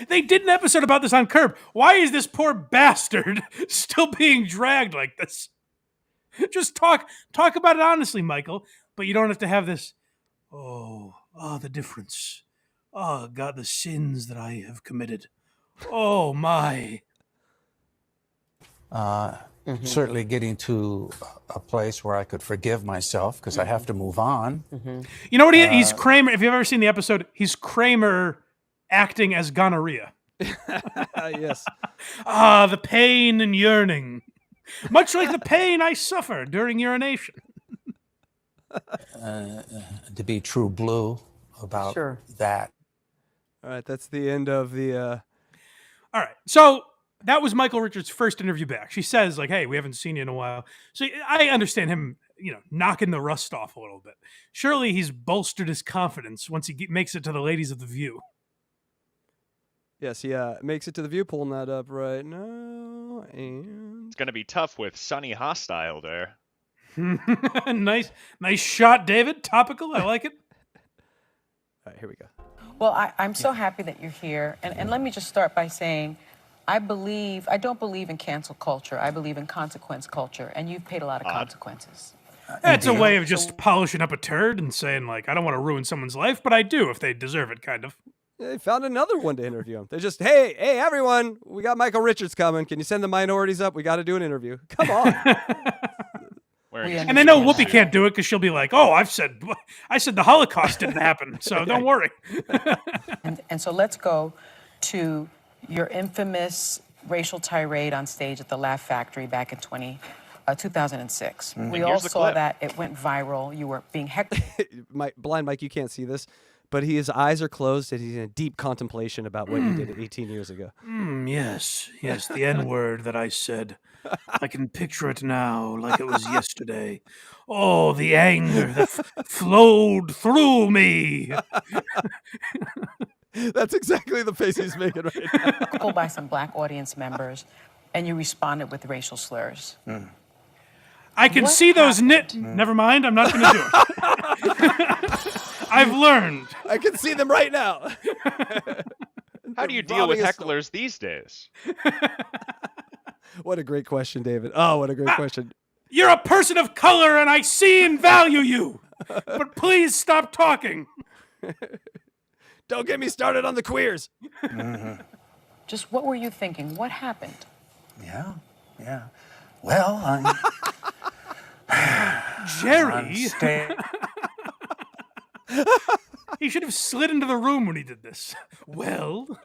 They did an episode about this on Curb. Why is this poor bastard still being dragged like this? Just talk about it honestly, Michael. But you don't have to have this. Oh, the difference. Oh, God, the sins that I have committed. Oh, my. certainly getting to a place where I could forgive myself because I have to move on. You know what he's Kramer. If you've ever seen the episode, he's Kramer acting as gonorrhea. Yes. The pain and yearning. Much like the pain I suffer during urination. To be true blue about that. All right, that's the end of the... All right, so that was Michael Richards' first interview back. She says, like, hey, we haven't seen you in a while. So I understand him, knocking the rust off a little bit. Surely he's bolstered his confidence once he makes it to the ladies of The View. Yes, yeah, makes it to The View, pulling that up right now, and... It's going to be tough with Sunny Hostile there. Nice shot, David. Topical, I like it. All right, here we go. Well, I'm so happy that you're here. And let me just start by saying, I don't believe in cancel culture. I believe in consequence culture. And you've paid a lot of consequences. That's a way of just polishing up a turd and saying, like, I don't want to ruin someone's life, but I do if they deserve it, kind of. They found another one to interview him. They just, hey, everyone, we got Michael Richards coming. Can you send the minorities up? We got to do an interview. Come on. And they know Whoopi can't do it because she'll be like, oh, I said the Holocaust didn't happen, so don't worry. and so let's go to your infamous racial tirade on stage at the Laugh Factory back in 2006. We all saw that. It went viral. You were being heckled. Blind Mike, you can't see this, but his eyes are closed and he's in a deep contemplation about what you did 18 years ago. Yes, the N-word that I said. I can picture it now like it was yesterday. Oh, the anger that flowed through me. That's exactly the face he's making right now. Pulled by some black audience members, and you responded with racial slurs. I can see those Never mind, I'm not going to do it. I've learned. I can see them right now. How do you deal with hecklers these days? What a great question, David. Oh, what a great question. You're a person of color, and I see and value you. But please stop talking. Don't get me started on the queers. Just what were you thinking? What happened? Yeah. Well, Jerry. He should have slid into the room when he did this. Well...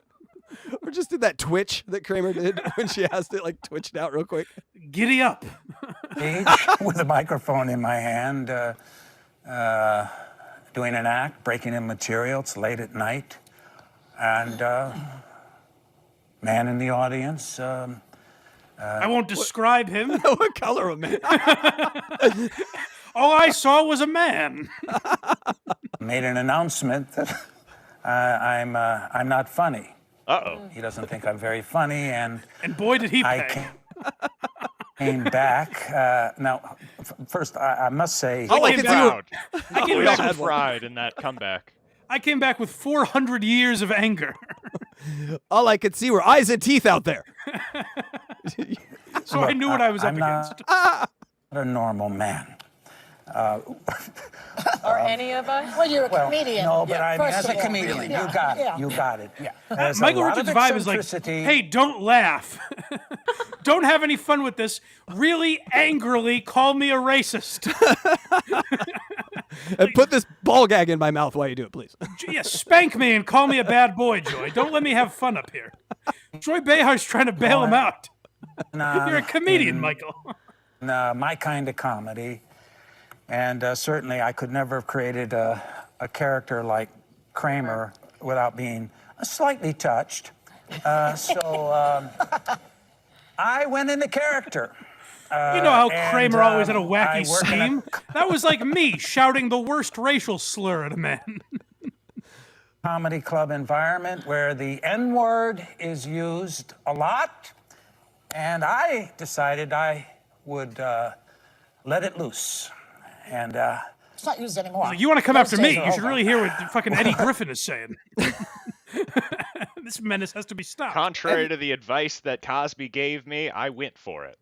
Or just did that twitch that Kramer did when she asked it, like twitched out real quick. Giddy up. With a microphone in my hand, doing an act, breaking in material. It's late at night. And man in the audience. I won't describe him. What color of man? All I saw was a man. Made an announcement that I'm not funny. Uh-oh. He doesn't think I'm very funny, and boy, did he pay. I came back. Now, first, I must say... I came back with pride in that comeback. I came back with 400 years of anger. All I could see were eyes and teeth out there. So I knew what I was up against. Not a normal man. Are any of us? Well, you're a comedian. No, but I mean, as a comedian, you got it. You got it. Yeah. Michael Richards' vibe is like, hey, don't laugh. Don't have any fun with this. Really angrily call me a racist. And put this ball gag in my mouth while you do it, please. Yeah, spank me and call me a bad boy, Joy. Don't let me have fun up here. Joy Behar's trying to bail him out. You're a comedian, Michael. My kind of comedy. And certainly I could never have created a character like Kramer without being slightly touched. So I went into character. You know how Kramer always had a wacky scheme? That was like me shouting the worst racial slur at a man. Comedy club environment where the N-word is used a lot. And I decided I would let it loose. And it's not used anymore. You want to come after me? You should really hear what fucking Eddie Griffin is saying. This menace has to be stopped. Contrary to the advice that Cosby gave me, I went for it.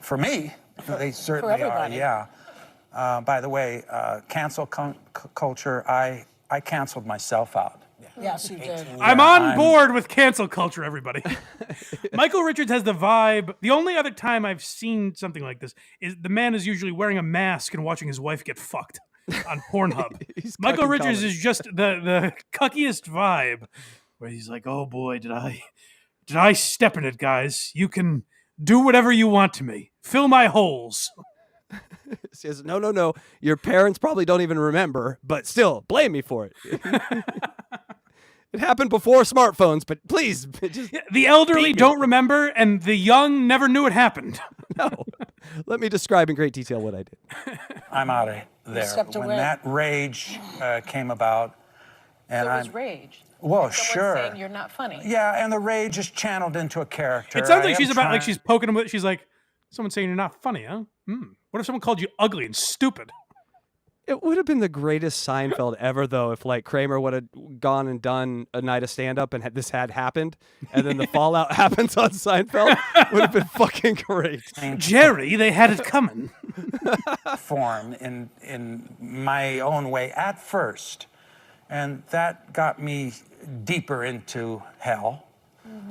For me, they certainly are. Yeah. By the way, cancel culture. I canceled myself out. Yes, you did. I'm on board with cancel culture, everybody. Michael Richards has the vibe. The only other time I've seen something like this is the man is usually wearing a mask and watching his wife get fucked on Pornhub. Michael Richards is just the cuckiest vibe, where he's like, "Oh boy, did I step in it, guys? You can do whatever you want to me. Fill my holes." Says, no. Your parents probably don't even remember, but still, blame me for it. It happened before smartphones, but please. Just the elderly don't remember, and the young never knew it happened. No. Let me describe in great detail what I did. I'm out of there. When that rage came about, and There was rage. Well, Someone sure. saying you're not funny. Yeah, and the rage is channeled into a character. It sounds like she's about like she's poking him with. She's like, someone saying you're not funny, huh? What if someone called you ugly and stupid? It would have been the greatest Seinfeld ever, though, if like Kramer would have gone and done a night of stand-up and this had happened, and then the fallout happens on Seinfeld. Would have been fucking great. Jerry, they had it coming. Form in my own way at first, and that got me deeper into hell.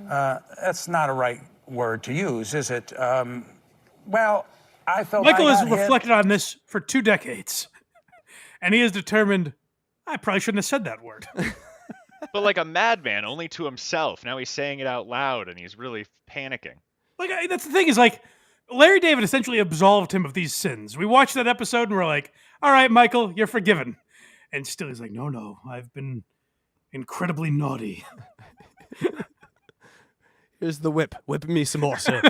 That's not a right word to use, is it? Well, I felt Michael has I got reflected on this for 2 decades, and he has determined, I probably shouldn't have said that word. But like a madman, only to himself. Now he's saying it out loud, and he's really panicking. Like that's the thing is like, Larry David essentially absolved him of these sins. We watched that episode and we're like, all right, Michael, you're forgiven. And still he's like, no, I've been incredibly naughty. Here's the whip. Whip me some more, sir.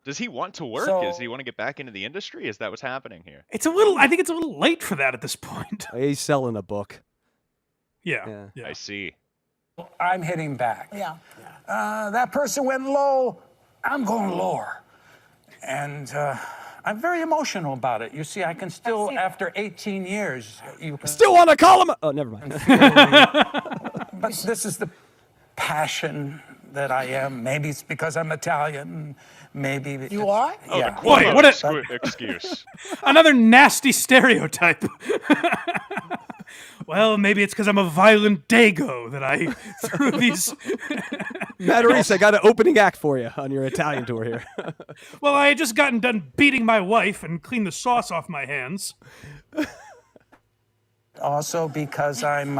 Does he want to work? So- Does he want to get back into the industry? Is that what's happening here? I think it's a little late for that at this point. He's selling a book. Yeah. I see. I'm hitting back. Yeah. That person went low. I'm going lower. And I'm very emotional about it. You see, I can still, after 18 years, you can Still want to call him? Oh, never mind. But this is the passion that I am. Maybe it's because I'm Italian. Maybe You are? Oh, yeah. the Boy, Cuomo what a- excuse. Another nasty stereotype. Well, maybe it's because I'm a violent dago that I threw these. Matarese, I got an opening act for you on your Italian tour here. Well, I had just gotten done beating my wife and cleaned the sauce off my hands. Also because I'm.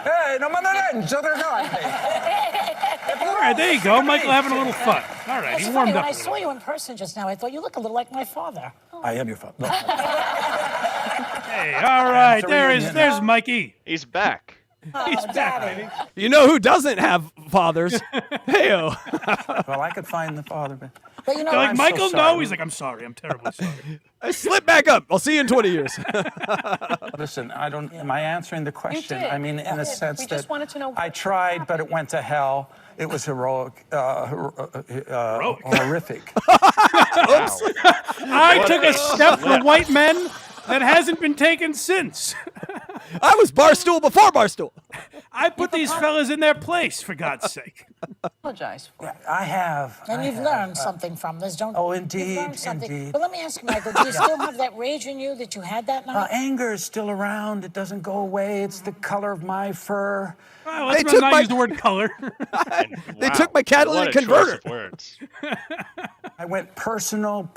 Hey, no Matarese, they're not. All right, there you go. Michael having a little fun. All right, It's he funny, warmed when up. I a saw little. you in person just now, I thought you look a little like my father. I am your father. Hey, all right, there's Mikey. He's back. He's back, baby. You know who doesn't have fathers? Heyo. Well, I could find the father, but But you know, They're like, I'm so Michael, sorry. no. He's like, I'm sorry. I'm terribly sorry. I slip back up. I'll see you in 20 years. listen, I don't. Am I answering the question? did. I mean, in the did. sense We that just wanted to know I what tried, but it went to hell. It was heroic, horrific. I took a step for white men that hasn't been taken since. I was Barstool before Barstool. I put these fellas in their place, for God's sake. Apologize for it. I have. and I you've have, learned something from this, don't Oh, You've indeed, learned something. indeed. But let me ask you, Michael, do you still have that rage in you that you had that night? Anger is still around. It doesn't go away. It's the color of my fur. Well, let's took not my- use the word color. They took my catalytic What a choice converter. of words. I went personal,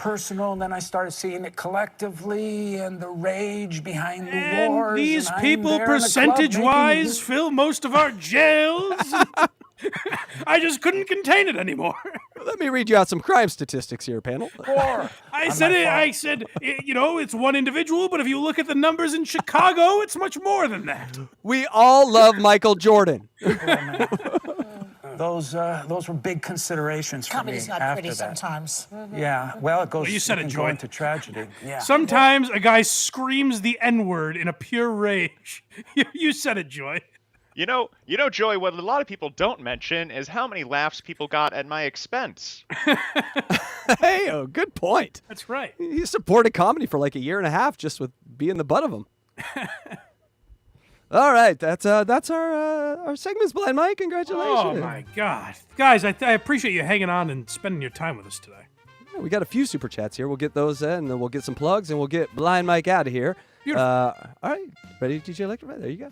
and then I started seeing it collectively and the rage behind the And wars. these and I'm people, there in the club percentage-wise, making- fill most of our jails. I just couldn't contain it anymore. Let me read you out some crime statistics here, panel. I said, it's one individual, but if you look at the numbers in Chicago, it's much more than that. We all love Michael Jordan. Those were big considerations for Comedy's me not after pretty that. sometimes. Yeah, well, it goes. You said it, can Joy. go into tragedy. Yeah. Sometimes a guy screams the N-word in a pure rage. You said it, Joy. You know, Joey, what a lot of people don't mention is how many laughs people got at my expense. Hey, good point. That's right. He supported comedy for like a year and a half just with being the butt of them. All right, that's our segments, Blind Mike. Congratulations. Oh my God, guys! I appreciate you hanging on and spending your time with us today. We got a few super chats here. We'll get those in, and then we'll get some plugs, and we'll get Blind Mike out of here. All right, ready, DJ Electra? There you go.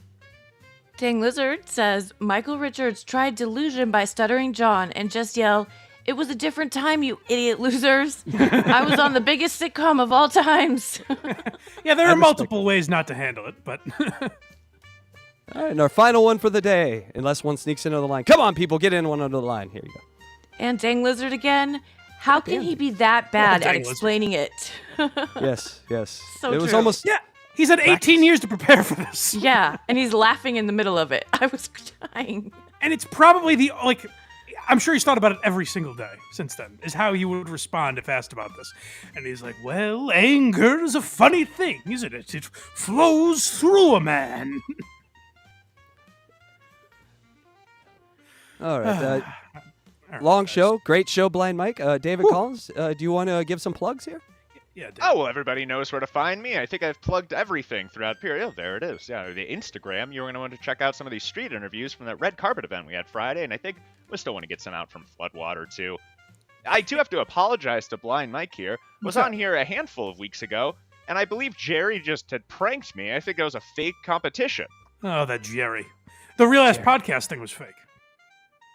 Dang Lizard says, Michael Richards tried Delusion by Stuttering John and just yell, "It was a different time, you idiot losers." I was on the biggest sitcom of all times. Yeah, there are multiple ways not to handle it, but... All right, and our final one for the day, unless one sneaks into the line. Come on, people, get in one under the line. Here you go. And Dang Lizard again. How can he be that bad at Dang explaining it? Yes. So it was true. almost... Yeah, he's had 18 years to prepare for this. Yeah, and he's laughing in the middle of it. I was dying. And it's probably the, like... I'm sure he's thought about it every single day since then, is how he would respond if asked about this. And he's like, well, anger is a funny thing, isn't it? It flows through a man. All right. Long show. Great show, Blind Mike. David Collins, do you want to give some plugs here? Yeah. David. Oh, well, everybody knows where to find me. I think I've plugged everything throughout the period. Oh, there it is. Yeah, the Instagram. You're going to want to check out some of these street interviews from that red carpet event we had Friday, and I think we still want to get some out from Floodwater, too. I do have to apologize to Blind Mike here. Was on here a handful of weeks ago, and I believe Jerry just had pranked me. I think it was a fake competition. Oh, that Jerry. The Real Ass Podcast thing was fake.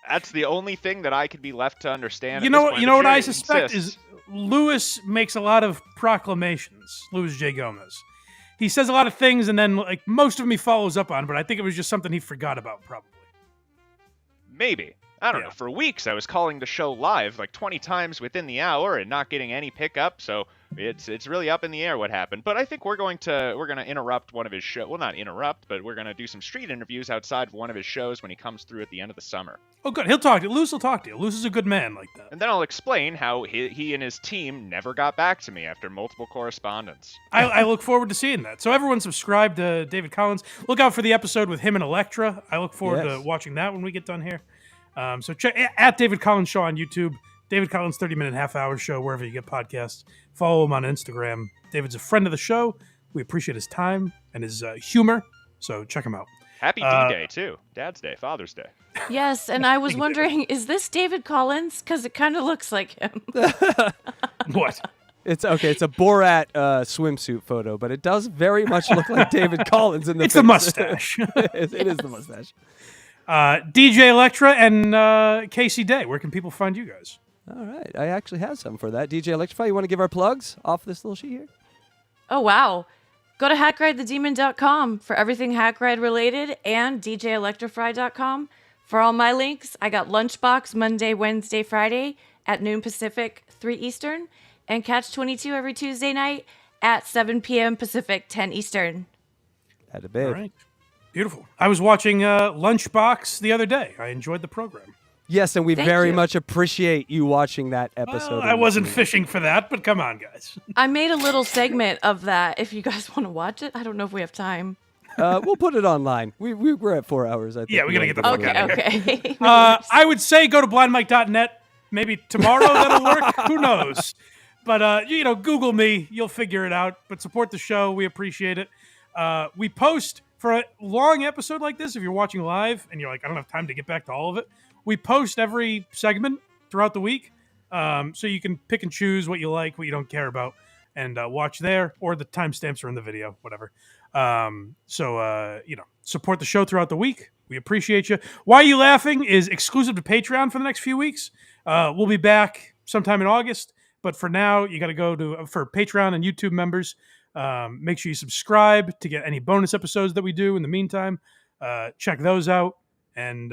That's the only thing that I could be left to understand. You know what I suspect is Lewis makes a lot of proclamations. Louis J. Gomez. He says a lot of things, and then like most of them he follows up on. But I think it was just something he forgot about, probably. Maybe. I don't know. For weeks, I was calling the show live like 20 times within the hour and not getting any pickup. So it's really up in the air what happened. But I think we're going to interrupt one of his shows. Well, not interrupt, but we're going to do some street interviews outside of one of his shows when he comes through at the end of the summer. Oh, good. He'll talk to you. Luz will talk to you. Luz is a good man like that. And then I'll explain how he and his team never got back to me after multiple correspondence. I look forward to seeing that. So everyone subscribe to David Collins. Look out for the episode with him and Electra. I look forward to watching that when we get done here. So check at David Collins Show on YouTube. David Collins 30-minute half-hour show wherever you get podcasts. Follow him on Instagram. David's a friend of the show. We appreciate his time and his humor. So check him out. Happy D-Day, too. Dad's Day, Father's Day. Yes, and I was wondering, is this David Collins? Because it kind of looks like him. What? It's okay. It's a Borat swimsuit photo, but it does very much look like David Collins in the. It's the mustache. It is the mustache. DJ Electra and Casey Day. Where can people find you guys? All right, I actually have some for that. DJ Electrify, you want to give our plugs off this little sheet here? Oh wow! Go to hackridethedemon.com for everything Hackride related, and djelectrify.com for all my links. I got Lunchbox Monday, Wednesday, Friday at noon Pacific, 3 Eastern, and Catch 22 every Tuesday night at 7 p.m. Pacific, 10 Eastern. Had a babe. All right. Beautiful. I was watching Lunchbox the other day. I enjoyed the program. Yes, and we Thank very you. much appreciate you watching that episode. Well, I wasn't fishing for that, but come on, guys. I made a little segment of that. If you guys want to watch it, I don't know if we have time. We'll put it online. We're at 4 hours. I think. Yeah, we gotta get the fuck out of here. Okay. I would say go to blindmike.net. Maybe tomorrow that'll work. Who knows? But Google me. You'll figure it out. But support the show. We appreciate it. We post for a long episode like this. If you're watching live and you're like, I don't have time to get back to all of it, we post every segment throughout the week, so you can pick and choose what you like, what you don't care about, and watch there, or the timestamps are in the video, whatever. Support the show throughout the week. We appreciate you. Why Are You Laughing is exclusive to Patreon for the next few weeks. We'll be back sometime in August, but for now, you got to go for Patreon and YouTube members. Make sure you subscribe to get any bonus episodes that we do in the meantime. Check those out. And,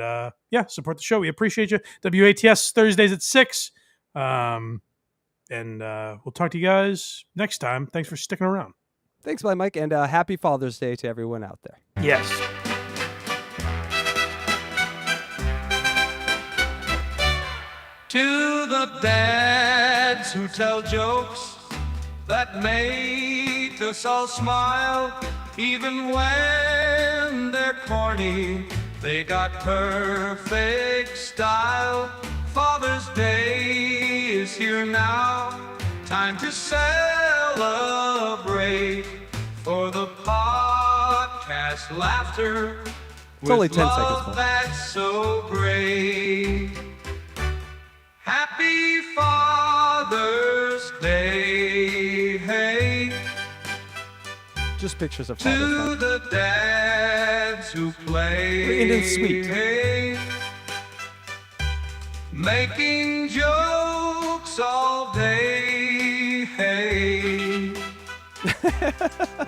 support the show. We appreciate you. WATS Thursdays at 6. We'll talk to you guys next time. Thanks for sticking around. Thanks, Blind Mike, and happy Father's Day to everyone out there. Yes. To the dads who tell jokes that make us all smile, even when they're corny, they got perfect style. Father's Day is here now, time to celebrate for the podcast laughter. It's only 10 seconds love more. that's so great. Happy Father's Day, hey, Just pictures of fathers. To the dads who play. Indian sweet. Making jokes all day.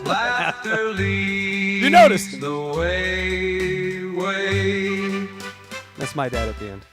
Laughter leads You noticed. the way. That's my dad at the end.